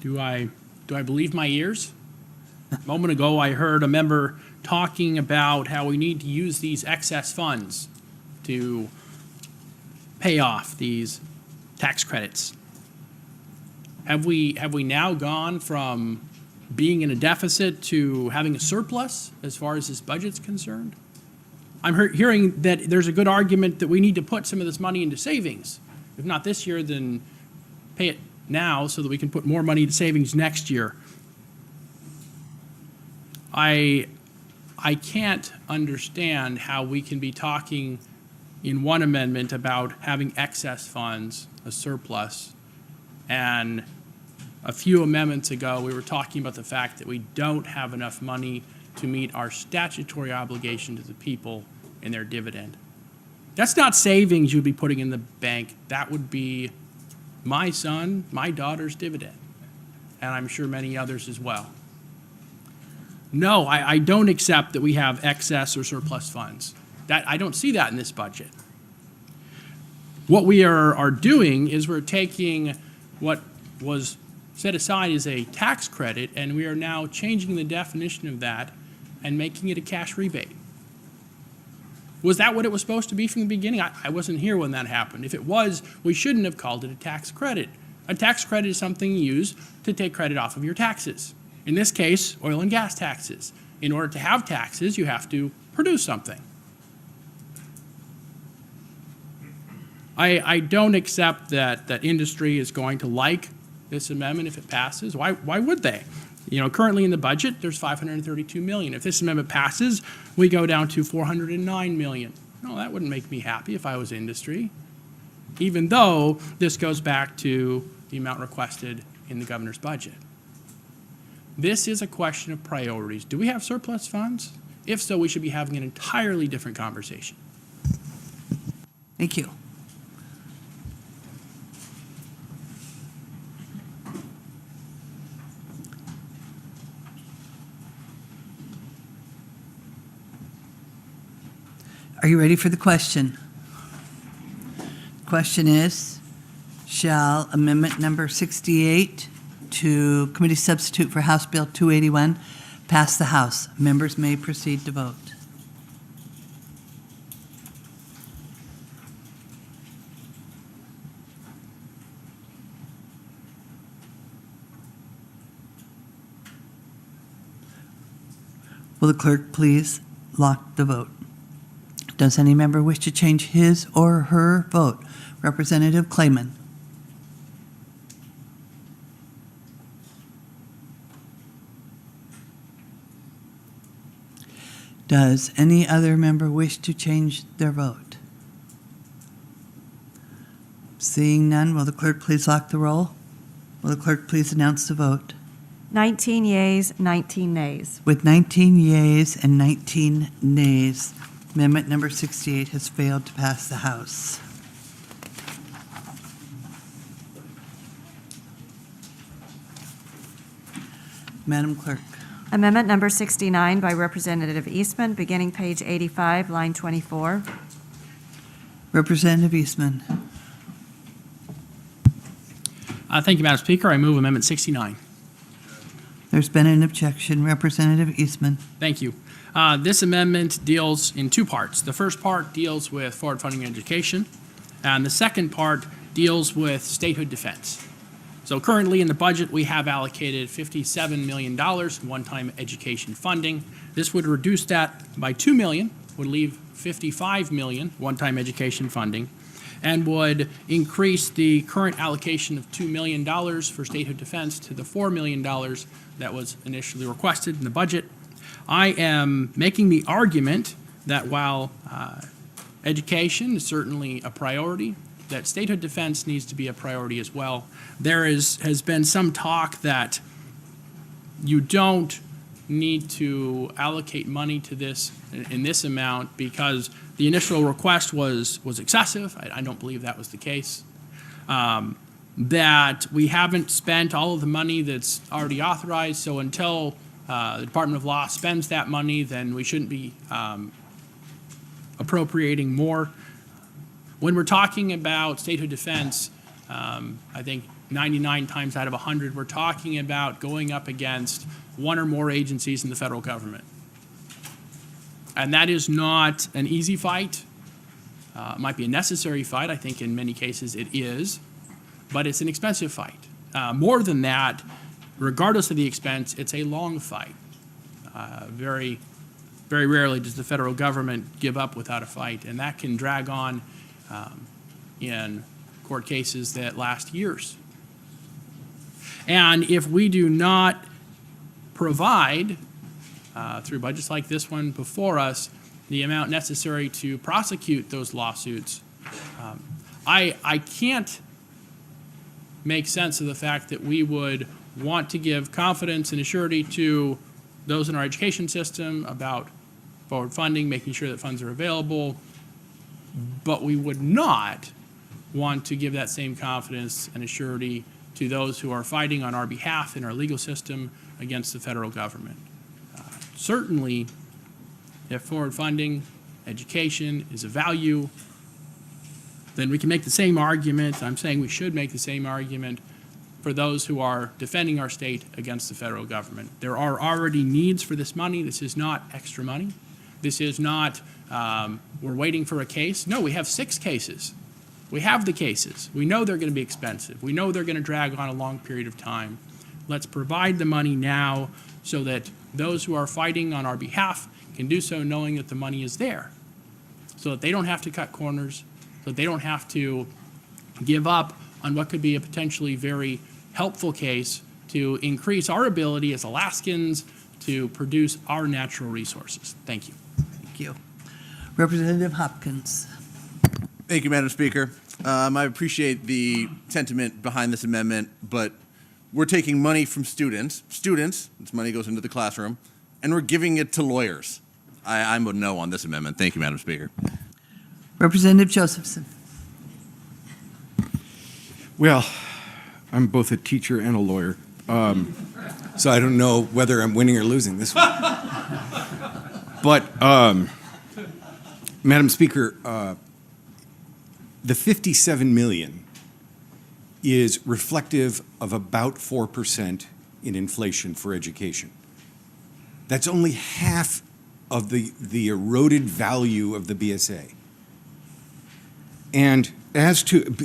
Do I believe my ears? A moment ago, I heard a member talking about how we need to use these excess funds to pay off these tax credits. Have we now gone from being in a deficit to having a surplus as far as this budget's concerned? I'm hearing that there's a good argument that we need to put some of this money into savings. If not this year, then pay it now so that we can put more money into savings next year. I can't understand how we can be talking in one amendment about having excess funds, a surplus, and a few amendments ago we were talking about the fact that we don't have enough money to meet our statutory obligation to the people in their dividend. That's not savings you'd be putting in the bank. That would be my son, my daughter's dividend, and I'm sure many others as well. No, I don't accept that we have excess or surplus funds. I don't see that in this budget. What we are doing is we're taking what was set aside as a tax credit, and we are now changing the definition of that and making it a cash rebate. Was that what it was supposed to be from the beginning? I wasn't here when that happened. If it was, we shouldn't have called it a tax credit. A tax credit is something you use to take credit off of your taxes. In this case, oil and gas taxes. In order to have taxes, you have to produce something. I don't accept that industry is going to like this amendment if it passes. Why would they? You know, currently in the budget, there's $532 million. If this amendment passes, we go down to $409 million. No, that wouldn't make me happy if I was industry, even though this goes back to the amount requested in the governor's budget. This is a question of priorities. Do we have surplus funds? If so, we should be having an entirely different conversation. Thank you. Are you ready for the question? The question is, shall amendment number 68 to committee substitute for House Bill 281 pass the House? Members may proceed to vote. Will the clerk please lock the vote? Does any member wish to change his or her vote? Representative Clayman. Does any other member wish to change their vote? Seeing none, will the clerk please lock the roll? Will the clerk please announce the vote? 19 yeas, 19 nays. With 19 yeas and 19 nays, amendment number 68 has failed to pass the House. Madam Clerk. Amendment number 69 by Representative Eastman, beginning page 85, line 24. Representative Eastman. Thank you, Madam Speaker. I move Amendment 69. There's been an objection. Representative Eastman. Thank you. This amendment deals in two parts. The first part deals with forward funding education, and the second part deals with statehood defense. So currently in the budget, we have allocated $57 million one-time education funding. This would reduce that by $2 million, would leave $55 million one-time education funding, and would increase the current allocation of $2 million for statehood defense to the $4 million that was initially requested in the budget. I am making the argument that while education is certainly a priority, that statehood defense needs to be a priority as well. There has been some talk that you don't need to allocate money to this in this amount because the initial request was excessive. I don't believe that was the case. That we haven't spent all of the money that's already authorized, so until the Department of Law spends that money, then we shouldn't be appropriating more. When we're talking about statehood defense, I think 99 times out of 100, we're talking about going up against one or more agencies in the federal government. And that is not an easy fight. It might be a necessary fight. I think in many cases it is, but it's an expensive fight. More than that, regardless of the expense, it's a long fight. Very, very rarely does the federal government give up without a fight, and that can drag on in court cases that last years. And if we do not provide, through budgets like this one before us, the amount necessary to prosecute those lawsuits, I can't make sense of the fact that we would want to give confidence and assurity to those in our education system about forward funding, making sure that funds are available, but we would not want to give that same confidence and assurity to those who are fighting on our behalf in our legal system against the federal government. Certainly, if forward funding, education is a value, then we can make the same argument. I'm saying we should make the same argument for those who are defending our state against the federal government. There are already needs for this money. This is not extra money. This is not, we're waiting for a case. No, we have 6 cases. We have the cases. We know they're going to be expensive. We know they're going to drag on a long period of time. Let's provide the money now so that those who are fighting on our behalf can do so knowing that the money is there, so that they don't have to cut corners, so that they don't have to give up on what could be a potentially very helpful case to increase our ability as Alaskans to produce our natural resources. Thank you. Thank you. Representative Hopkins. Thank you, Madam Speaker. I appreciate the sentiment behind this amendment, but we're taking money from students. This money goes into the classroom, and we're giving it to lawyers. I'm a no on this amendment. Thank you, Madam Speaker. Representative Josephson. Well, I'm both a teacher and a lawyer, so I don't know whether I'm winning or losing this one. But, Madam Speaker, the $57 million is reflective of about 4% in inflation for education. That's only half of the eroded value of the BSA. And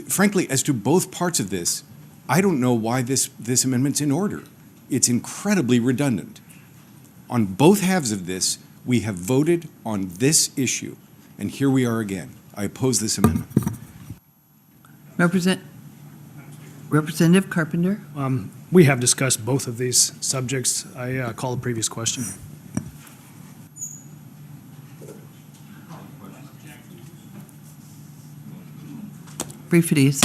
frankly, as to both parts of this, I don't know why this amendment's in order. It's incredibly redundant. On both halves of this, we have voted on this issue, and here we are again. I oppose this amendment. Representative Carpenter. We have discussed both of these subjects. I call the previous question. briefities.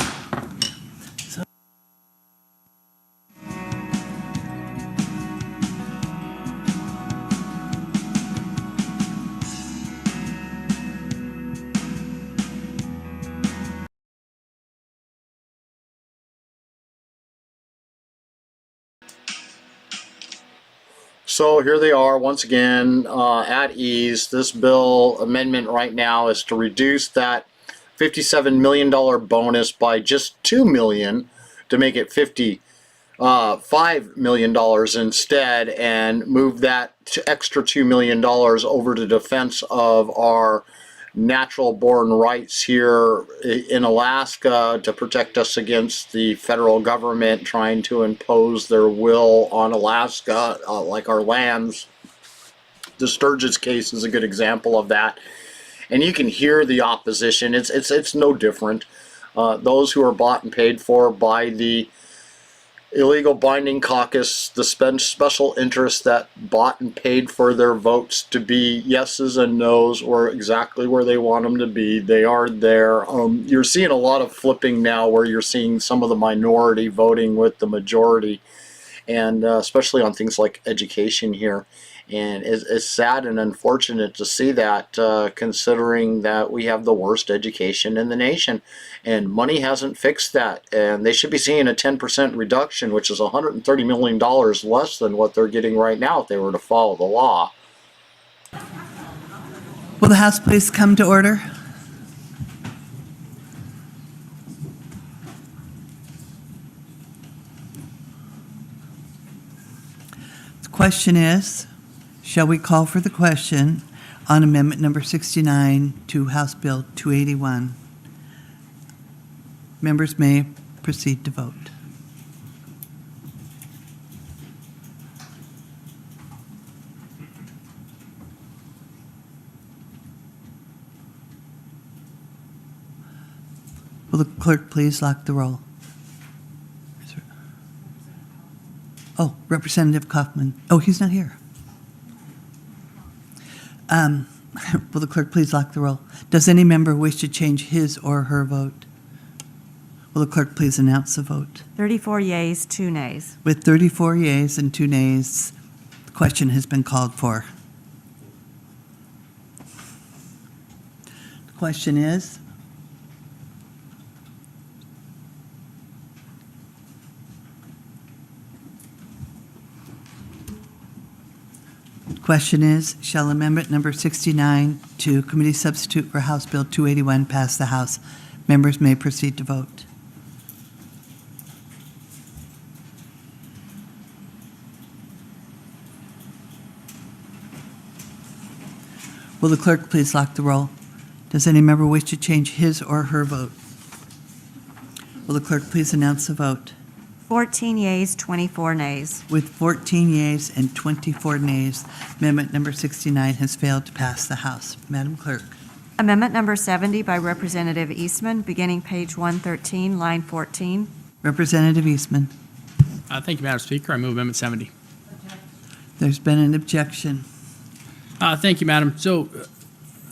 So here they are once again at ease. This bill amendment right now is to reduce that $57 million bonus by just $2 million to make it $55 million instead, and move that extra $2 million over to defense of our natural born rights here in Alaska to protect us against the federal government trying to impose their will on Alaska, like our lands. The Sturgis case is a good example of that, and you can hear the opposition. It's no different. Those who are bought and paid for by the illegal binding caucus, the special interests that bought and paid for their votes to be yeses and nos, or exactly where they want them to be. They are there. You're seeing a lot of flipping now where you're seeing some of the minority voting with the majority, and especially on things like education here. And it's sad and unfortunate to see that, considering that we have the worst education in the nation. And money hasn't fixed that. And they should be seeing a 10% reduction, which is $130 million less than what they're getting right now if they were to follow the law. Will the House please come to order? The question is, shall we call for the question on Amendment number 69 to House Bill 281? Members may proceed to vote. Will the clerk please lock the roll? Oh, Representative Kaufman. Oh, he's not here. Will the clerk please lock the roll? Does any member wish to change his or her vote? Will the clerk please announce the vote? 34 yeas, 2 nays. With 34 yeas and 2 nays, the question has been called for. The question is, shall Amendment number 69 to Committee Substitute for House Bill 281 pass the House? Members may proceed to vote. Will the clerk please lock the roll? Does any member wish to change his or her vote? Will the clerk please announce the vote? 14 yeas, 24 nays. With 14 yeas and 24 nays, Amendment number 69 has failed to pass the House. Madam Clerk. Amendment number 70 by Representative Eastman, beginning page 113, line 14. Representative Eastman. Thank you, Madam Speaker. I move Amendment 70. There's been an objection. Thank you, Madam. So,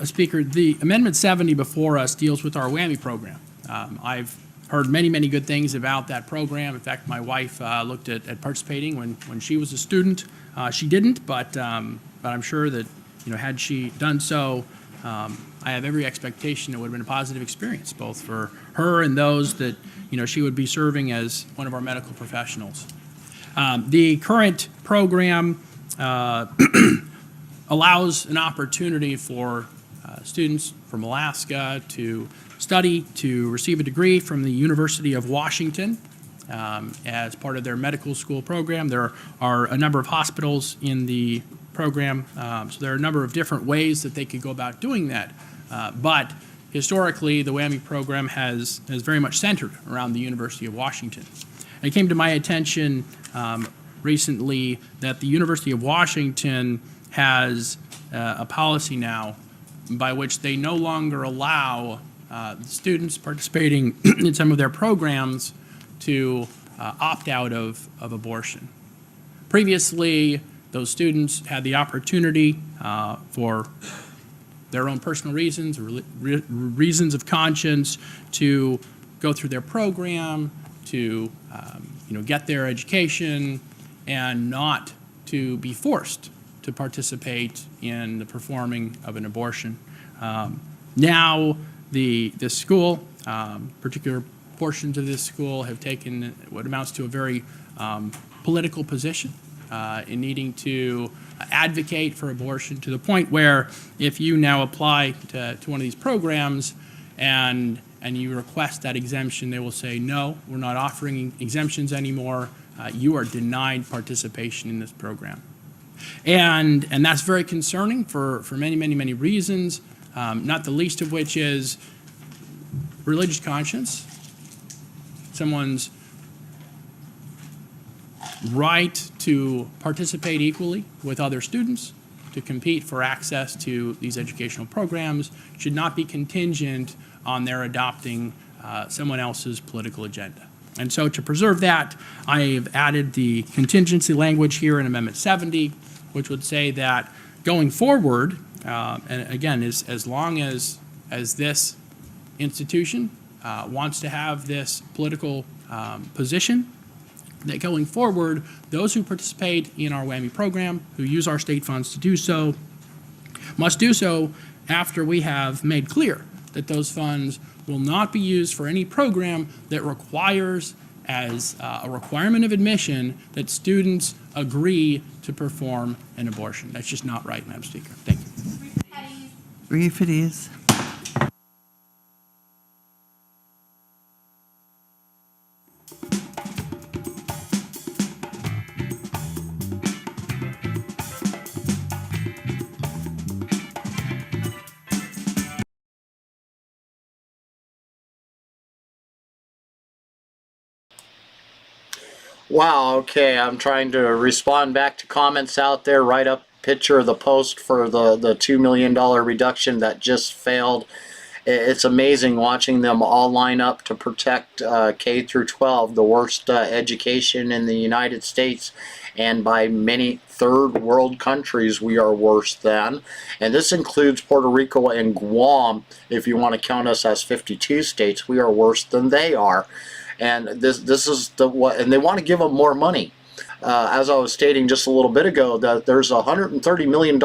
Speaker, the Amendment 70 before us deals with our WWAMI program. I've heard many, many good things about that program. In fact, my wife looked at participating when she was a student. She didn't, but I'm sure that, had she done so, I have every expectation it would have been a positive experience, both for her and those that, she would be serving as one of our medical professionals. The current program allows an opportunity for students from Alaska to study, to receive a degree from the University of Washington as part of their medical school program. There are a number of hospitals in the program, so there are a number of different ways that they could go about doing that. But historically, the WWAMI program has very much centered around the University of Washington. And it came to my attention recently that the University of Washington has a policy now by which they no longer allow students participating in some of their programs to opt out of abortion. Previously, those students had the opportunity for their own personal reasons, or reasons of conscience, to go through their program, to get their education, and not to be forced to participate in the performing of an abortion. Now, the school, particular portions of this school, have taken what amounts to a very political position in needing to advocate for abortion, to the point where if you now apply to one of these programs and you request that exemption, they will say, no, we're not offering exemptions anymore. You are denied participation in this program. And that's very concerning for many, many, many reasons, not the least of which is religious conscience, someone's right to participate equally with other students, to compete for access to these educational programs, should not be contingent on their adopting someone else's political agenda. And so to preserve that, I have added the contingency language here in Amendment 70, which would say that going forward, and again, as long as this institution wants to have this political position, that going forward, those who participate in our WWAMI program, who use our state funds to do so, must do so after we have made clear that those funds will not be used for any program that requires, as a requirement of admission, that students agree to perform an abortion. That's just not right, Madam Speaker. Thank you. Brief it is. Wow, okay, I'm trying to respond back to comments out there, write up picture of the post for the $2 million reduction that just failed. It's amazing watching them all line up to protect K through 12, the worst education in the United States, and by many third world countries we are worse than. And this includes Puerto Rico and Guam. If you want to count us as 52 states, we are worse than they are. And this is the what, and they want to give them more money. As I was stating just a little bit ago, that there's a $130 million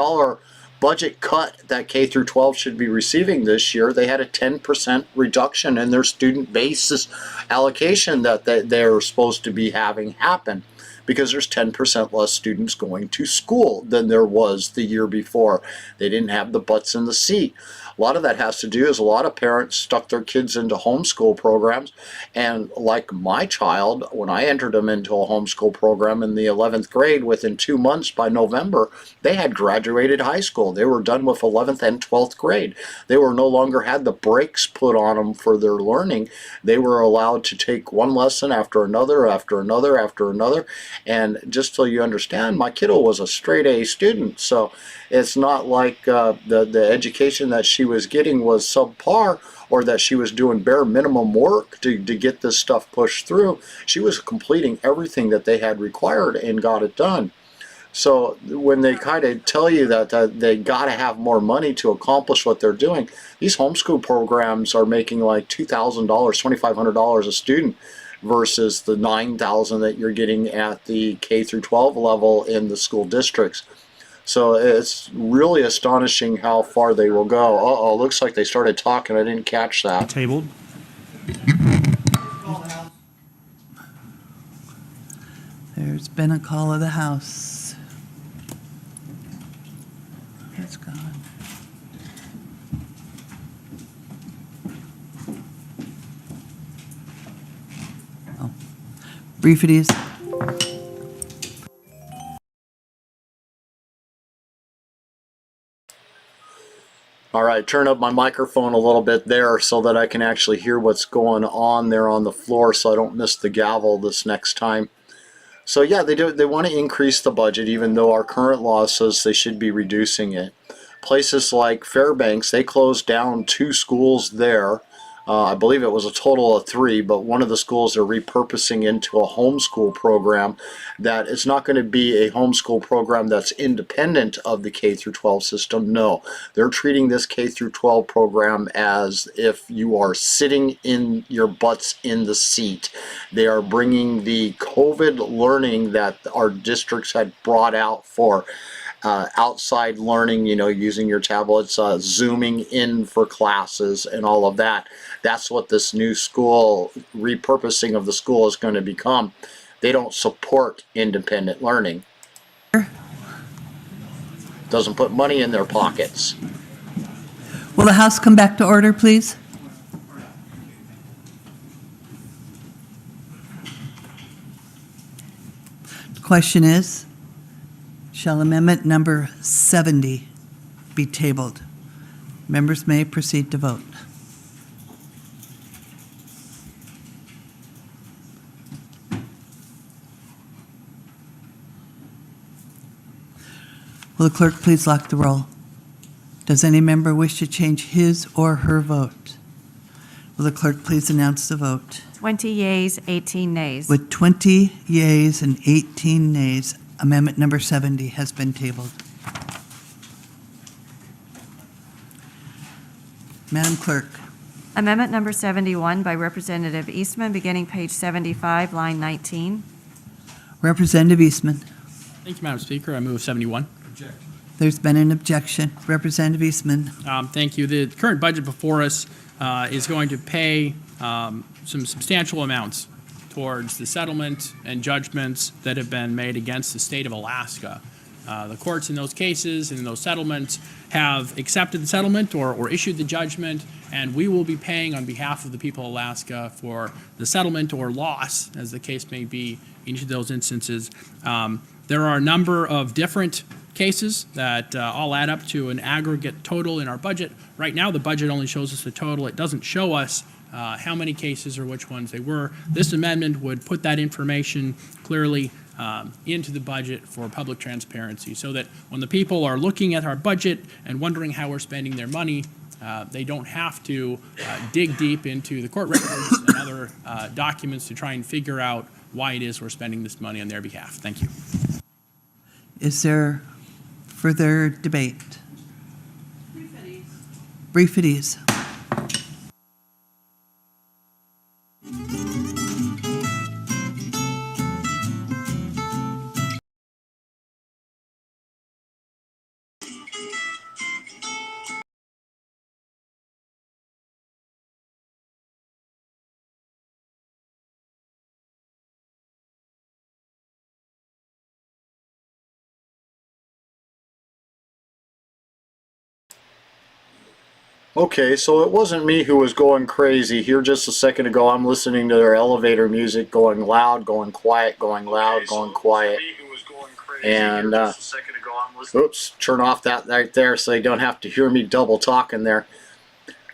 budget cut that K through 12 should be receiving this year. They had a 10% reduction in their student basis allocation that they're supposed to be having happen, because there's 10% less students going to school than there was the year before. They didn't have the butts in the seat. A lot of that has to do is a lot of parents stuck their kids into homeschool programs, and like my child, when I entered them into a homeschool program in the 11th grade, within 2 months, by November, they had graduated high school. They were done with 11th and 12th grade. They were no longer had the brakes put on them for their learning. They were allowed to take one lesson after another, after another, after another. And just so you understand, my kiddo was a straight A student, so it's not like the education that she was getting was subpar, or that she was doing bare minimum work to get this stuff pushed through. She was completing everything that they had required and got it done. So when they kind of tell you that they got to have more money to accomplish what they're doing, these homeschool programs are making like $2,000, $2,500 a student, versus the $9,000 that you're getting at the K through 12 level in the school districts. So it's really astonishing how far they will go. Uh-oh, looks like they started talking. I didn't catch that. Tabled. There's been a call of the House. It's gone. Oh. Brief it is. All right, turn up my microphone a little bit there so that I can actually hear what's going on there on the floor, so I don't miss the gavel this next time. So yeah, they want to increase the budget, even though our current law says they should be reducing it. Places like Fairbanks, they closed down 2 schools there I believe it was a total of 3, but one of the schools they're repurposing into a homeschool program that it's not going to be a homeschool program that's independent of the K through 12 system. No, they're treating this K through 12 program as if you are sitting in your butts in the seat. They are bringing the COVID learning that our districts had brought out for outside learning, using your tablets, zooming in for classes and all of that. That's what this new school, repurposing of the school is going to become. They don't support independent learning. Doesn't put money in their pockets. Will the House come back to order, please? The question is, shall amendment number 70 be tabled? Members may proceed to vote. Will the clerk please lock the roll? Does any member wish to change his or her vote? Will the clerk please announce the vote? 20 yeas, 18 nays. With 20 yeas and 18 nays, amendment number 70 has been tabled. Madam Clerk. Amendment number 71 by Representative Eastman, beginning page 75, line 19. Representative Eastman. Thank you, Madam Speaker. I move 71. There's been an objection. Representative Eastman. Thank you. The current budget before us is going to pay some substantial amounts towards the settlement and judgments that have been made against the state of Alaska. The courts in those cases and in those settlements have accepted the settlement or issued the judgment, and we will be paying on behalf of the people of Alaska for the settlement or loss, as the case may be in each of those instances. There are a number of different cases that all add up to an aggregate total in our budget. Right now, the budget only shows us the total. It doesn't show us how many cases or which ones they were. This amendment would put that information clearly into the budget for public transparency, so that when the people are looking at our budget and wondering how we're spending their money, they don't have to dig deep into the court records and other documents to try and figure out why it is we're spending this money on their behalf. Thank you. Is there further debate? Brief at ease. Okay, so it wasn't me who was going crazy. Here just a second ago, I'm listening to their elevator music going loud, going quiet, going loud, going quiet. And, oops, turn off that right there so they don't have to hear me double talking there.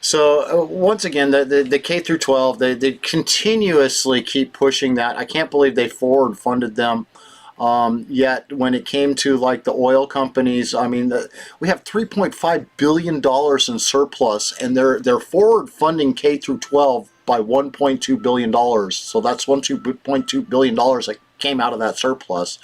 So once again, the K through 12, they continuously keep pushing that. I can't believe they forward funded them. Yet when it came to like the oil companies, I mean, we have $3.5 billion in surplus, and they're forward funding K through 12 by $1.2 billion. So that's $1.2 billion that came out of that surplus.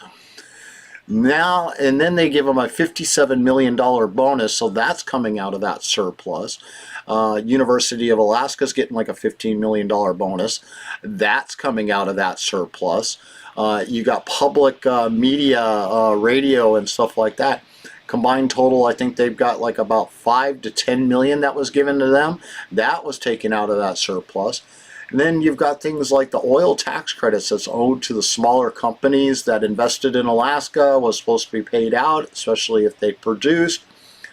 Now, and then they give them a $57 million bonus, so that's coming out of that surplus. University of Alaska is getting like a $15 million bonus. That's coming out of that surplus. You got public media, radio and stuff like that. Combined total, I think they've got like about 5 to 10 million that was given to them. That was taken out of that surplus. And then you've got things like the oil tax credits that's owed to the smaller companies that invested in Alaska, was supposed to be paid out, especially if they produced.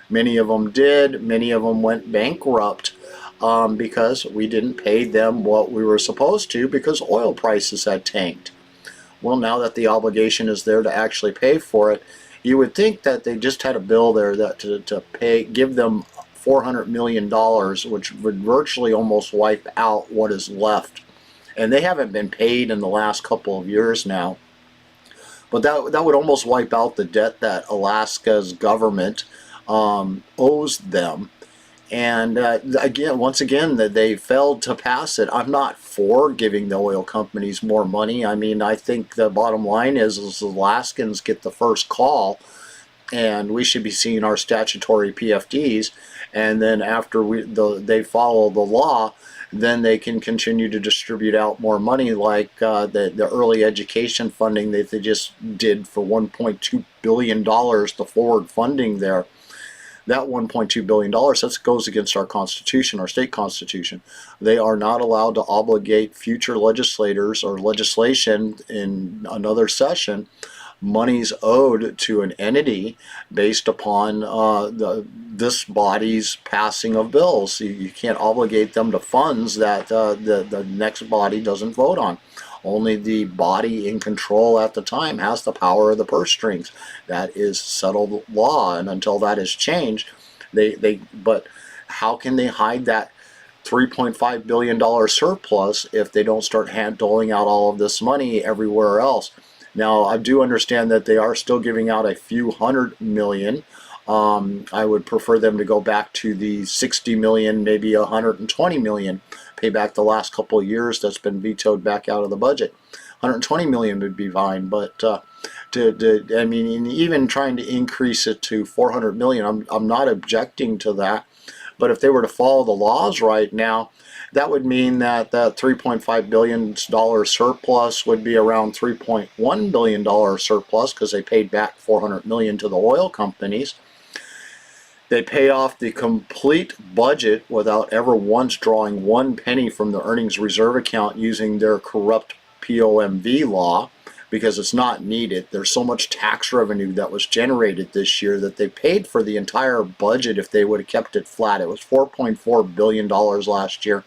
Many of them did. Many of them went bankrupt because we didn't pay them what we were supposed to because oil prices had tanked. Well, now that the obligation is there to actually pay for it, you would think that they just had a bill there that to pay, give them $400 million, which would virtually almost wipe out what is left. And they haven't been paid in the last couple of years now. But that would almost wipe out the debt that Alaska's government owes them. And again, once again, that they failed to pass it. I'm not for giving the oil companies more money. I mean, I think the bottom line is Alaskans get the first call, and we should be seeing our statutory PFDs. And then after they follow the law, then they can continue to distribute out more money, like the early education funding that they just did for $1.2 billion, the forward funding there. That $1.2 billion, that goes against our Constitution, our state Constitution. They are not allowed to obligate future legislators or legislation in another session monies owed to an entity based upon this body's passing of bills. You can't obligate them to funds that the next body doesn't vote on. Only the body in control at the time has the power of the purse strings. That is settled law, and until that is changed, but how can they hide that $3.5 billion surplus if they don't start doling out all of this money everywhere else? Now, I do understand that they are still giving out a few hundred million. I would prefer them to go back to the 60 million, maybe 120 million, pay back the last couple of years that's been vetoed back out of the budget. 120 million would be fine, but I mean, even trying to increase it to 400 million, I'm not objecting to that. But if they were to follow the laws right now, that would mean that that $3.5 billion surplus would be around $3.1 billion surplus, because they paid back $400 million to the oil companies. They pay off the complete budget without ever once drawing one penny from the earnings reserve account using their corrupt POMV law, because it's not needed. There's so much tax revenue that was generated this year that they paid for the entire budget if they would have kept it flat. It was $4.4 billion last year.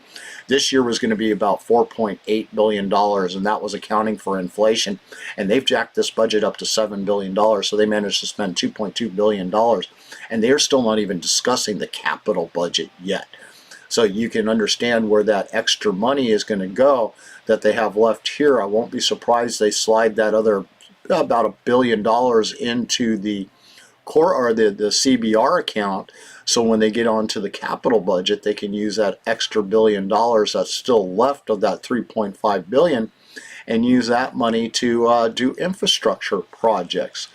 This year was going to be about $4.8 billion, and that was accounting for inflation. And they've jacked this budget up to $7 billion, so they managed to spend $2.2 billion. And they're still not even discussing the capital budget yet. So you can understand where that extra money is going to go that they have left here. I won't be surprised they slide that other about $1 billion into the core or the CBR account. So when they get onto the capital budget, they can use that extra $1 billion that's still left of that $3.5 billion and use that money to do infrastructure projects.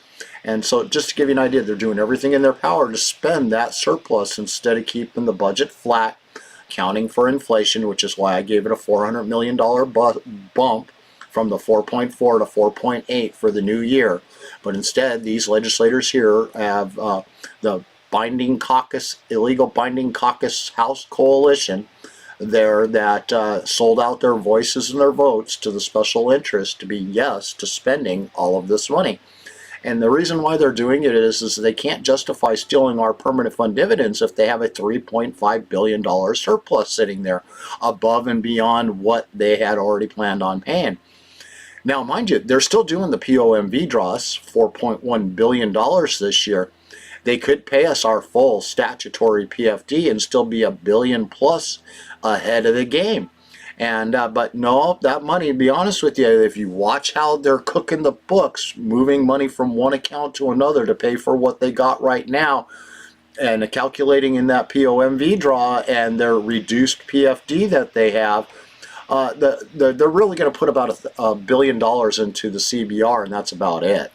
And so just to give you an idea, they're doing everything in their power to spend that surplus instead of keeping the budget flat, accounting for inflation, which is why I gave it a $400 million bump from the 4.4 to 4.8 for the new year. But instead, these legislators here have the Binding Caucus, Illegal Binding Caucus House Coalition there that sold out their voices and their votes to the special interest to be yes to spending all of this money. And the reason why they're doing it is they can't justify stealing our permanent fund dividends if they have a $3.5 billion surplus sitting there above and beyond what they had already planned on paying. Now, mind you, they're still doing the POMV draws, $4.1 billion this year. They could pay us our full statutory PFD and still be $1 billion plus ahead of the game. And but no, that money, to be honest with you, if you watch how they're cooking the books, moving money from one account to another to pay for what they got right now, and calculating in that POMV draw and their reduced PFD that they have, they're really going to put about $1 billion into the CBR, and that's about it.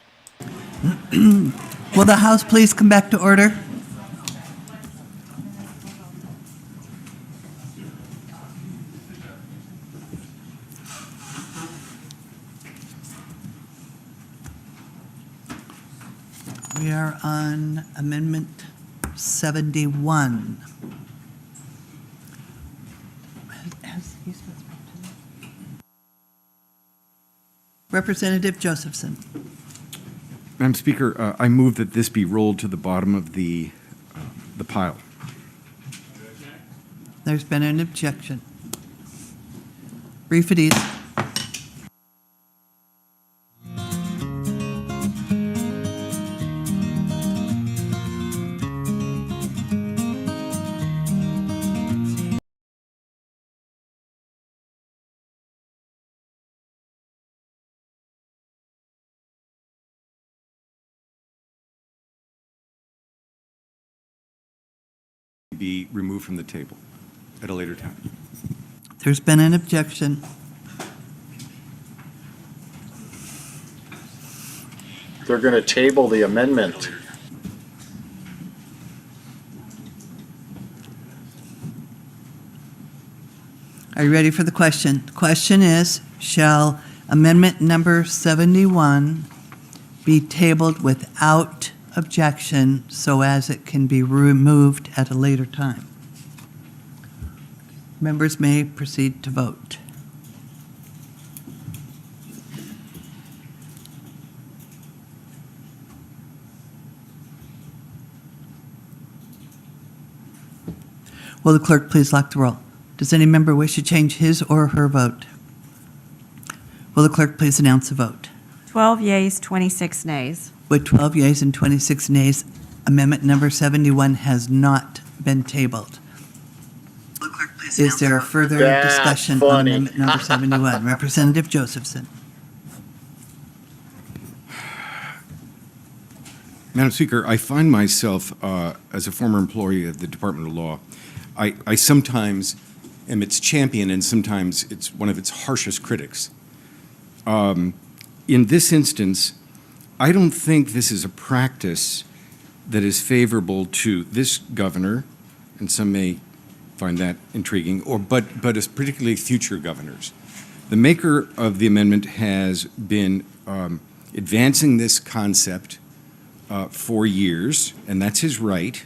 Will the House please come back to order? We are on Amendment 71. Representative Josephson. Madam Speaker, I move that this be rolled to the bottom of the pile. There's been an objection. Brief it is. be removed from the table at a later time. There's been an objection. They're going to table the amendment. Are you ready for the question? The question is, shall amendment number 71 be tabled without objection so as it can be removed at a later time? Members may proceed to vote. Will the clerk please lock the roll? Does any member wish to change his or her vote? Will the clerk please announce the vote? 12 yeas, 26 nays. With 12 yeas and 26 nays, amendment number 71 has not been tabled. Is there a further That's discussion funny. on amendment number 71? Representative Josephson. Madam Speaker, I find myself, as a former employee of the Department of Law, I sometimes am its champion and sometimes it's one of its harshest critics. In this instance, I don't think this is a practice that is favorable to this governor, and some may find that intriguing, but as particularly future governors. The maker of the amendment has been advancing this concept for years, and that's his right.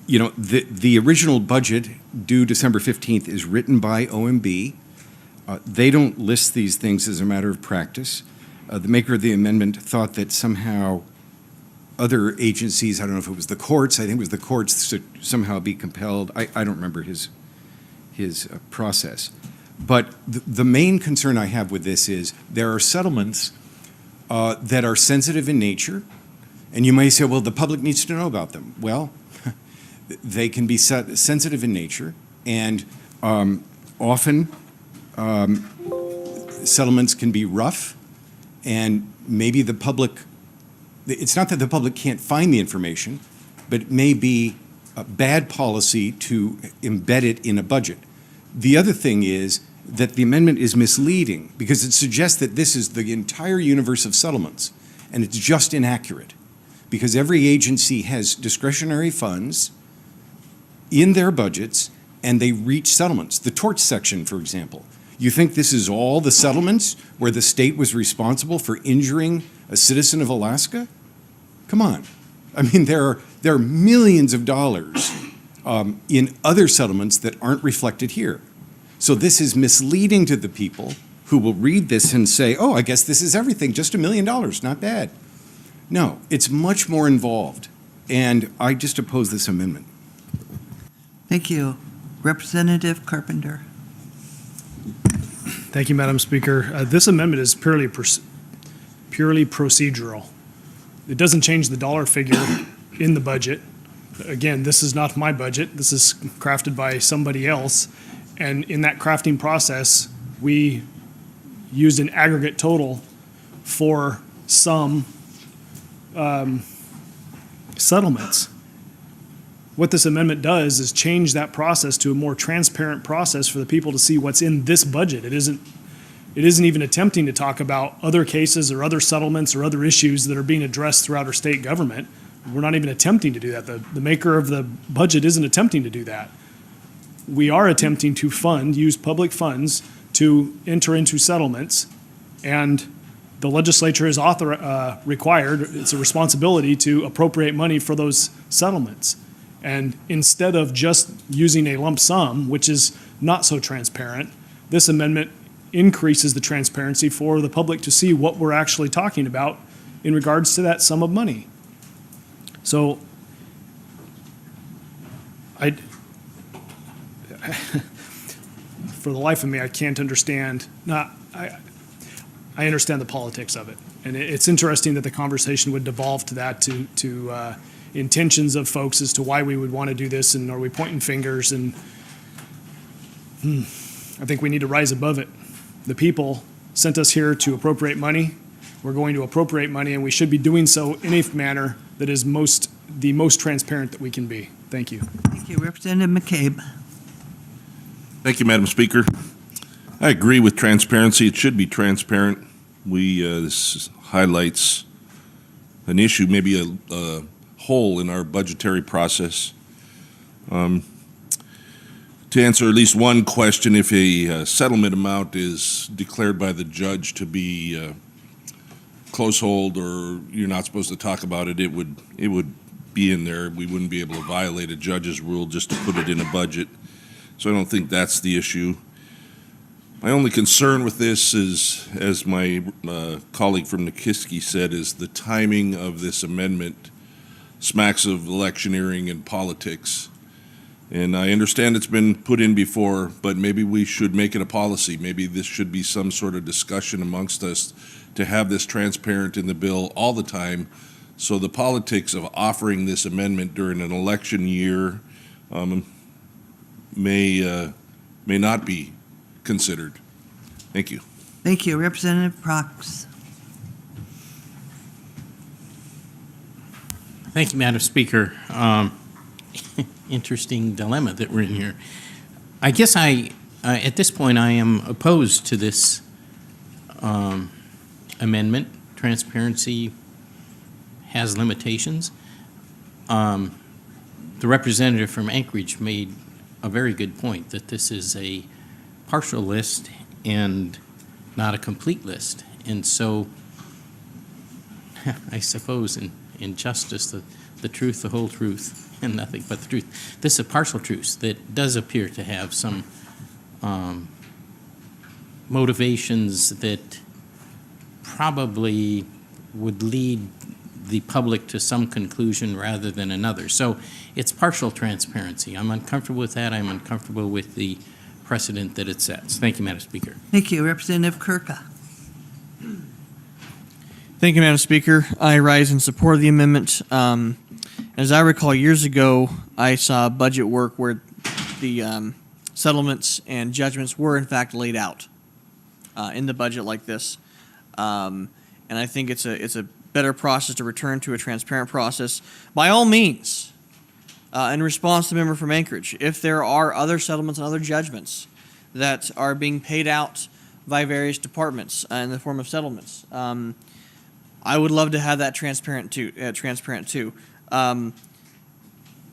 You know, the original budget due December 15th is written by OMB. They don't list these things as a matter of practice. The maker of the amendment thought that somehow other agencies, I don't know if it was the courts, I think it was the courts, should somehow be compelled. I don't remember his process. But the main concern I have with this is there are settlements that are sensitive in nature, and you may say, well, the public needs to know about them. Well, they can be sensitive in nature, and often settlements can be rough, and maybe the public, it's not that the public can't find the information, but it may be a bad policy to embed it in a budget. The other thing is that the amendment is misleading because it suggests that this is the entire universe of settlements, and it's just inaccurate because every agency has discretionary funds in their budgets, and they reach settlements. The torts section, for example. You think this is all the settlements where the state was responsible for injuring a citizen of Alaska? Come on. I mean, there are millions of dollars in other settlements that aren't reflected here. So this is misleading to the people who will read this and say, oh, I guess this is everything, just $1 million, not bad. No, it's much more involved, and I just oppose this amendment. Thank you. Representative Carpenter. Thank you, Madam Speaker. This amendment is purely procedural. It doesn't change the dollar figure in the budget. Again, this is not my budget. This is crafted by somebody else. And in that crafting process, we used an aggregate total for some settlements. What this amendment does is change that process to a more transparent process for the people to see what's in this budget. It isn't even attempting to talk about other cases or other settlements or other issues that are being addressed throughout our state government. We're not even attempting to do that. The maker of the budget isn't attempting to do that. We are attempting to use public funds to enter into settlements, and the legislature is required, it's a responsibility to appropriate money for those settlements. And instead of just using a lump sum, which is not so transparent, this amendment increases the transparency for the public to see what we're actually talking about in regards to that sum of money. So for the life of me, I can't understand, I understand the politics of it. And it's interesting that the conversation would devolve to that, to intentions of folks as to why we would want to do this, and are we pointing fingers, and I think we need to rise above it. The people sent us here to appropriate money. We're going to appropriate money, and we should be doing so in a manner that is the most transparent that we can be. Thank you. Thank you. Representative McCabe. Thank you, Madam Speaker. I agree with transparency. It should be transparent. This highlights an issue, maybe a hole in our budgetary process. To answer at least one question, if a settlement amount is declared by the judge to be close hold, or you're not supposed to talk about it, it would be in there. We wouldn't be able to violate a judge's rule just to put it in a budget. So I don't think that's the issue. My only concern with this is, as my colleague from Nikiski said, is the timing of this amendment smacks of electioneering and politics. And I understand it's been put in before, but maybe we should make it a policy. Maybe this should be some sort of discussion amongst us to have this transparent in the bill all the time. So the politics of offering this amendment during an election year may not be considered. Thank you. Thank you. Representative Prox. Thank you, Madam Speaker. Interesting dilemma that we're in here. I guess at this point, I am opposed to this amendment. Transparency has limitations. The representative from Anchorage made a very good point that this is a partial list and not a complete list. And so I suppose in justice, the truth, the whole truth, and nothing but the truth. This is a partial truth that does appear to have some motivations that probably would lead the public to some conclusion rather than another. So it's partial transparency. I'm uncomfortable with that. I'm uncomfortable with the precedent that it sets. Thank you, Madam Speaker. Thank you. Representative Kirka. Thank you, Madam Speaker. I rise in support of the amendment. As I recall, years ago, I saw budget work where the settlements and judgments were in fact laid out in the budget like this. And I think it's a better process to return to a transparent process. By all means, in response to the member from Anchorage, if there are other settlements and other judgments that are being paid out by various departments in the form of settlements, I would love to have that transparent too.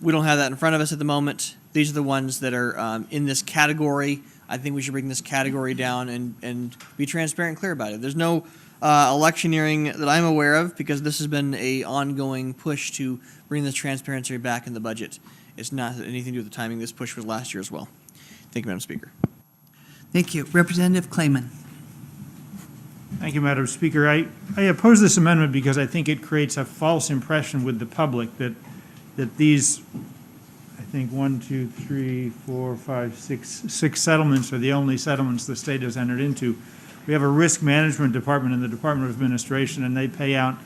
We don't have that in front of us at the moment. These are the ones that are in this category. I think we should bring this category down and be transparent and clear about it. There's no electioneering that I'm aware of, because this has been an ongoing push to bring this transparency back in the budget. It's not anything to do with the timing. This push was last year as well. Thank you, Madam Speaker. Thank you. Representative Clayman. Thank you, Madam Speaker. I oppose this amendment because I think it creates a false impression with the public that these, I think, 6 settlements are the only settlements the state has entered into. We have a risk management department in the Department of Administration, and they pay out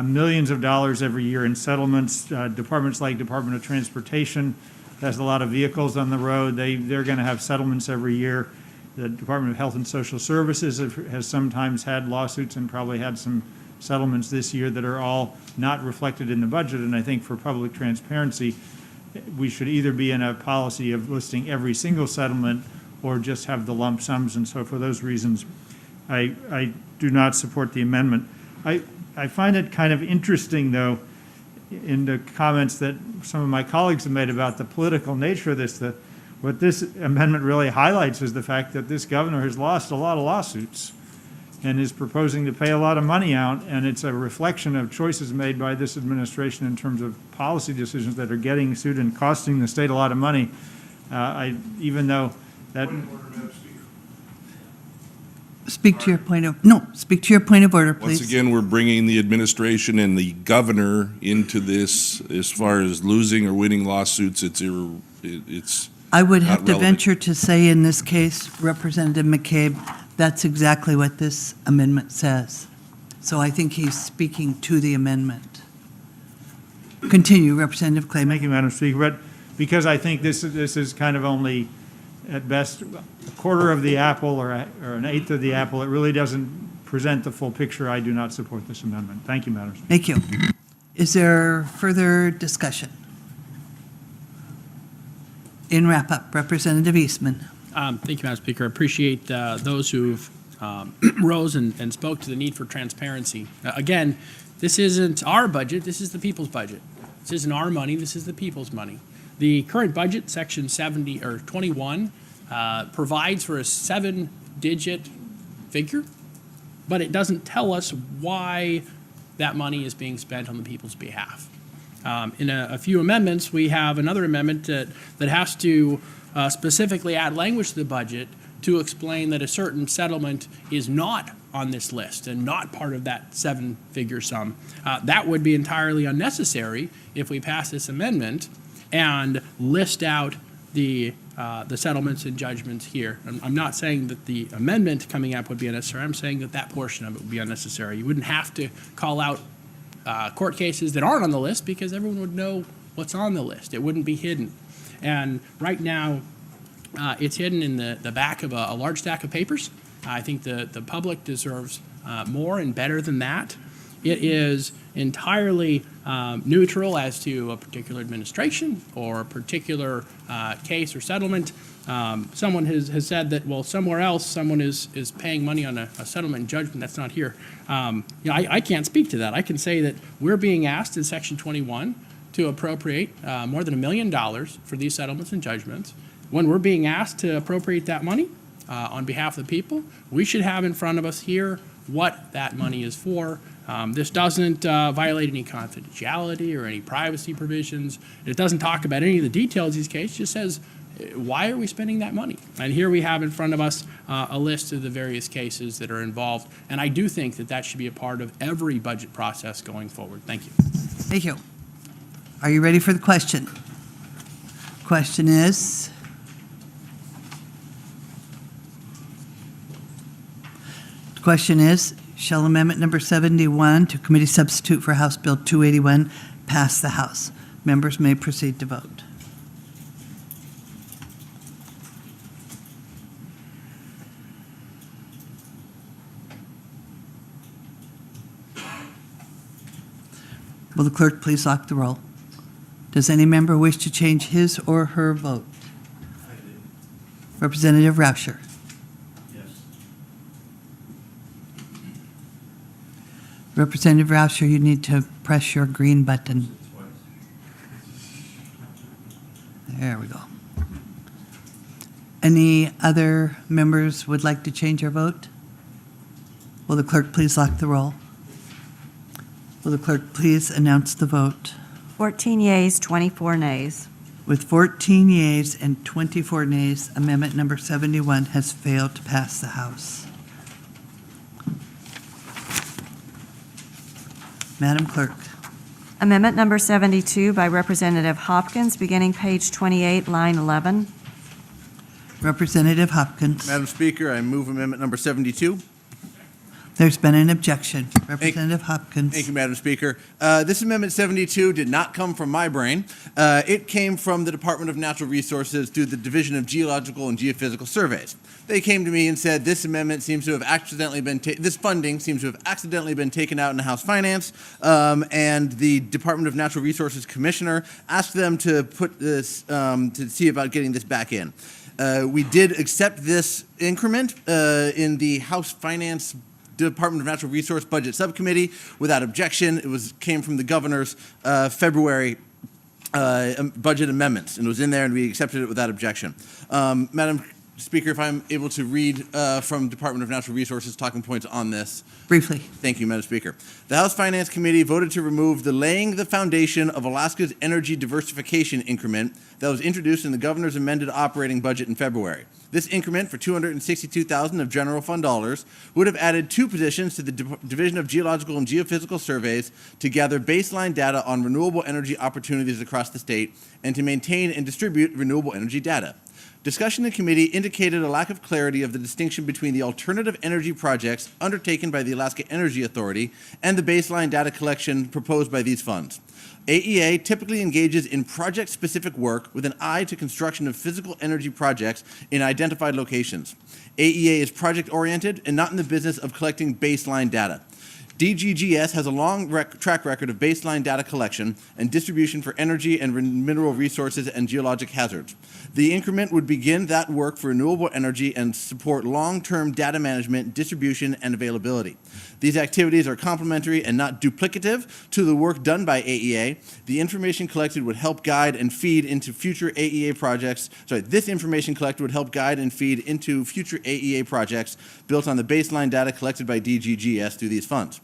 millions of dollars every year in settlements. Departments like Department of Transportation has a lot of vehicles on the road. They're going to have settlements every year. The Department of Health and Social Services has sometimes had lawsuits and probably had some settlements this year that are all not reflected in the budget. And I think for public transparency, we should either be in a policy of listing every single settlement or just have the lump sums. And so for those reasons, I do not support the amendment. I find it kind of interesting, though, in the comments that some of my colleagues have made about the political nature of this. What this amendment really highlights is the fact that this governor has lost a lot of lawsuits and is proposing to pay a lot of money out, and it's a reflection of choices made by this administration in terms of policy decisions that are getting sued and costing the state a lot of money. Even though that... Speak to your point of order, please. Once again, we're bringing the administration and the governor into this. As far as losing or winning lawsuits, it's I would not have to relevant. venture to say in this case, Representative McCabe, that's exactly what this amendment says. So I think he's speaking to the amendment. Continue, Representative Clayman. Thank you, Madam Speaker. But because I think this is kind of only, at best, a quarter of the apple or an eighth of the apple, it really doesn't present the full picture. I do not support this amendment. Thank you, Madam Speaker. Thank you. Is there further discussion? In wrap-up, Representative Eastman. Thank you, Madam Speaker. I appreciate those who've rose and spoke to the need for transparency. Again, this isn't our budget, this is the people's budget. This isn't our money, this is the people's money. The current budget, section 70 or 21, provides for a 7-digit figure, but it doesn't tell us why that money is being spent on the people's behalf. In a few amendments, we have another amendment that has to specifically add language to the budget to explain that a certain settlement is not on this list and not part of that 7-figure sum. That would be entirely unnecessary if we pass this amendment and list out the settlements and judgments here. I'm not saying that the amendment coming up would be unnecessary. I'm saying that that portion of it would be unnecessary. You wouldn't have to call out court cases that aren't on the list because everyone would know what's on the list. It wouldn't be hidden. And right now, it's hidden in the back of a large stack of papers. I think the public deserves more and better than that. It is entirely neutral as to a particular administration or a particular case or settlement. Someone has said that, well, somewhere else someone is paying money on a settlement and judgment that's not here. I can't speak to that. I can say that we're being asked in Section 21 to appropriate more than $1 million for these settlements and judgments. When we're being asked to appropriate that money on behalf of the people, we should have in front of us here what that money is for. This doesn't violate any confidentiality or any privacy provisions. It doesn't talk about any of the details of these cases. It just says, why are we spending that money? And here we have in front of us a list of the various cases that are involved. And I do think that that should be a part of every budget process going forward. Thank you. Thank you. Are you ready for the question? Question is, shall Amendment Number 71 to Committee Substitute for House Bill 281 pass the House? Members may proceed to vote. Will the clerk please lock the roll? Does any member wish to change his or her vote? Representative Rauscher. Representative Rauscher, you need to press your green button. There we go. Any other members would like to change their vote? Will the clerk please lock the roll? Will the clerk please announce the vote? 14 yeas, 24 nays. With 14 yeas and 24 nays, Amendment Number 71 has failed to pass the House. Madam Clerk. Amendment Number 72 by Representative Hopkins, beginning page 28, line 11. Representative Hopkins. Madam Speaker, I move Amendment Number 72. There's been an objection. Representative Hopkins. Thank you, Madam Speaker. This Amendment 72 did not come from my brain. It came from the Department of Natural Resources through the Division of Geological and Geophysical Surveys. They came to me and said this amendment seems to have accidentally been this funding seems to have accidentally been taken out in the House Finance, and the Department of Natural Resources Commissioner asked them to put this to see about getting this back in. We did accept this increment in the House Finance Department of Natural Resource Budget Subcommittee without objection. It came from the governor's February budget amendments, and it was in there, and we accepted it without objection. Madam Speaker, if I'm able to read from Department of Natural Resources talking points on this. Briefly. Thank you, Madam Speaker. The House Finance Committee voted to remove the laying the foundation of Alaska's energy diversification increment that was introduced in the governor's amended operating budget in February. This increment for $262,000 of general fund dollars would have added 2 positions to the Division of Geological and Geophysical Surveys to gather baseline data on renewable energy opportunities across the state and to maintain and distribute renewable energy data. Discussion in committee indicated a lack of clarity of the distinction between the alternative energy projects undertaken by the Alaska Energy Authority and the baseline data collection proposed by these funds. AEA typically engages in project-specific work with an eye to construction of physical energy projects in identified locations. AEA is project-oriented and not in the business of collecting baseline data. DGGS has a long track record of baseline data collection and distribution for energy and mineral resources and geologic hazards. The increment would begin that work for renewable energy and support long-term data management, distribution, and availability. These activities are complementary and not duplicative to the work done by AEA. The information collected would help guide and feed into future AEA projects. This information collected would help guide and feed into future AEA projects built on the baseline data collected by DGGS through these funds.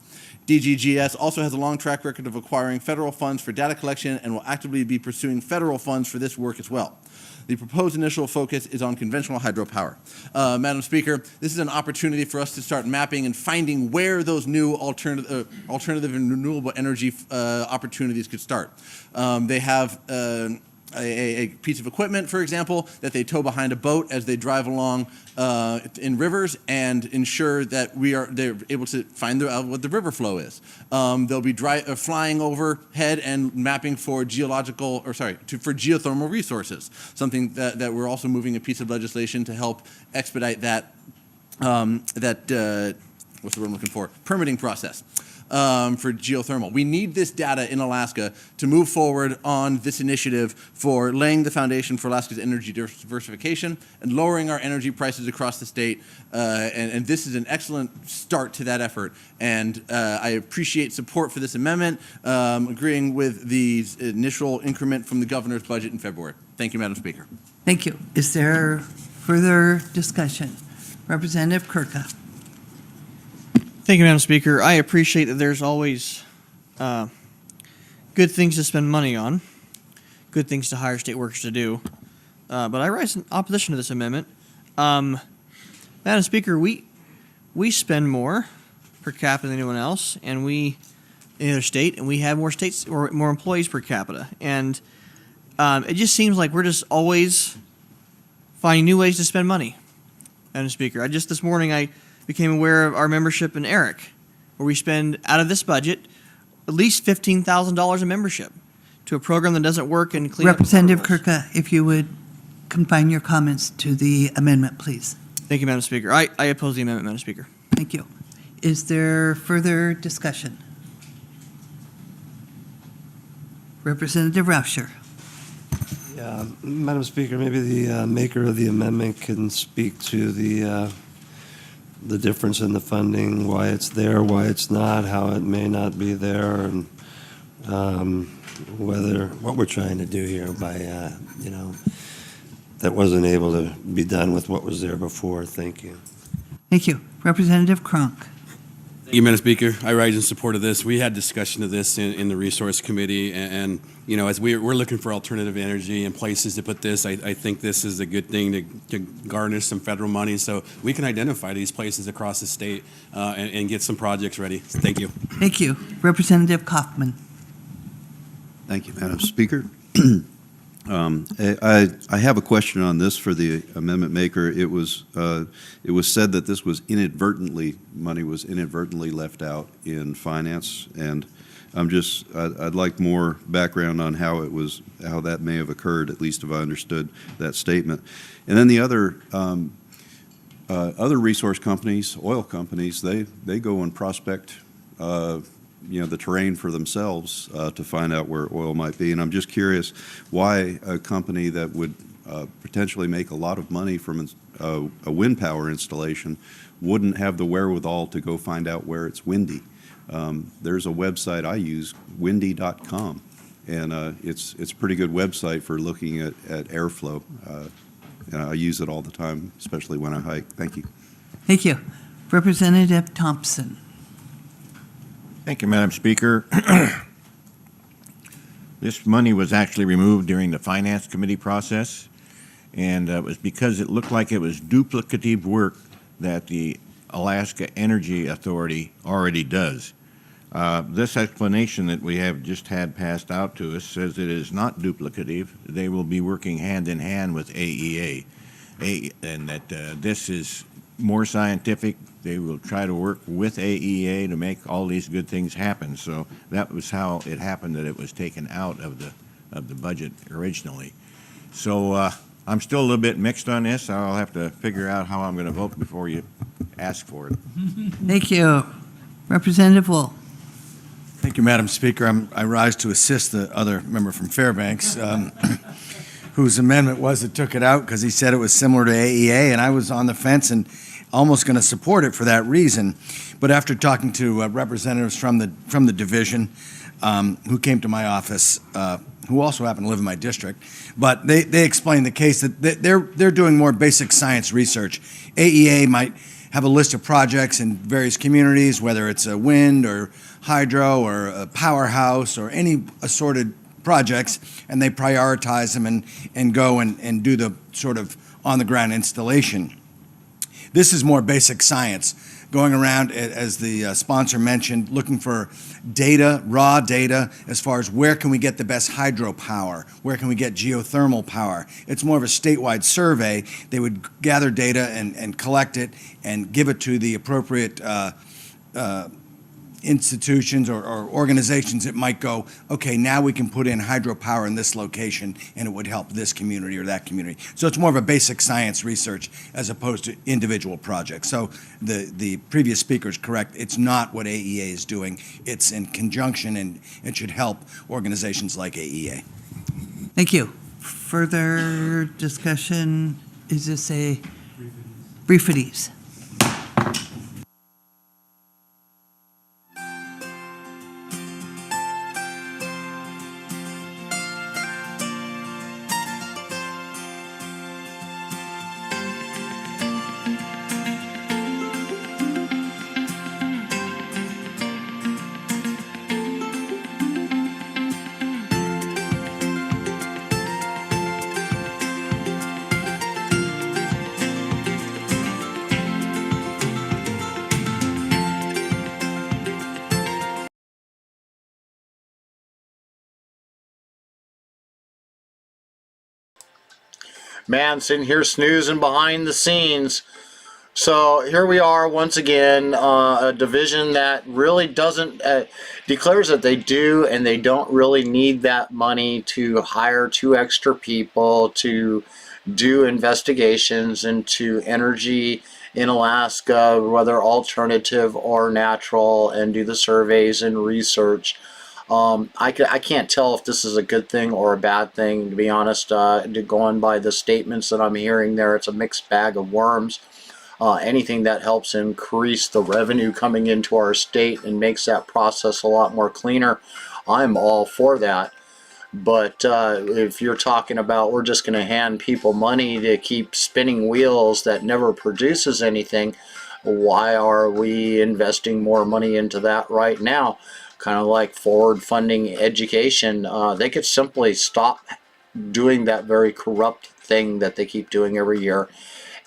DGGS also has a long track record of acquiring federal funds for data collection and will actively be pursuing federal funds for this work as well. The proposed initial focus is on conventional hydropower. Madam Speaker, this is an opportunity for us to start mapping and finding where those new alternative and renewable energy opportunities could start. They have a piece of equipment, for example, that they tow behind a boat as they drive along in rivers and ensure that they're able to find what the river flow is. They'll be flying overhead and mapping for geothermal resources, something that we're also moving a piece of legislation to help expedite that, what's the word I'm looking for, permitting process. For geothermal. We need this data in Alaska to move forward on this initiative for laying the foundation for Alaska's energy diversification and lowering our energy prices across the state. And this is an excellent start to that effort. And I appreciate support for this amendment, agreeing with the initial increment from the governor's budget in February. Thank you, Madam Speaker. Thank you. Is there further discussion? Representative Kurka. Thank you, Madam Speaker. I appreciate that there's always good things to spend money on, good things to hire state workers to do, but I rise in opposition to this amendment. Madam Speaker, we spend more per capita than anyone else, and in the other state, and we have more states or more employees per capita, and it just seems like we're just always finding new ways to spend money. Madam Speaker, this morning I became aware of our membership in ERIC, where we spend out of this budget at least $15,000 in membership to a program that doesn't work and clean Representative up. Kurka, if you would confine your comments to the amendment, please. Thank you, Madam Speaker. I oppose the amendment, Madam Speaker. Thank you. Is there further discussion? Representative Rauscher. Yeah, Madam Speaker, maybe the maker of the amendment can speak to the difference in the funding, why it's there, why it's not, how it may not be there, and what we're trying to do here by, that wasn't able to be done with what was there before. Thank you. Thank you. Representative Cronk. Thank you, Madam Speaker. I rise in support of this. We had discussion of this in the Resource Committee, and as we're looking for alternative energy and places to put this, I think this is a good thing to garner some federal money so we can identify these places across the state and get some projects ready. Thank you. Thank you. Representative Kaufman. Thank you, Madam Speaker. I have a question on this for the amendment maker. It was said that this was money was inadvertently left out in finance, and I'd like more background on how that may have occurred, at least if I understood that statement. And then the other resource companies, oil companies, they go and prospect the terrain for themselves to find out where oil might be. And I'm just curious why a company that would potentially make a lot of money from a wind power installation wouldn't have the wherewithal to go find out where it's windy. There's a website I use, windy.com, and it's a pretty good website for looking at airflow. I use it all the time, especially when I hike. Thank you. Thank you. Representative Thompson. Thank you, Madam Speaker. This money was actually removed during the Finance Committee process, and it was because it looked like it was duplicative work that the Alaska Energy Authority already does. This explanation that we have just had passed out to us says it is not duplicative. They will be working hand in hand with AEA, and that this is more scientific. They will try to work with AEA to make all these good things happen. So that was how it happened that it was taken out of the budget originally. So I'm still a little bit mixed on this. I'll have to figure out how I'm going to vote before you ask for it. Thank you. Representative Wool. Thank you, Madam Speaker. I rise to assist the other member from Fairbanks, whose amendment was it took it out because he said it was similar to AEA, and I was on the fence and almost going to support it for that reason. But after talking to representatives from the division who came to my office, who also happen to live in my district, but they explained the case that they're doing more basic science research. AEA might have a list of projects in various communities, whether it's a wind or hydro or a powerhouse or any assorted projects, and they prioritize them and go and do the sort of on-the-ground installation. This is more basic science, going around, as the sponsor mentioned, looking for data, raw data, as far as where can we get the best hydropower, where can we get geothermal power. It's more of a statewide survey. They would gather data and collect it and give it to the appropriate institutions or organizations that might go, okay, now we can put in hydropower in this location and it would help this community or that community. So it's more of a basic science research as opposed to individual projects. So the previous speaker is correct. It's not what AEA is doing. It's in conjunction, and it should help organizations like AEA. Thank you. Further discussion? Is this a briefities? Man, sitting here snoozing behind the scenes. So here we are once again, a division that really doesn't, declares that they do and they don't really need that money to hire 2 extra people to do investigations into energy in Alaska, whether alternative or natural, and do the surveys and research. I can't tell if this is a good thing or a bad thing, to be honest. Going by the statements that I'm hearing there, it's a mixed bag of worms. Anything that helps increase the revenue coming into our state and makes that process a lot more cleaner, I'm all for that. But if you're talking about we're just going to hand people money to keep spinning wheels that never produces anything, why are we investing more money into that right now? Kind of like forward funding education. They could simply stop doing that very corrupt thing that they keep doing every year,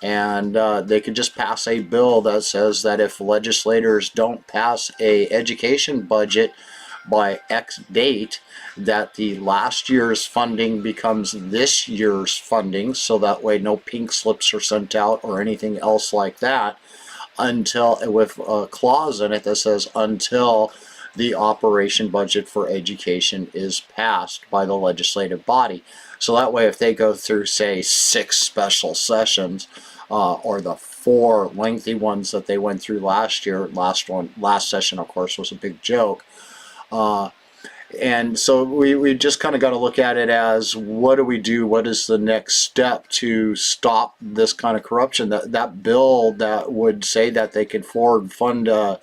and they could just pass a bill that says that if legislators don't pass a education budget by X date, that the last year's funding becomes this year's funding, so that way no pink slips are sent out or anything else like that, until, with a clause in it that says until the operation budget for education is passed by the legislative body. So that way, if they go through, say, 6 special sessions, or the 4 lengthy ones that they went through last year, last session, of course, was a big joke. And so we just kind of got to look at it as, what do we do? What is the next step to stop this kind of corruption? That bill that would say that they could forward fund or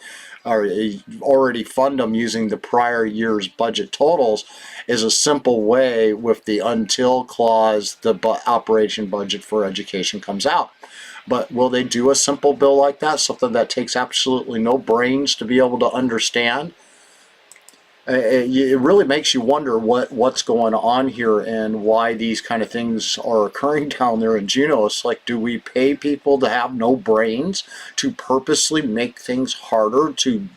already fund them using the prior year's budget totals is a simple way, with the until clause, the operation budget for education comes out. But will they do a simple bill like that, something that takes absolutely no brains to be able to understand? It really makes you wonder what's going on here and why these kind of things are occurring down there in Juneau. It's like, do we pay people to have no brains, to purposely make things harder, to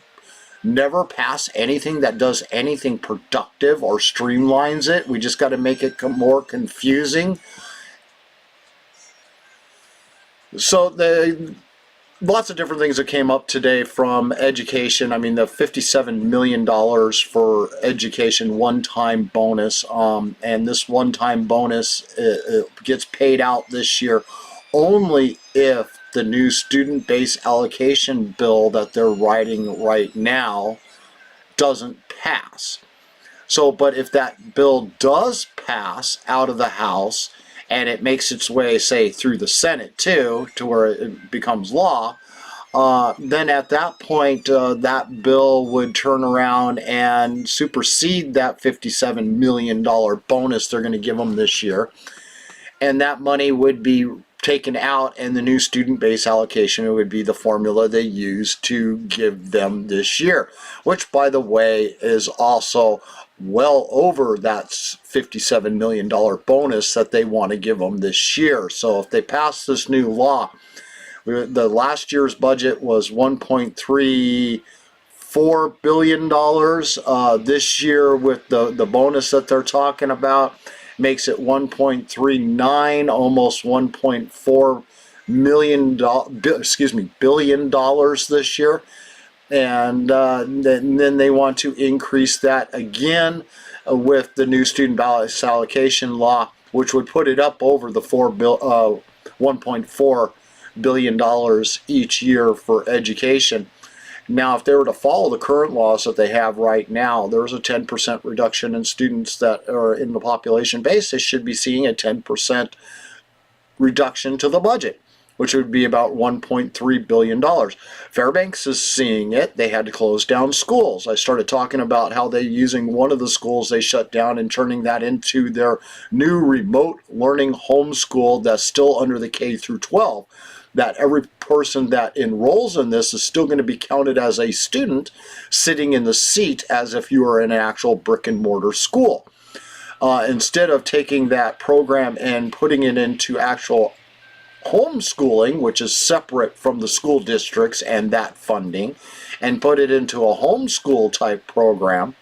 never pass anything that does anything productive or streamlines it? We just got to make it more confusing. So lots of different things that came up today from education. I mean, the $57 million for education one-time bonus, and this one-time bonus gets paid out this year only if the new student-based allocation bill that they're writing right now doesn't pass. So, but if that bill does pass out of the House and it makes its way, say, through the Senate too, to where it becomes law, then at that point, that bill would turn around and supersede that $57 million bonus they're going to give them this year. And that money would be taken out, and the new student-based allocation would be the formula they use to give them this year, which, by the way, is also well over that $57 million bonus that they want to give them this year. So if they pass this new law, the last year's budget was $1.34 billion. This year, with the bonus that they're talking about, makes it 1.39, almost 1.4 billion dollars this year. And then they want to increase that again with the new student balance allocation law, which would put it up over the $1.4 billion each year for education. Now, if they were to follow the current laws that they have right now, there's a 10% reduction in students that are in the population base. They should be seeing a 10% reduction to the budget, which would be about $1.3 billion. Fairbanks is seeing it. They had to close down schools. I started talking about how they're using one of the schools they shut down and turning that into their new remote learning homeschool that's still under the K through 12. That every person that enrolls in this is still going to be counted as a student sitting in the seat as if you were in an actual brick and mortar school. Instead of taking that program and putting it into actual homeschooling, which is separate from the school districts and that funding, and put it into a homeschool type program,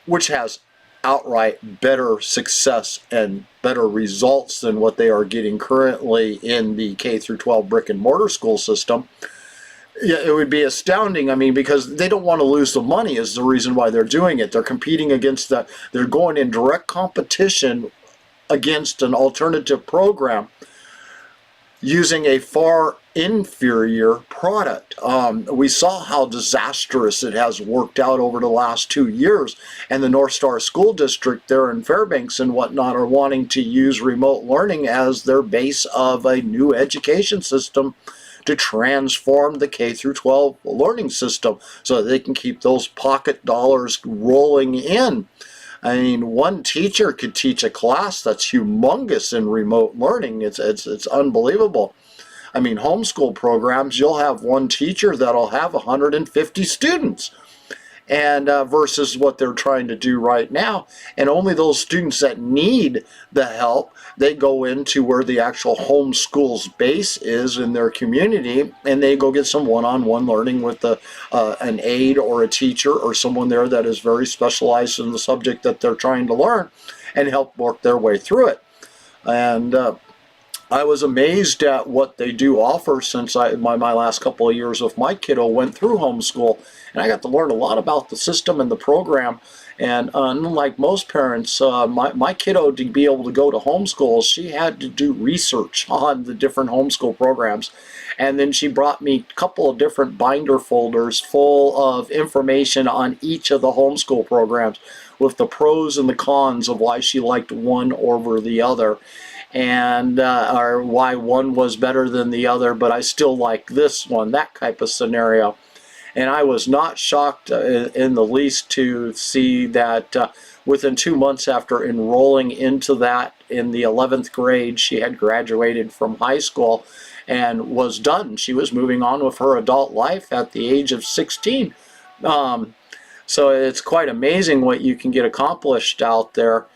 which has outright better success and better results than what they are getting currently in the K through 12 brick and mortar school system. Yeah, it would be astounding. I mean, because they don't want to lose the money is the reason why they're doing it. They're competing against that. They're going in direct competition against an alternative program using a far inferior product. We saw how disastrous it has worked out over the last 2 years, and the North Star School District there in Fairbanks and whatnot are wanting to use remote learning as their base of a new education system to transform the K through 12 learning system so that they can keep those pocket dollars rolling in. I mean, one teacher could teach a class that's humongous in remote learning. It's unbelievable. I mean, homeschool programs, you'll have one teacher that'll have 150 students, and versus what they're trying to do right now. And only those students that need the help, they go into where the actual homeschool's base is in their community, and they go get some one-on-one learning with an aide or a teacher or someone there that is very specialized in the subject that they're trying to learn, and help work their way through it. And I was amazed at what they do offer, since my last couple of years of my kiddo went through homeschool, and I got to learn a lot about the system and the program. And unlike most parents, my kiddo, to be able to go to homeschool, she had to do research on the different homeschool programs. And then she brought me a couple of different binder folders full of information on each of the homeschool programs, with the pros and the cons of why she liked one over the other, and or why one was better than the other, but I still like this one, that type of scenario. And I was not shocked in the least to see that within 2 months after enrolling into that in the 11th grade, she had graduated from high school and was done. She was moving on with her adult life at the age of 16. So it's quite amazing what you can get accomplished out there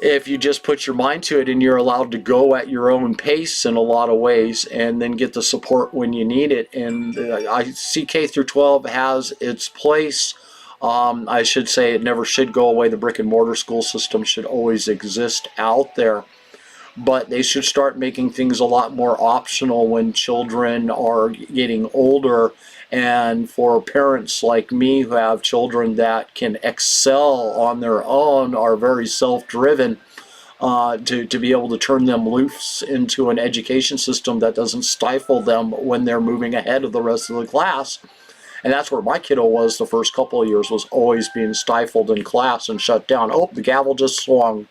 if you just put your mind to it, and you're allowed to go at your own pace in a lot of ways, and then get the support when you need it. And I see K through 12 has its place. I should say it never should go away. The brick and mortar school system should always exist out there, but they should start making things a lot more optional when children are getting older. And for parents like me who have children that can excel on their own, are very self-driven, to be able to turn them loose into an education system that doesn't stifle them when they're moving ahead of the rest of the class. And that's where my kiddo was the first couple of years, was always being stifled in class and shut down. Oh, the gavel just swung.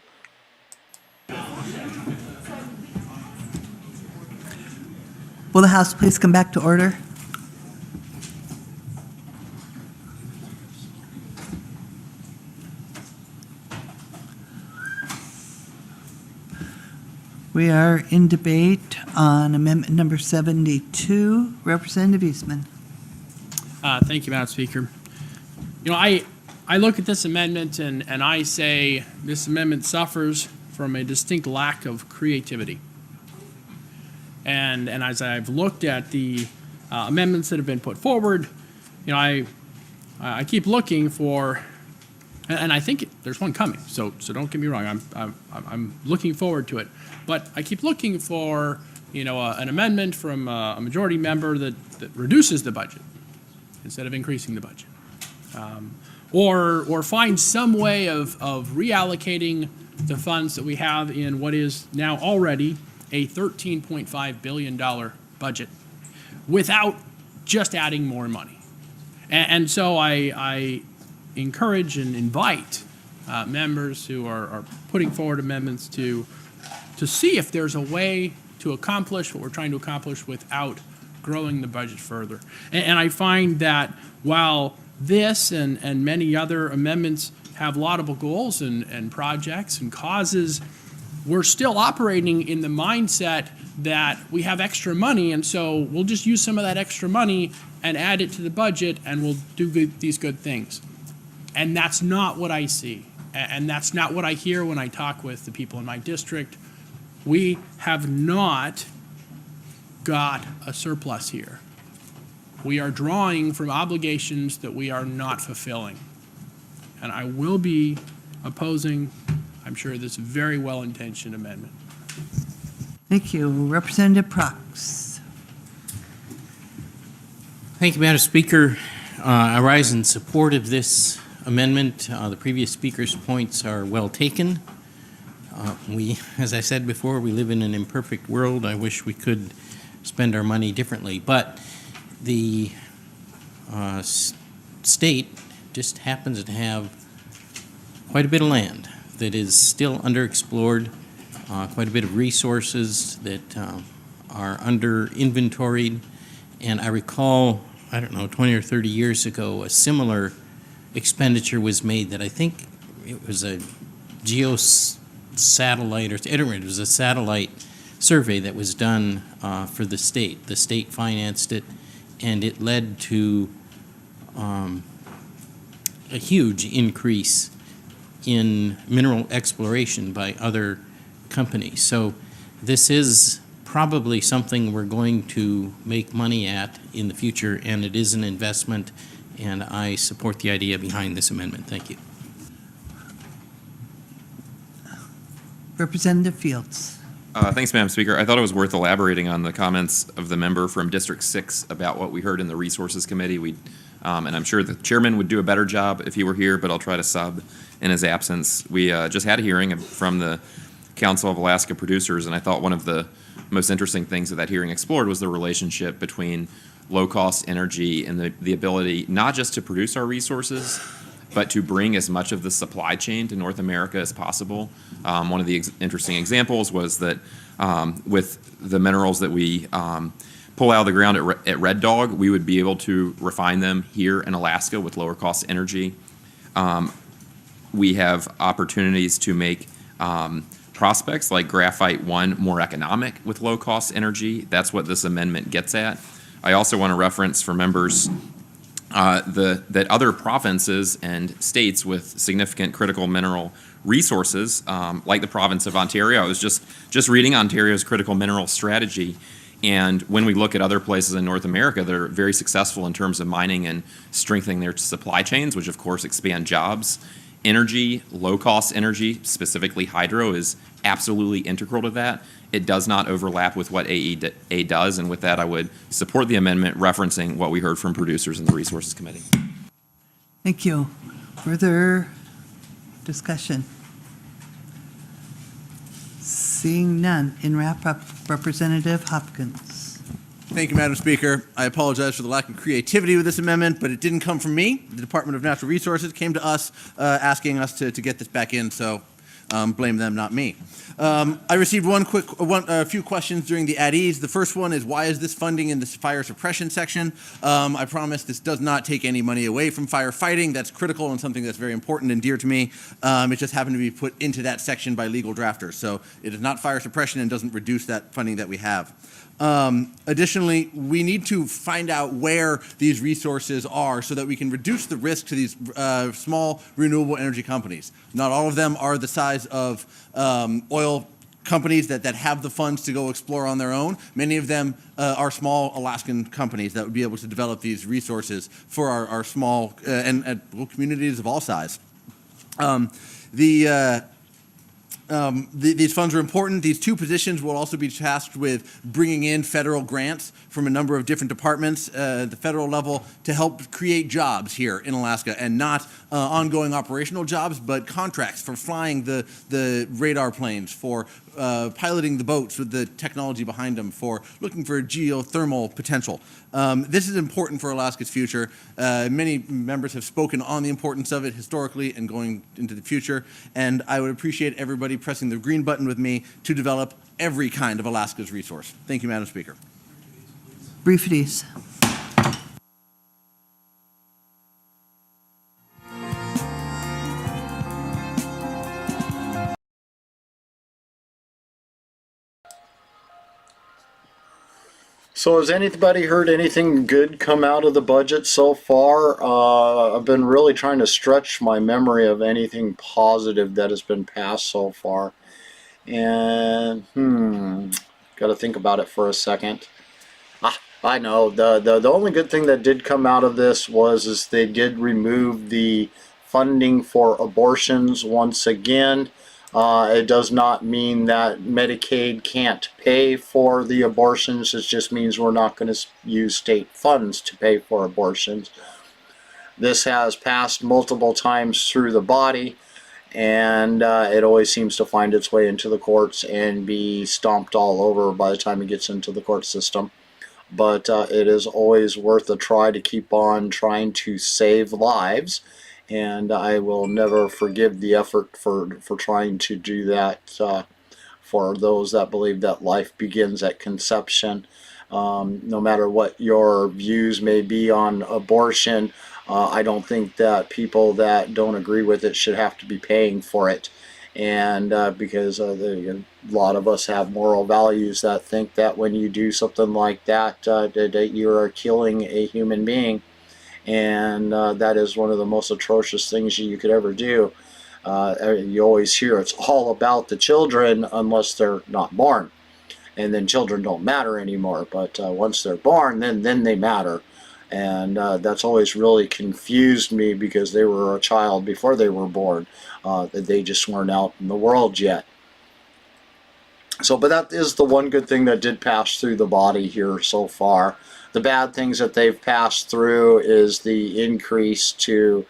Will the House please come back to order? We are in debate on amendment number 72. Representative Eastman. Thank you, Madam Speaker. You know, I look at this amendment and I say this amendment suffers from a distinct lack of creativity. And as I've looked at the amendments that have been put forward, you know, I keep looking for, and I think there's one coming. So don't get me wrong. I'm looking forward to it, but I keep looking for, you know, an amendment from a majority member that reduces the budget instead of increasing the budget, or find some way of reallocating the funds that we have in what is now already a $13.5 billion budget without just adding more money. And so I encourage and invite members who are putting forward amendments to see if there's a way to accomplish what we're trying to accomplish without growing the budget further. And I find that while this and many other amendments have laudable goals and projects and causes, we're still operating in the mindset that we have extra money, and so we'll just use some of that extra money and add it to the budget, and we'll do these good things. And that's not what I see, and that's not what I hear when I talk with the people in my district. We have not got a surplus here. We are drawing from obligations that we are not fulfilling. And I will be opposing, I'm sure, this very well-intentioned amendment. Thank you. Representative Prox. Thank you, Madam Speaker. I rise in support of this amendment. The previous speaker's points are well taken. As I said before, we live in an imperfect world. I wish we could spend our money differently, but the state just happens to have quite a bit of land that is still underexplored, quite a bit of resources that are under inventoried. And I recall, I don't know, 20 or 30 years ago, a similar expenditure was made that I think it was a geosatellite, or it was a satellite survey that was done for the state. The state financed it, and it led to a huge increase in mineral exploration by other companies. So this is probably something we're going to make money at in the future, and it is an investment, and I support the idea behind this amendment. Thank you. Representative Fields. Thanks, Madam Speaker. I thought it was worth elaborating on the comments of the member from District 6 about what we heard in the Resources Committee. And I'm sure the chairman would do a better job if he were here, but I'll try to sub in his absence. We just had a hearing from the Council of Alaska Producers, and I thought one of the most interesting things that hearing explored was the relationship between low-cost energy and the ability not just to produce our resources, but to bring as much of the supply chain to North America as possible. One of the interesting examples was that with the minerals that we pull out of the ground at Red Dog, we would be able to refine them here in Alaska with lower cost energy. We have opportunities to make prospects like Graphite 1 more economic with low cost energy. That's what this amendment gets at. I also want to reference for members that other provinces and states with significant critical mineral resources, like the province of Ontario. I was just reading Ontario's critical mineral strategy, and when we look at other places in North America, they're very successful in terms of mining and strengthening their supply chains, which of course expand jobs. Energy, low-cost energy, specifically hydro, is absolutely integral to that. It does not overlap with what AE does, and with that, I would support the amendment referencing what we heard from producers in the Resources Committee. Thank you. Further discussion? Seeing none. In wrap-up, Representative Hopkins. Thank you, Madam Speaker. I apologize for the lack of creativity with this amendment, but it didn't come from me. The Department of Natural Resources came to us asking us to get this back in, so blame them, not me. I received a few questions during the at-ease. The first one is, why is this funding in the fire suppression section? I promise this does not take any money away from firefighting. That's critical and something that's very important and dear to me. It just happened to be put into that section by legal drafters. So it is not fire suppression and doesn't reduce that funding that we have. Additionally, we need to find out where these resources are so that we can reduce the risk to these small renewable energy companies. Not all of them are the size of oil companies that have the funds to go explore on their own. Many of them are small Alaskan companies that would be able to develop these resources for our small and communities of all size. These funds are important. These two positions will also be tasked with bringing in federal grants from a number of different departments at the federal level to help create jobs here in Alaska, and not ongoing operational jobs, but contracts for flying the radar planes, for piloting the boats with the technology behind them, for looking for geothermal potential. This is important for Alaska's future. Many members have spoken on the importance of it historically and going into the future, and I would appreciate everybody pressing the green button with me to develop every kind of Alaska's resource. Thank you, Madam Speaker. Briefities. So has anybody heard anything good come out of the budget so far? I've been really trying to stretch my memory of anything positive that has been passed so far. And, got to think about it for a second. I know. The only good thing that did come out of this is they did remove the funding for abortions once again. It does not mean that Medicaid can't pay for the abortions. It just means we're not going to use state funds to pay for abortions. This has passed multiple times through the body, and it always seems to find its way into the courts and be stomped all over by the time it gets into the court system. But it is always worth a try to keep on trying to save lives. And I will never forgive the effort for trying to do that for those that believe that life begins at conception. No matter what your views may be on abortion, I don't think that people that don't agree with it should have to be paying for it. And because a lot of us have moral values that think that when you do something like that, that you are killing a human being. And that is one of the most atrocious things you could ever do. You always hear it's all about the children unless they're not born, and then children don't matter anymore. But once they're born, then they matter, and that's always really confused me, because they were a child before they were born. They just weren't out in the world yet. So, but that is the one good thing that did pass through the body here so far. The bad things that they've passed through is the increase to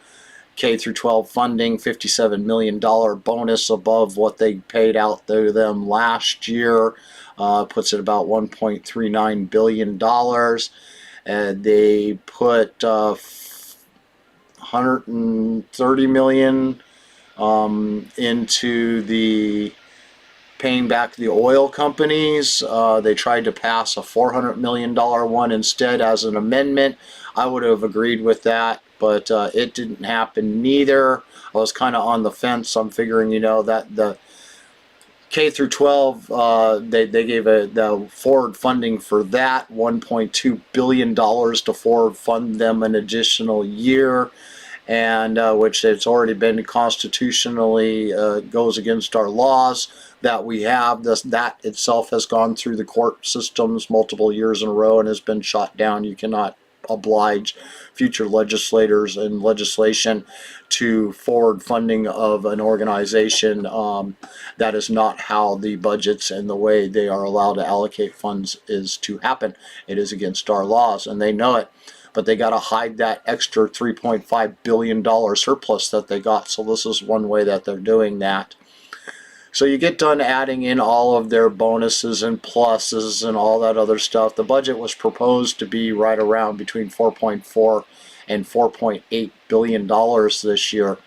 K through 12 funding, $57 million bonus above what they paid out to them last year, puts it about $1.39 billion. And they put $130 million into the paying back the oil companies. They tried to pass a $400 million one instead as an amendment. I would have agreed with that, but it didn't happen neither. I was kind of on the fence. I'm figuring, that the K through 12, they gave the forward funding for that, $1.2 billion to forward fund them an additional year, and which it's already been constitutionally goes against our laws that we have. That itself has gone through the court systems multiple years in a row and has been shot down. You cannot oblige future legislators and legislation to forward funding of an organization. That is not how the budgets and the way they are allowed to allocate funds is to happen. It is against our laws, and they know it. But they got to hide that extra $3.5 billion surplus that they got. So this is one way that they're doing that. So you get done adding in all of their bonuses and pluses and all that other stuff. The budget was proposed to be right around between 4.4 and 4.8 billion dollars this year.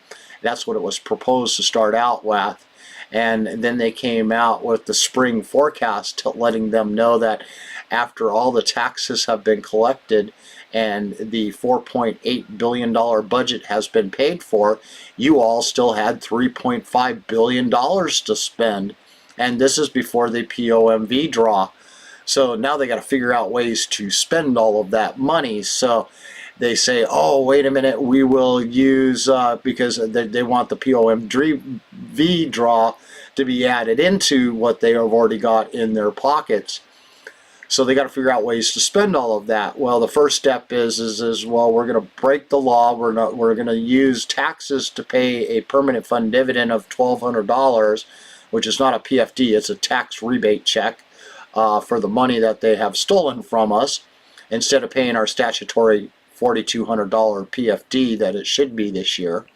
That's what it was proposed to start out with. And then they came out with the spring forecast letting them know that after all the taxes have been collected and the $4.8 billion budget has been paid for, you all still had $3.5 billion to spend. And this is before the POMV draw. So now they got to figure out ways to spend all of that money. So they say, oh, wait a minute, we will use, because they want the POMV draw to be added into what they have already got in their pockets. So they got to figure out ways to spend all of that. Well, the first step is well, we're going to break the law. We're going to use taxes to pay a permanent fund dividend of $1,200, which is not a PFD, it's a tax rebate check for the money that they have stolen from us, instead of paying our statutory $4,200 PFD that it should be this year.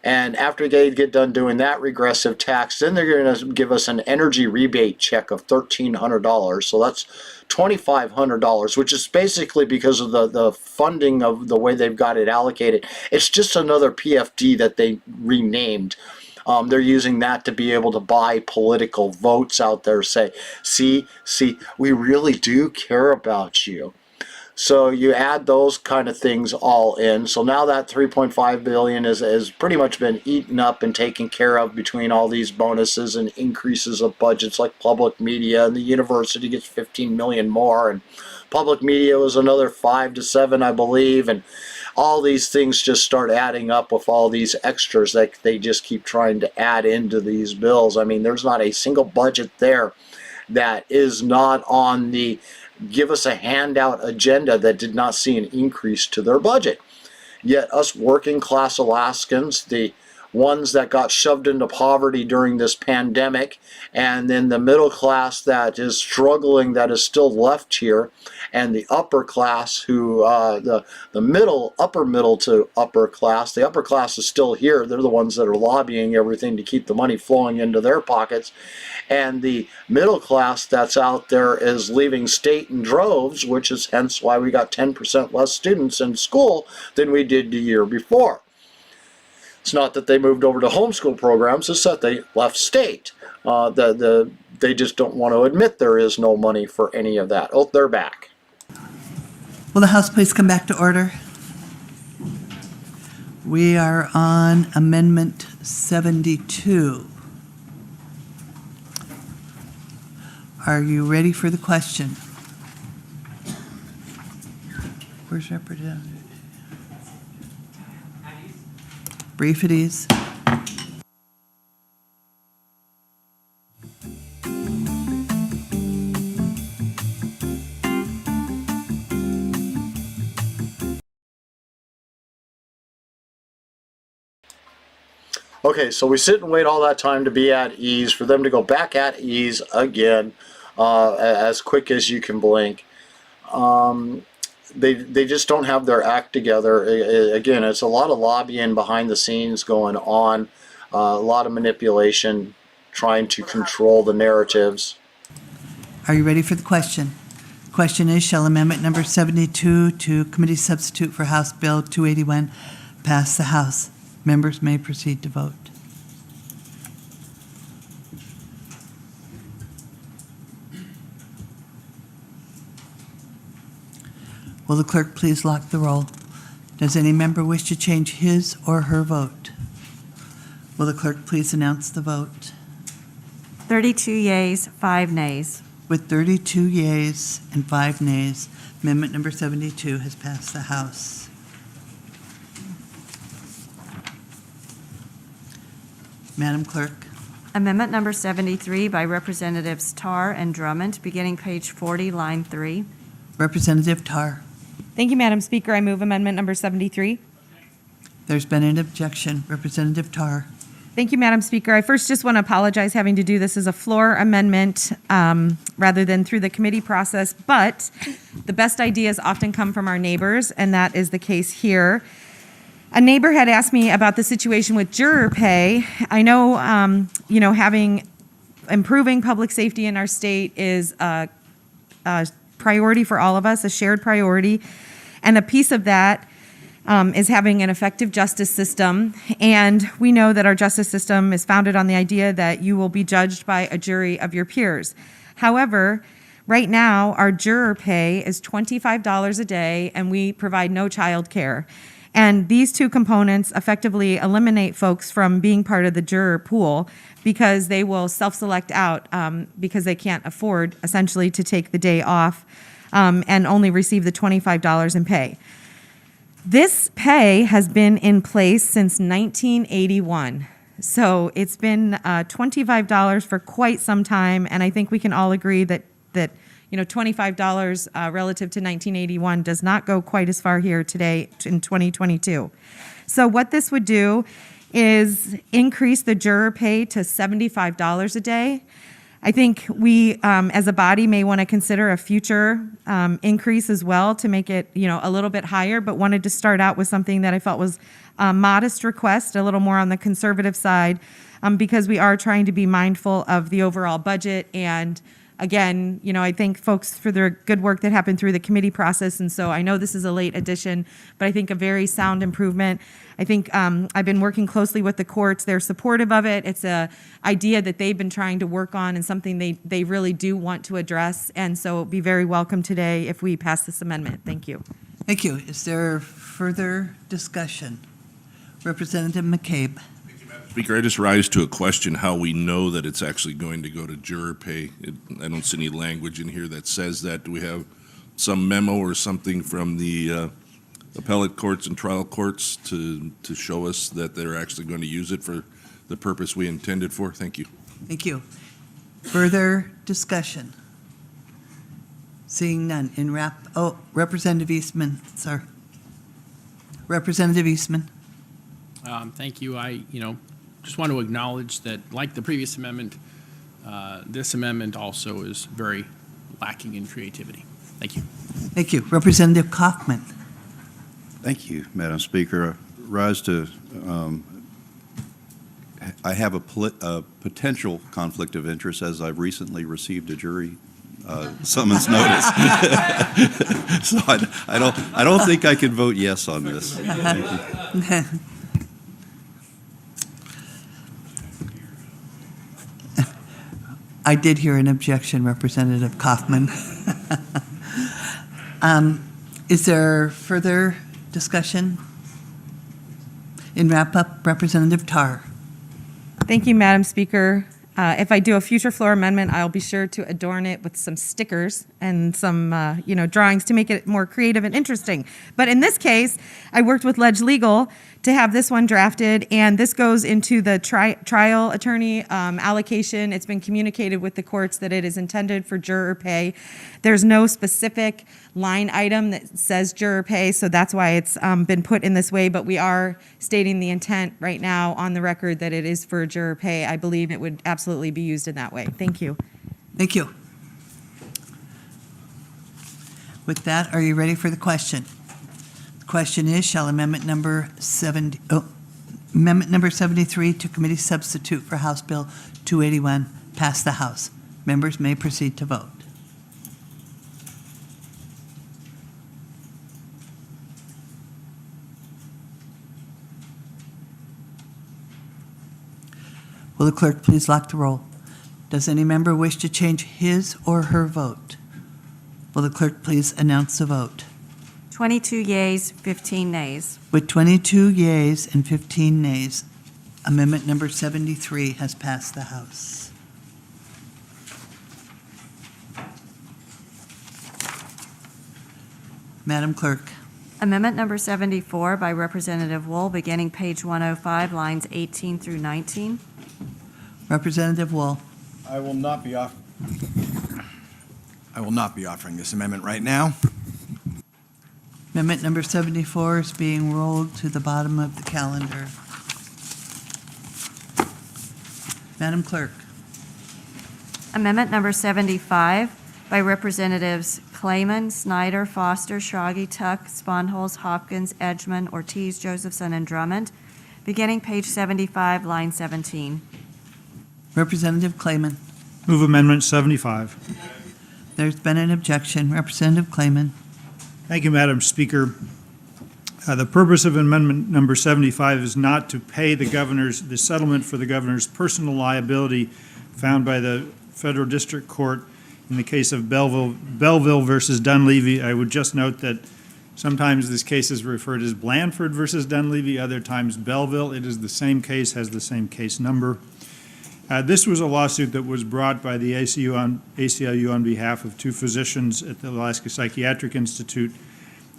And after they get done doing that regressive tax, then they're going to give us an energy rebate check of $1,300. So that's $2,500, which is basically because of the funding of the way they've got it allocated. It's just another PFD that they renamed. They're using that to be able to buy political votes out there, say, see, we really do care about you. So you add those kind of things all in. So now that $3.5 billion has pretty much been eaten up and taken care of between all these bonuses and increases of budgets, like public media, and the university gets $15 million more, and public media was another 5 to 7, I believe, and all these things just start adding up with all these extras that they just keep trying to add into these bills. I mean, there's not a single budget there that is not on the give us a handout agenda that did not see an increase to their budget. Yet us working class Alaskans, the ones that got shoved into poverty during this pandemic, and then the middle class that is struggling, that is still left here, and the upper class who, the middle, upper middle to upper class, the upper class is still here. They're the ones that are lobbying everything to keep the money flowing into their pockets. And the middle class that's out there is leaving state in droves, which is hence why we got 10% less students in school than we did the year before. It's not that they moved over to homeschool programs, it's that they left state. They just don't want to admit there is no money for any of that. Oh, they're back. Will the House please come back to order? We are on Amendment 72. Are you ready for the question? Where's Representative? Brief at ease. Okay, so we sit and wait all that time to be at ease, for them to go back at ease again, as quick as you can blink. They just don't have their act together. Again, it's a lot of lobbying behind the scenes going on, a lot of manipulation, trying to control the narratives. Are you ready for the question? Question is, shall Amendment Number 72 to Committee Substitute for House Bill 281 pass the House? Members may proceed to vote. Will the clerk please lock the roll? Does any member wish to change his or her vote? Will the clerk please announce the vote? 32 yeas, 5 nays. With 32 yeas and 5 nays, Amendment Number 72 has passed the House. Madam Clerk. Amendment number 73 by Representatives Tarr and Drummond, beginning page 40, line 3. Representative Tarr. Thank you, Madam Speaker. I move amendment number 73. There's been an objection. Representative Tarr. Thank you, Madam Speaker. I first just want to apologize having to do this as a floor amendment rather than through the committee process, but the best ideas often come from our neighbors, and that is the case here. A neighbor had asked me about the situation with juror pay. I know, having improving public safety in our state is a priority for all of us, a shared priority. And a piece of that is having an effective justice system. And we know that our justice system is founded on the idea that you will be judged by a jury of your peers. However, right now, our juror pay is $25 a day, and we provide no child care. And these two components effectively eliminate folks from being part of the juror pool because they will self-select out because they can't afford, essentially, to take the day off and only receive the $25 in pay. This pay has been in place since 1981. So it's been $25 for quite some time, and I think we can all agree that $25 relative to 1981 does not go quite as far here today in 2022. So what this would do is increase the juror pay to $75 a day. I think we, as a body, may want to consider a future increase as well to make it, a little bit higher, but wanted to start out with something that I felt was a modest request, a little more on the conservative side, because we are trying to be mindful of the overall budget. And again, I thank folks for their good work that happened through the committee process. And so I know this is a late addition, but I think a very sound improvement. I think I've been working closely with the courts. They're supportive of it. It's an idea that they've been trying to work on and something they really do want to address. And so it'll be very welcome today if we pass this amendment. Thank you. Thank you. Is there further discussion? Representative McCabe. Speaker, I just rise to a question how we know that it's actually going to go to juror pay. I don't see any language in here that says that. Do we have some memo or something from the appellate courts and trial courts to show us that they're actually going to use it for the purpose we intended for? Thank you. Thank you. Further discussion? Seeing none. Representative Eastman, sir. Representative Eastman. Thank you. I, just want to acknowledge that, like the previous amendment, this amendment also is very lacking in creativity. Thank you. Thank you. Representative Kaufman. Thank you, Madam Speaker. Rise to, I have a potential conflict of interest as I've recently received a jury summons notice. So I don't think I can vote yes on this. Thank you. I did hear an objection, Representative Kaufman. Is there further discussion? In wrap-up, Representative Tarr. Thank you, Madam Speaker. If I do a future floor amendment, I'll be sure to adorn it with some stickers and some, drawings to make it more creative and interesting. But in this case, I worked with Ledge Legal to have this one drafted, and this goes into the trial attorney allocation. It's been communicated with the courts that it is intended for juror pay. There's no specific line item that says juror pay, so that's why it's been put in this way, but we are stating the intent right now on the record that it is for juror pay. I believe it would absolutely be used in that way. Thank you. Thank you. With that, are you ready for the question? The question is, shall Amendment number 73 to committee substitute for House Bill 281 pass the House? Members may proceed to vote. Will the clerk please lock the roll? Does any member wish to change his or her vote? Will the clerk please announce the vote? 22 yeas, 15 nays. With 22 yeas and 15 nays, Amendment number 73 has passed the House. Madam Clerk. Amendment number 74 by Representative Wool, beginning page 105, lines 18 through 19. Representative Wool. I will not be offering this amendment right now. Amendment number 74 is being rolled to the bottom of the calendar. Madam Clerk. Amendment number 75 by Representatives Clayman, Snyder, Foster, Schrage, Tuck, Sponholz, Hopkins, Edgman, Ortiz, Josephson, and Drummond, beginning page 75, line 17. Representative Clayman. Move Amendment 75. There's been an objection. Representative Clayman. Thank you, Madam Speaker. The purpose of amendment number 75 is not to pay the settlement for the governor's personal liability found by the federal district court in the case of Belleville versus Dunleavy. I would just note that sometimes this case is referred as Blandford versus Dunleavy, other times Belleville. It is the same case, has the same case number. This was a lawsuit that was brought by the ACLU on behalf of two physicians at the Alaska Psychiatric Institute,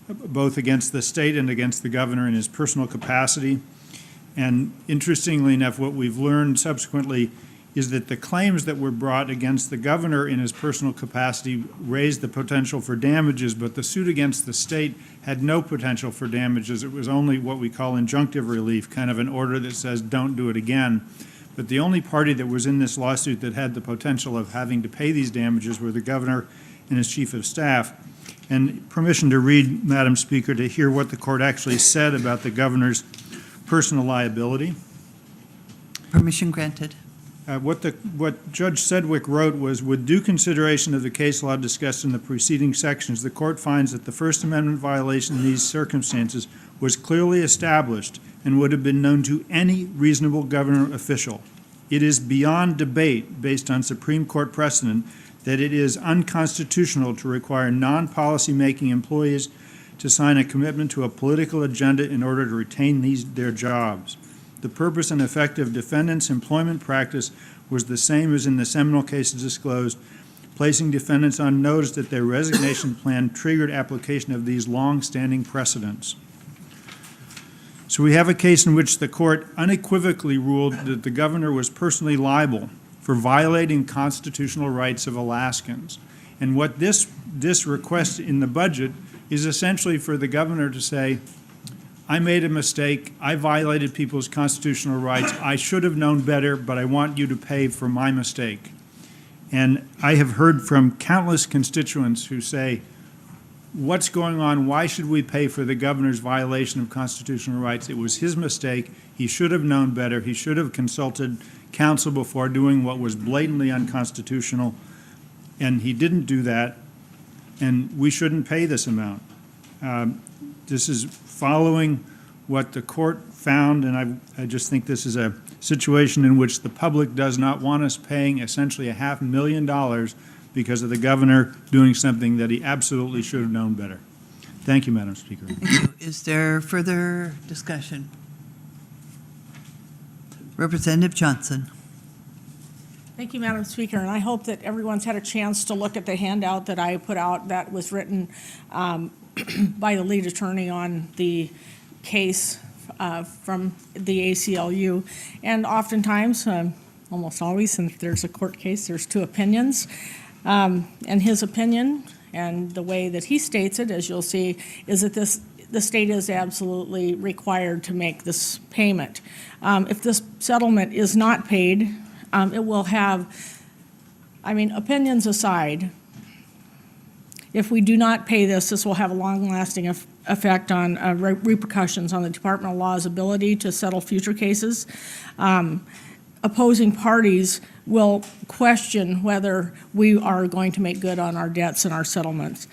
both against the state and against the governor in his personal capacity. And interestingly enough, what we've learned subsequently is that the claims that were brought against the governor in his personal capacity raised the potential for damages, but the suit against the state had no potential for damages. It was only what we call injunctive relief, kind of an order that says don't do it again. But the only party that was in this lawsuit that had the potential of having to pay these damages were the governor and his chief of staff. And permission to read, Madam Speaker, to hear what the court actually said about the governor's personal liability. Permission granted. What Judge Sedgwick wrote was, with due consideration of the case law discussed in the preceding sections, the court finds that the First Amendment violation in these circumstances was clearly established and would have been known to any reasonable government official. It is beyond debate, based on Supreme Court precedent, that it is unconstitutional to require non-policy-making employees to sign a commitment to a political agenda in order to retain their jobs. The purpose and effect of defendants' employment practice was the same as in the seminal cases disclosed, placing defendants on notice that their resignation plan triggered application of these long-standing precedents. So we have a case in which the court unequivocally ruled that the governor was personally liable for violating constitutional rights of Alaskans. And what this request in the budget is essentially for the governor to say, I made a mistake, I violated people's constitutional rights, I should have known better, but I want you to pay for my mistake. And I have heard from countless constituents who say, what's going on? Why should we pay for the governor's violation of constitutional rights? It was his mistake. He should have known better. He should have consulted counsel before doing what was blatantly unconstitutional. And he didn't do that. And we shouldn't pay this amount. This is following what the court found, and I just think this is a situation in which the public does not want us paying essentially $500,000 because of the governor doing something that he absolutely should have known better. Thank you, Madam Speaker. Thank you. Is there further discussion? Representative Johnson. Thank you, Madam Speaker, and I hope that everyone's had a chance to look at the handout that I put out that was written by the lead attorney on the case from the ACLU. And oftentimes, almost always, since there's a court case, there's two opinions. And his opinion, and the way that he states it, as you'll see, is that the state is absolutely required to make this payment. If this settlement is not paid, it will have, opinions aside, if we do not pay this, this will have a long-lasting effect on repercussions on the Department of Law's ability to settle future cases. Opposing parties will question whether we are going to make good on our debts and our settlements.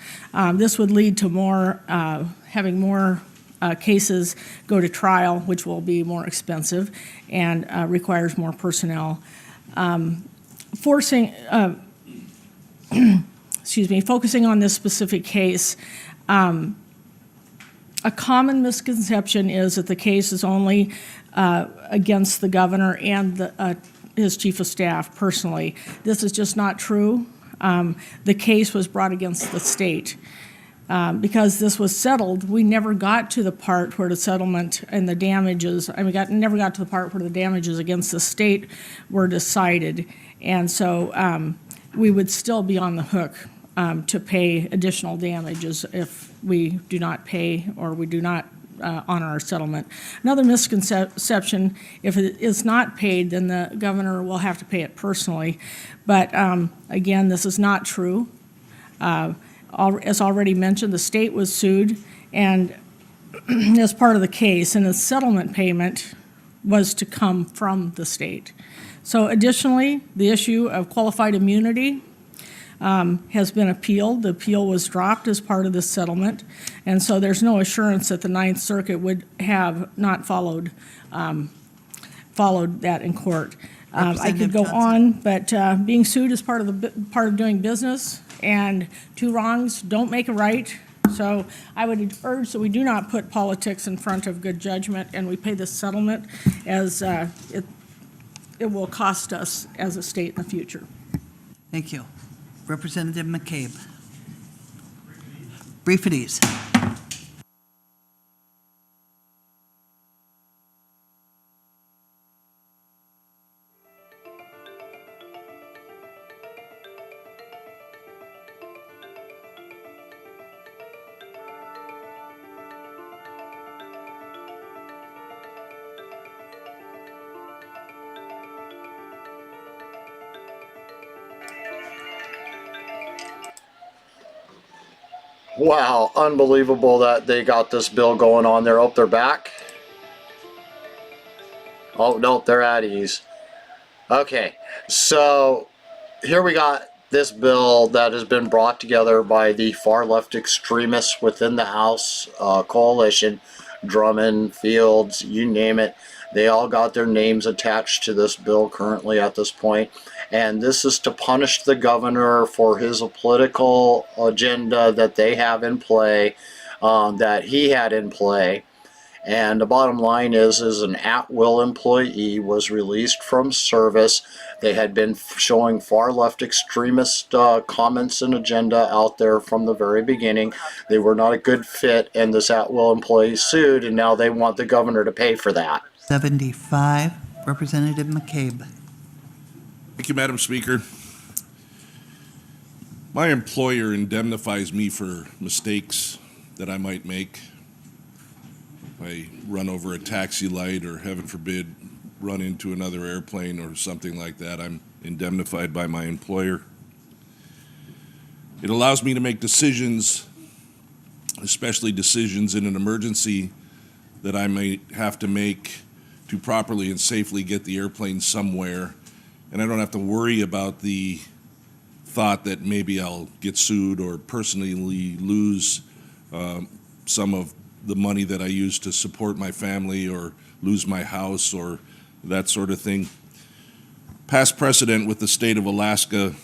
This would lead to having more cases go to trial, which will be more expensive and requires more personnel. Focusing on this specific case, a common misconception is that the case is only against the governor and his chief of staff personally. This is just not true. The case was brought against the state. Because this was settled, we never got to the part where the settlement and the damages, never got to the part where the damages against the state were decided. And so we would still be on the hook to pay additional damages if we do not pay or we do not honor our settlement. Another misconception, if it is not paid, then the governor will have to pay it personally. But again, this is not true. As already mentioned, the state was sued, and as part of the case, and the settlement payment was to come from the state. So additionally, the issue of qualified immunity has been appealed. The appeal was dropped as part of this settlement, and so there's no assurance that the Ninth Circuit would have not followed that in court. I could go on, but being sued is part of doing business, and two wrongs don't make a right. So I would urge that we do not put politics in front of good judgment, and we pay this settlement as it will cost us as a state in the future. Thank you. Representative McCabe. Brief at ease. Wow, unbelievable that they got this bill going on there. Oh, they're back. Oh, no, they're at ease. Okay, so here we got this bill that has been brought together by the far left extremists within the House coalition, Drummond, Fields, you name it. They all got their names attached to this bill currently at this point. And this is to punish the governor for his political agenda that they have in play, that he had in play. And the bottom line is an at-will employee was released from service. They had been showing far left extremist comments and agenda out there from the very beginning. They were not a good fit, and this at-will employee sued, and now they want the governor to pay for that. 75, Representative McCabe. Thank you, Madam Speaker. My employer indemnifies me for mistakes that I might make. If I run over a taxi light or, heaven forbid, run into another airplane or something like that, I'm indemnified by my employer. It allows me to make decisions, especially decisions in an emergency that I may have to make to properly and safely get the airplane somewhere. And I don't have to worry about the thought that maybe I'll get sued or personally lose some of the money that I use to support my family or lose my house or that sort of thing. Past precedent with the state of Alaska,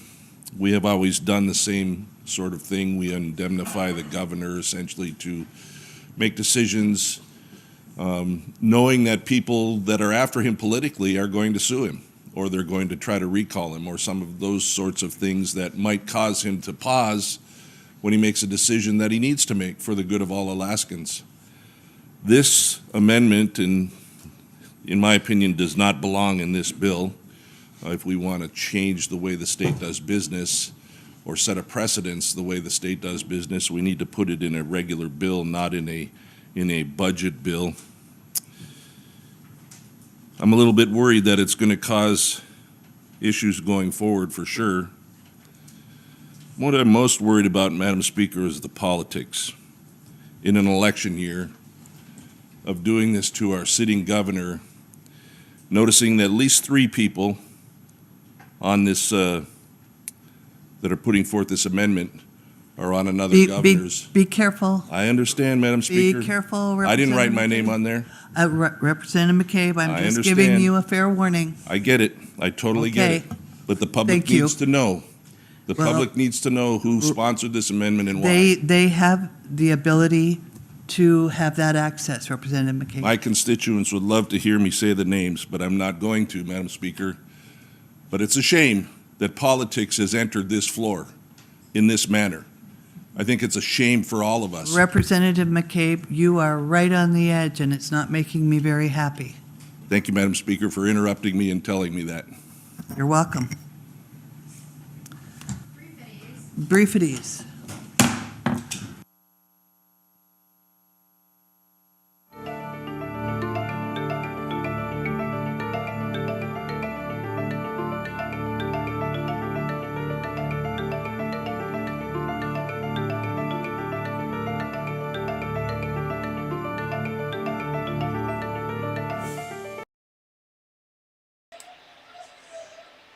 we have always done the same sort of thing. We indemnify the governor essentially to make decisions knowing that people that are after him politically are going to sue him, or they're going to try to recall him, or some of those sorts of things that might cause him to pause when he makes a decision that he needs to make for the good of all Alaskans. This amendment, in my opinion, does not belong in this bill. If we want to change the way the state does business or set a precedence the way the state does business, we need to put it in a regular bill, not in a budget bill. I'm a little bit worried that it's going to cause issues going forward for sure. What I'm most worried about, Madam Speaker, is the politics in an election year of doing this to our sitting governor, noticing that at least 3 people on this that are putting forth this amendment are on another governor's. Be careful. I understand, Madam Speaker. Be careful, I didn't write my Representative name on there. Representative McCabe, I'm I just giving understand. you a fair warning. I get it. I totally get Okay. it. But the public Thank you. needs to know. The Well, public needs to know who sponsored this amendment and why. They have the ability to have that access, Representative McCabe. My constituents would love to hear me say the names, but I'm not going to, Madam Speaker. But it's a shame that politics has entered this floor in this manner. I think it's a shame for all of us. Representative McCabe, you are right on the edge, and it's not making me very happy. Thank you, Madam Speaker, for interrupting me and telling me that. You're welcome. Brief at ease.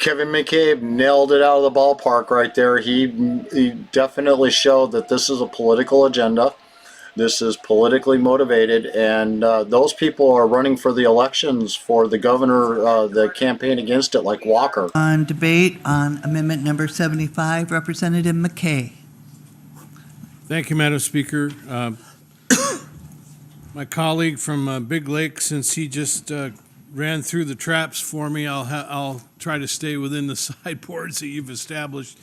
Kevin McCabe nailed it out of the ballpark right there. He definitely showed that this is a political agenda. This is politically motivated, and those people are running for the elections for the governor, the campaign against it, like Walker. On debate on amendment number 75, Representative McKay. Thank you, Madam Speaker. My colleague from Big Lake, since he just ran through the traps for me, I'll try to stay within the sideboards that you've established.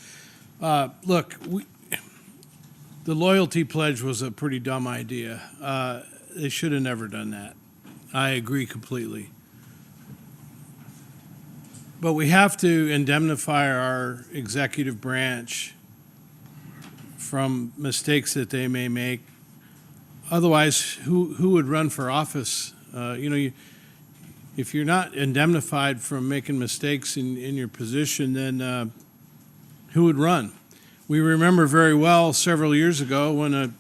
Look, the loyalty pledge was a pretty dumb idea. They should have never done that. I agree completely. But we have to indemnify our executive branch from mistakes that they may make. Otherwise, who would run for office? If you're not indemnified from making mistakes in your position, then who would run? We remember very well several years ago when a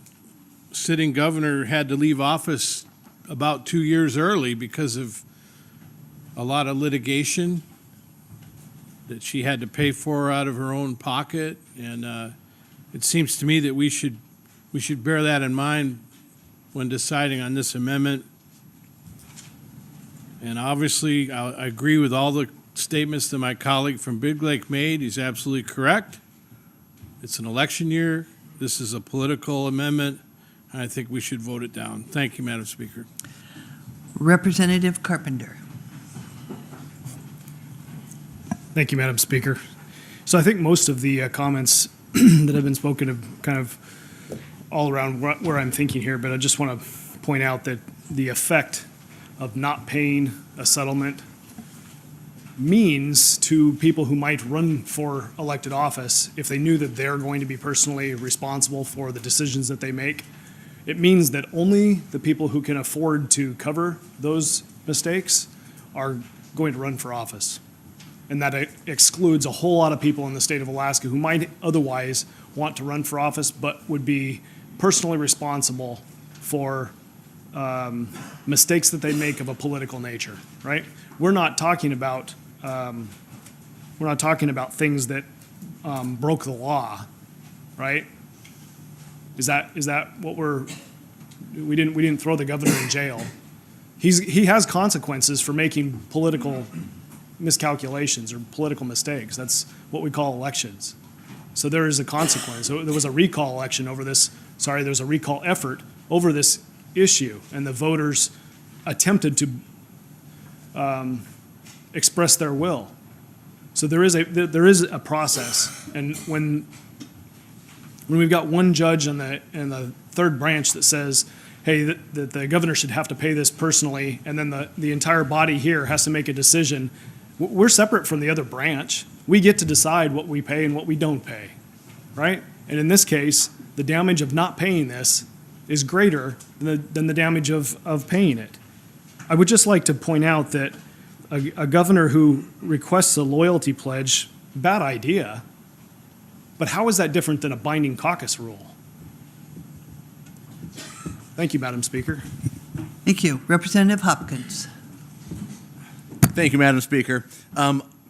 sitting governor had to leave office about 2 years early because of a lot of litigation that she had to pay for out of her own pocket. And it seems to me that we should bear that in mind when deciding on this amendment. And obviously, I agree with all the statements that my colleague from Big Lake made. He's absolutely correct. It's an election year. This is a political amendment, and I think we should vote it down. Thank you, Madam Speaker. Representative Carpenter. Thank you, Madam Speaker. So I think most of the comments that have been spoken have kind of all around where I'm thinking here, but I just want to point out that the effect of not paying a settlement means to people who might run for elected office, if they knew that they're going to be personally responsible for the decisions that they make, it means that only the people who can afford to cover those mistakes are going to run for office. And that excludes a whole lot of people in the state of Alaska who might otherwise want to run for office but would be personally responsible for mistakes that they make of a political nature, right? We're not talking about things that broke the law, right? Is that what we didn't throw the governor in jail. He has consequences for making political miscalculations or political mistakes. That's what we call elections. So there is a consequence. So there was a recall election over this, there was a recall effort over this issue, and the voters attempted to express their will. So there is a process, and when we've got one judge in the third branch that says, hey, that the governor should have to pay this personally, and then the entire body here has to make a decision, we're separate from the other branch. We get to decide what we pay and what we don't pay, right? And in this case, the damage of not paying this is greater than the damage of paying it. I would just like to point out that a governor who requests a loyalty pledge, bad idea, but how is that different than a binding caucus rule? Thank you, Madam Speaker. Thank you. Representative Hopkins. Thank you, Madam Speaker.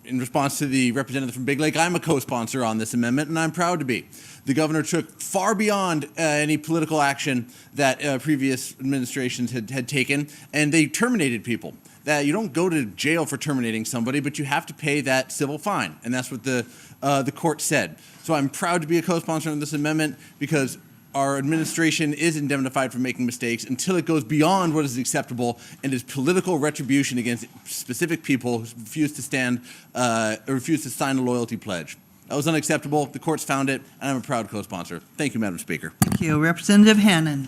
In response to the representative from Big Lake, I'm a co-sponsor on this amendment, and I'm proud to be. The governor took far beyond any political action that previous administrations had taken, and they terminated people. That you don't go to jail for terminating somebody, but you have to pay that civil fine, and that's what the court said. So I'm proud to be a co-sponsor on this amendment because our administration is indemnified for making mistakes until it goes beyond what is acceptable and is political retribution against specific people who refuse to stand or refuse to sign a loyalty pledge. That was unacceptable. The courts found it, and I'm a proud co-sponsor. Thank you, Madam Speaker. Thank you. Representative Hannan.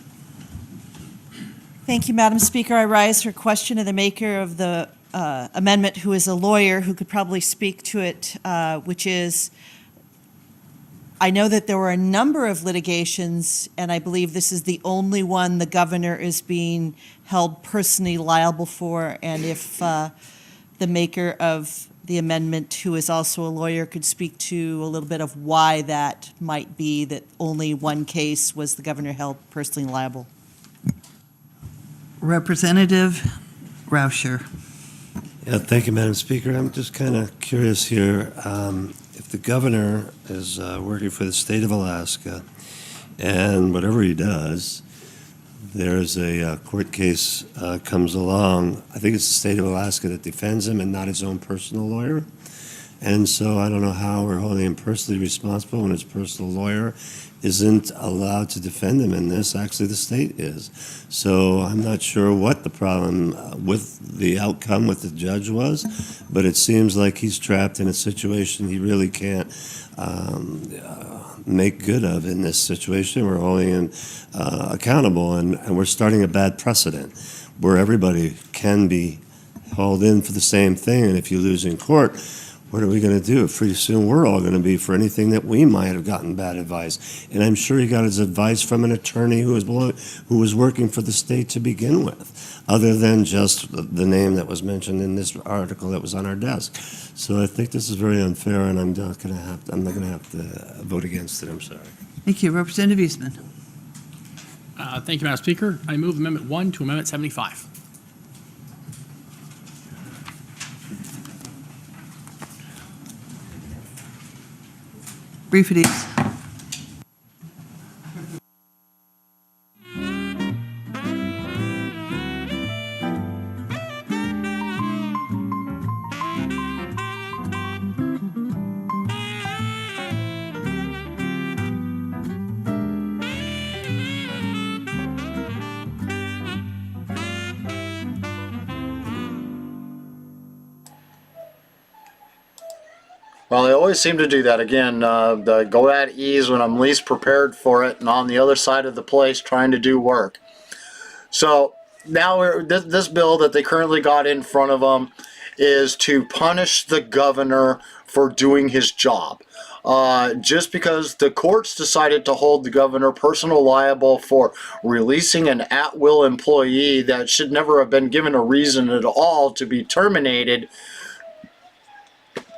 Thank you, Madam Speaker. I rise for question of the maker of the amendment, who is a lawyer who could probably speak to it, which is, I know that there were a number of litigations, and I believe this is the only one the governor is being held personally liable for. And if the maker of the amendment, who is also a lawyer, could speak to a little bit of why that might be, that only one case was the governor held personally liable. Representative Rauscher. Yeah, thank you, Madam Speaker. I'm just kind of curious here. If the governor is working for the state of Alaska, and whatever he does, there's a court case comes along. I think it's the state of Alaska that defends him and not his own personal lawyer. And so I don't know how we're holding him personally responsible when his personal lawyer isn't allowed to defend him in this. Actually, the state is. So I'm not sure what the problem with the outcome with the judge was, but it seems like he's trapped in a situation he really can't make good of in this situation. We're holding him accountable, and we're starting a bad precedent where everybody can be hauled in for the same thing, and if you lose in court, what are we going to do? Pretty soon we're all going to be for anything that we might have gotten bad advice. And I'm sure he got his advice from an attorney who was working for the state to begin with, other than just the name that was mentioned in this article that was on our desk. So I think this is very unfair, and I'm not going to have to vote against it. I'm sorry. Thank you. Representative Eastman. Thank you, Madam Speaker. I move Amendment 1 to Amendment 75. Brief it is. Well, they always seem to do that again. The go at ease when I'm least prepared for it, and on the other side of the place trying to do work. So now this bill that they currently got in front of them is to punish the governor for doing his job. Just because the courts decided to hold the governor personally liable for releasing an at-will employee that should never have been given a reason at all to be terminated,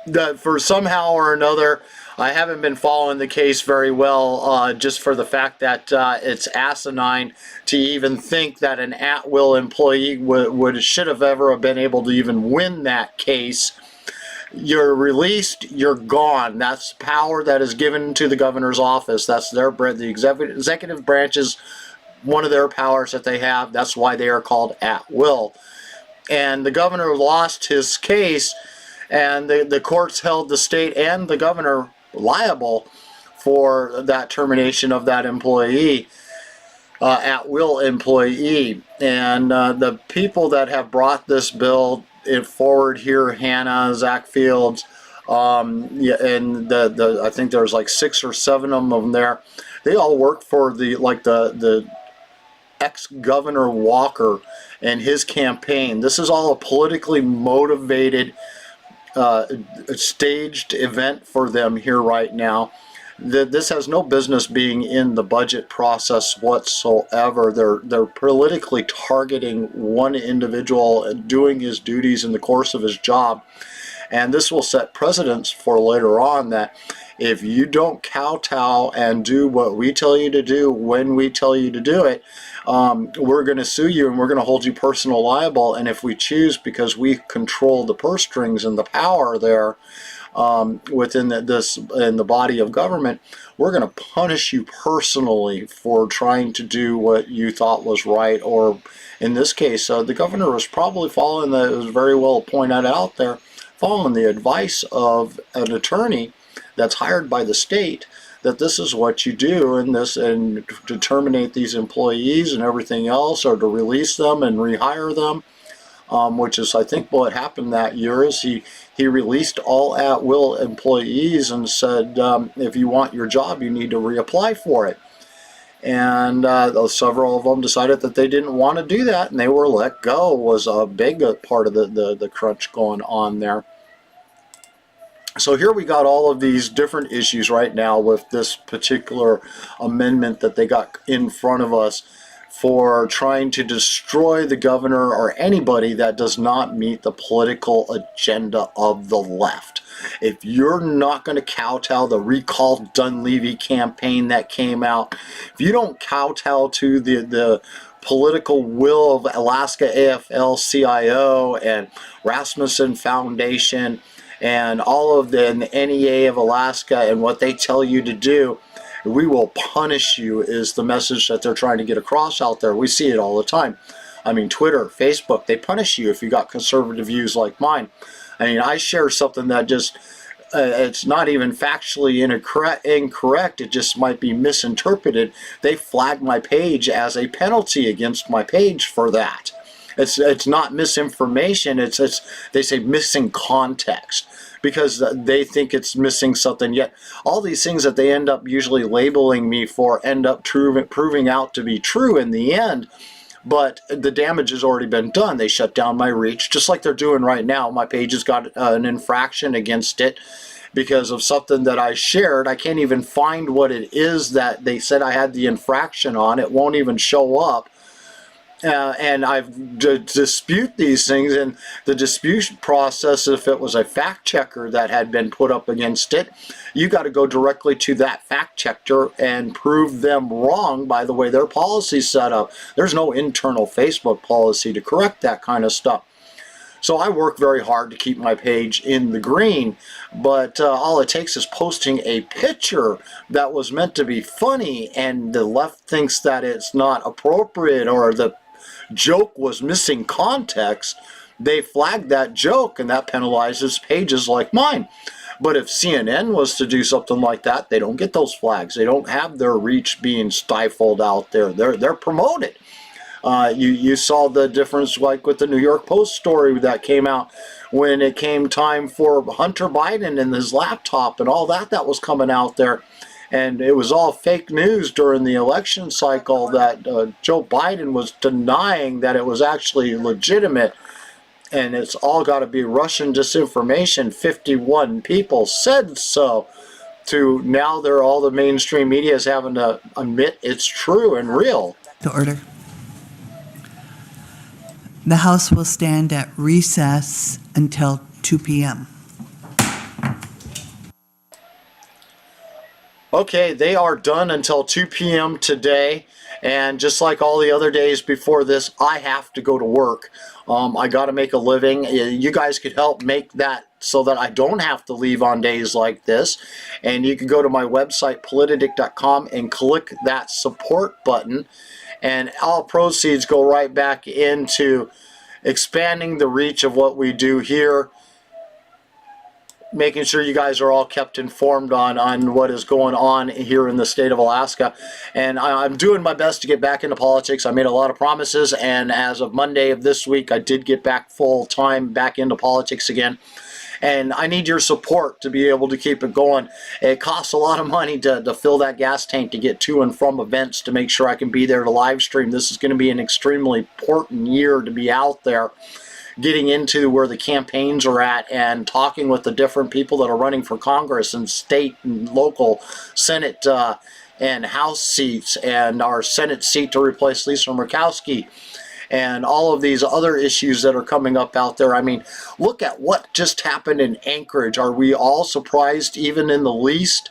that for somehow or another, I haven't been following the case very well, just for the fact that it's asinine to even think that an at-will employee should have ever been able to even win that case. You're released, you're gone. That's power that is given to the governor's office. That's the executive branch's one of their powers that they have. That's why they are called at-will. And the governor lost his case, and the courts held the state and the governor liable for that termination of that employee, at-will employee. And the people that have brought this bill forward here, Hannah, Zach Fields, and I think there's like 6 or 7 of them there. They all work for the ex-governor Walker and his campaign. This is all a politically motivated staged event for them here right now. This has no business being in the budget process whatsoever. They're politically targeting one individual doing his duties in the course of his job, and this will set precedents for later on that if you don't kowtow and do what we tell you to do when we tell you to do it, we're going to sue you and we're going to hold you personally liable. And if we choose, because we control the purse strings and the power there within in the body of government, we're going to punish you personally for trying to do what you thought was right. Or in this case, the governor was probably following it was very well pointed out there, following the advice of an attorney that's hired by the state, that this is what you do and to terminate these employees and everything else, or to release them and rehire them, which is, I think, what happened that year is he released all at-will employees and said, if you want your job, you need to reapply for it. And several of them decided that they didn't want to do that, and they were let go. Was a big part of the crunch going on there. So here we got all of these different issues right now with this particular amendment that they got in front of us for trying to destroy the governor or anybody that does not meet the political agenda of the left. If you're not going to kowtow the Recall Dunleavy campaign that came out, if you don't kowtow to the political will of Alaska AFL-CIO and Rasmuson Foundation and all of the NEA of Alaska and what they tell you to do, we will punish you, is the message that they're trying to get across out there. We see it all the time. I mean, Twitter, Facebook, they punish you if you got conservative views like mine. I mean, I share something that just, it's not even factually incorrect, it just might be misinterpreted. They flag my page as a penalty against my page for that. It's not misinformation, it's they say missing context, because they think it's missing something. Yet all these things that they end up usually labeling me for end up proving out to be true in the end. But the damage has already been done. They shut down my reach, just like they're doing right now. My page has got an infraction against it because of something that I shared. I can't even find what it is that they said I had the infraction on. It won't even show up. And I've dispute these things, and the dispute process, if it was a fact checker that had been put up against it, you got to go directly to that fact checker and prove them wrong by the way their policy's set up. There's no internal Facebook policy to correct that kind of stuff. So I work very hard to keep my page in the green, but all it takes is posting a picture that was meant to be funny, and the left thinks that it's not appropriate or the joke was missing context. They flag that joke, and that penalizes pages like mine. But if CNN was to do something like that, they don't get those flags. They don't have their reach being stifled out there. They're promoted. You saw the difference like with the New York Post story that came out when it came time for Hunter Biden and his laptop and all that was coming out there. And it was all fake news during the election cycle that Joe Biden was denying that it was actually legitimate. And it's all got to be Russian disinformation. 51 people said so. To now, all the mainstream media is having to admit it's true and real. To order. The House will stand at recess until 2 p.m. Okay, they are done until 2 p.m. today, and just like all the other days before this, I have to go to work. I got to make a living. You guys could help make that so that I don't have to leave on days like this, and you can go to my website, politidic.com, and click that support button, and all proceeds go right back into expanding the reach of what we do here, making sure you guys are all kept informed on what is going on here in the state of Alaska. And I'm doing my best to get back into politics. I made a lot of promises, and as of Monday of this week, I did get back full time back into politics again. And I need your support to be able to keep it going. It costs a lot of money to fill that gas tank to get to and from events to make sure I can be there to live stream. This is going to be an extremely important year to be out there, getting into where the campaigns are at and talking with the different people that are running for Congress and state and local Senate and House seats, and our Senate seat to replace Lisa Murkowski, and all of these other issues that are coming up out there. I mean, look at what just happened in Anchorage. Are we all surprised, even in the least,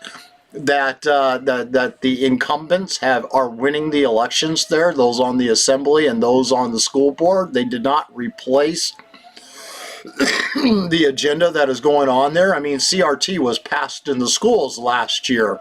that that the incumbents are winning the elections there, those on the assembly and those on the school board? They did not replace the agenda that is going on there. I mean, CRT was passed in the schools last year.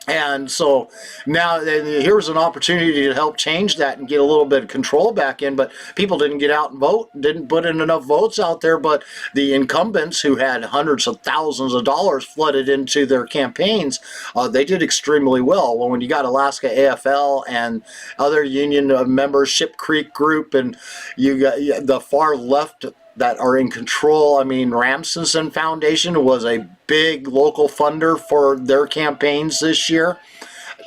And so now here's an opportunity to help change that and get a little bit of control back in, but people didn't get out and vote, didn't put in enough votes out there. But the incumbents who had hundreds of thousands of dollars flooded into their campaigns, they did extremely well. Well, when you got Alaska AFL and other union members, Ship Creek Group, and you got the far left that are in control. I mean, Rasmuson Foundation was a big local funder for their campaigns this year.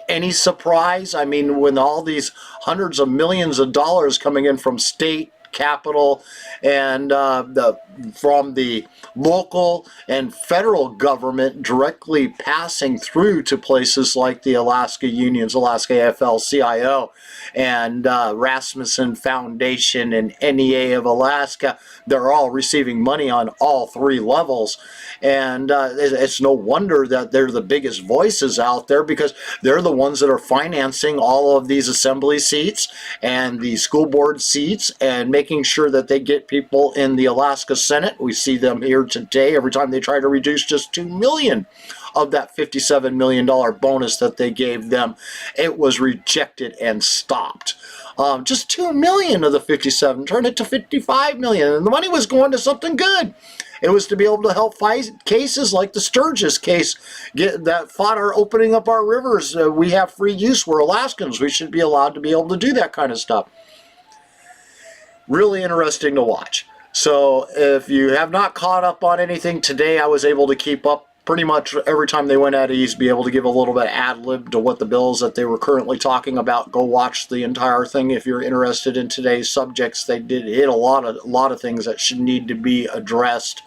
Any surprise? I mean, when all these hundreds of millions of dollars coming in from state, capital and from the local and federal government directly passing through to places like the Alaska Unions, Alaska AFL-CIO, and Rasmuson Foundation and NEA of Alaska. They're all receiving money on all three levels. And it's no wonder that they're the biggest voices out there, because they're the ones that are financing all of these assembly seats and the school board seats and making sure that they get people in the Alaska Senate. We see them here today every time they try to reduce just $2 million of that $57 million bonus that they gave them. It was rejected and stopped. Just $2 million of the 57 turned it to $55 million, and the money was going to something good. It was to be able to help fight cases like the Sturgis case that fought our opening up our rivers. We have free use. We're Alaskans. We should be allowed to be able to do that kind of stuff. Really interesting to watch. So if you have not caught up on anything today, I was able to keep up pretty much every time they went at ease, be able to give a little bit of ad-lib to what the bills that they were currently talking about. Go watch the entire thing if you're interested in today's subjects. They did hit a lot of things that should need to be addressed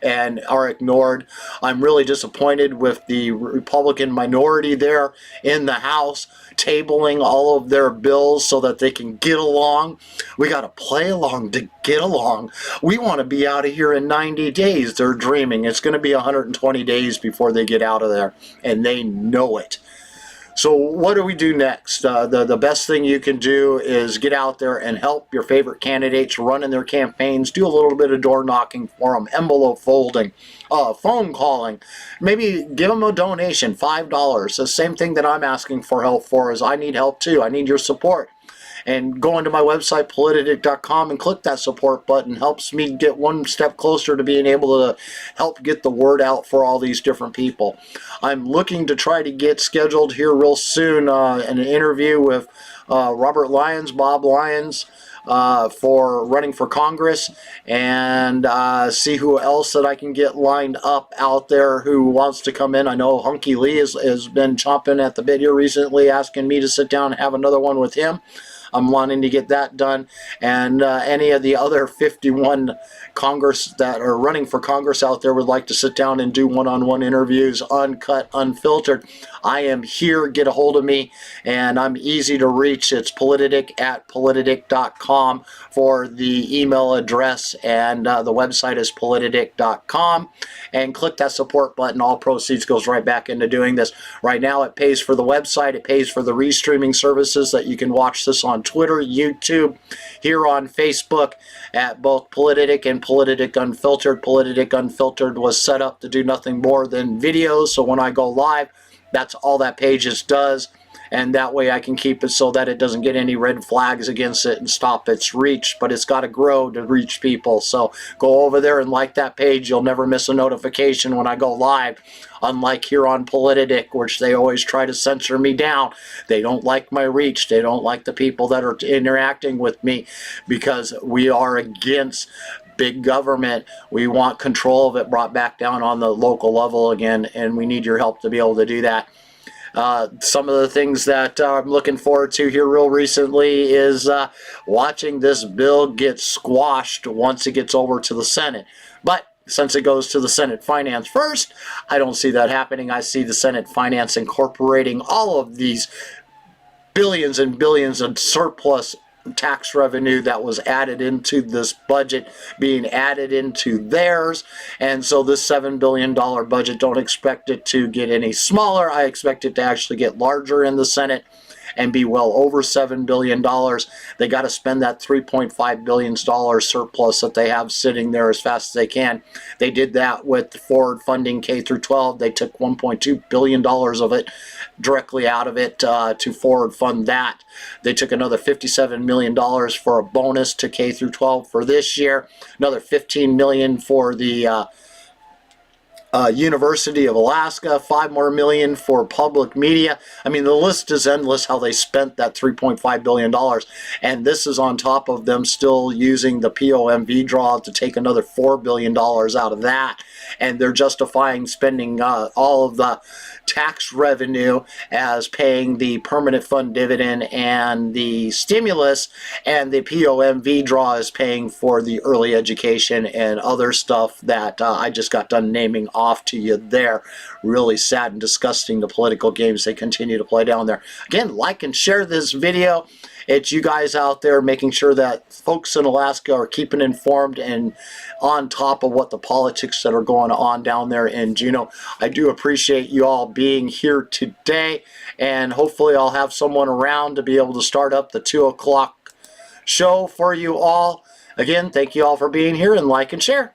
and are ignored. I'm really disappointed with the Republican minority there in the House tabling all of their bills so that they can get along. We got to play along to get along. We want to be out of here in 90 days. They're dreaming. It's going to be 120 days before they get out of there, and they know it. So what do we do next? The best thing you can do is get out there and help your favorite candidates run in their campaigns. Do a little bit of door knocking for them, envelope folding, phone calling. Maybe give them a donation, $5. The same thing that I'm asking for help for is I need help too. I need your support. And go onto my website, politidic.com, and click that support button. Helps me get one step closer to being able to help get the word out for all these different people. I'm looking to try to get scheduled here real soon an interview with Bob Lyons, for running for Congress, and see who else that I can get lined up out there who wants to come in. I know Hunky Lee has been chomping at the bit here recently, asking me to sit down and have another one with him. I'm wanting to get that done, and any of the other 51 Congress that are running for Congress out there would like to sit down and do one-on-one interviews, uncut, unfiltered. I am here. Get a hold of me, and I'm easy to reach. It's politidic@politidic.com for the email address, and the website is politidic.com. And click that support button. All proceeds goes right back into doing this. Right now, it pays for the website. It pays for the restreaming services that you can watch this on Twitter, YouTube, here on Facebook at both Politidic and Politidic Unfiltered. Politidic Unfiltered was set up to do nothing more than videos, so when I go live, that's all that page does, and that way I can keep it so that it doesn't get any red flags against it and stop its reach. But it's got to grow to reach people, so go over there and like that page. You'll never miss a notification when I go live, unlike here on Politidic, which they always try to censor me down. They don't like my reach. They don't like the people that are interacting with me, because we are against big government. We want control of it brought back down on the local level again, and we need your help to be able to do that. Some of the things that I'm looking forward to here real recently is watching this bill get squashed once it gets over to the Senate. But since it goes to the Senate Finance first, I don't see that happening. I see the Senate Finance incorporating all of these billions and billions of surplus tax revenue that was added into this budget being added into theirs, and so this $7 billion budget, don't expect it to get any smaller. I expect it to actually get larger in the Senate and be well over $7 billion. They got to spend that $3.5 billion surplus that they have sitting there as fast as they can. They did that with forward funding K through 12. They took $1.2 billion of it directly out of it to forward fund that. They took another $57 million for a bonus to K through 12 for this year, another $15 million for the University of Alaska, $5 million more for public media. I mean, the list is endless how they spent that $3.5 billion. And this is on top of them still using the POMV draw to take another $4 billion out of that. And they're justifying spending all of the tax revenue as paying the permanent fund dividend and the stimulus, and the POMV draw is paying for the early education and other stuff that I just got done naming off to you there. Really sad and disgusting, the political games they continue to play down there. Again, like and share this video. It's you guys out there making sure that folks in Alaska are keeping informed and on top of what the politics that are going on down there in Juneau. I do appreciate you all being here today, and hopefully I'll have someone around to be able to start up the 2 o'clock show for you all. Again, thank you all for being here, and like and share.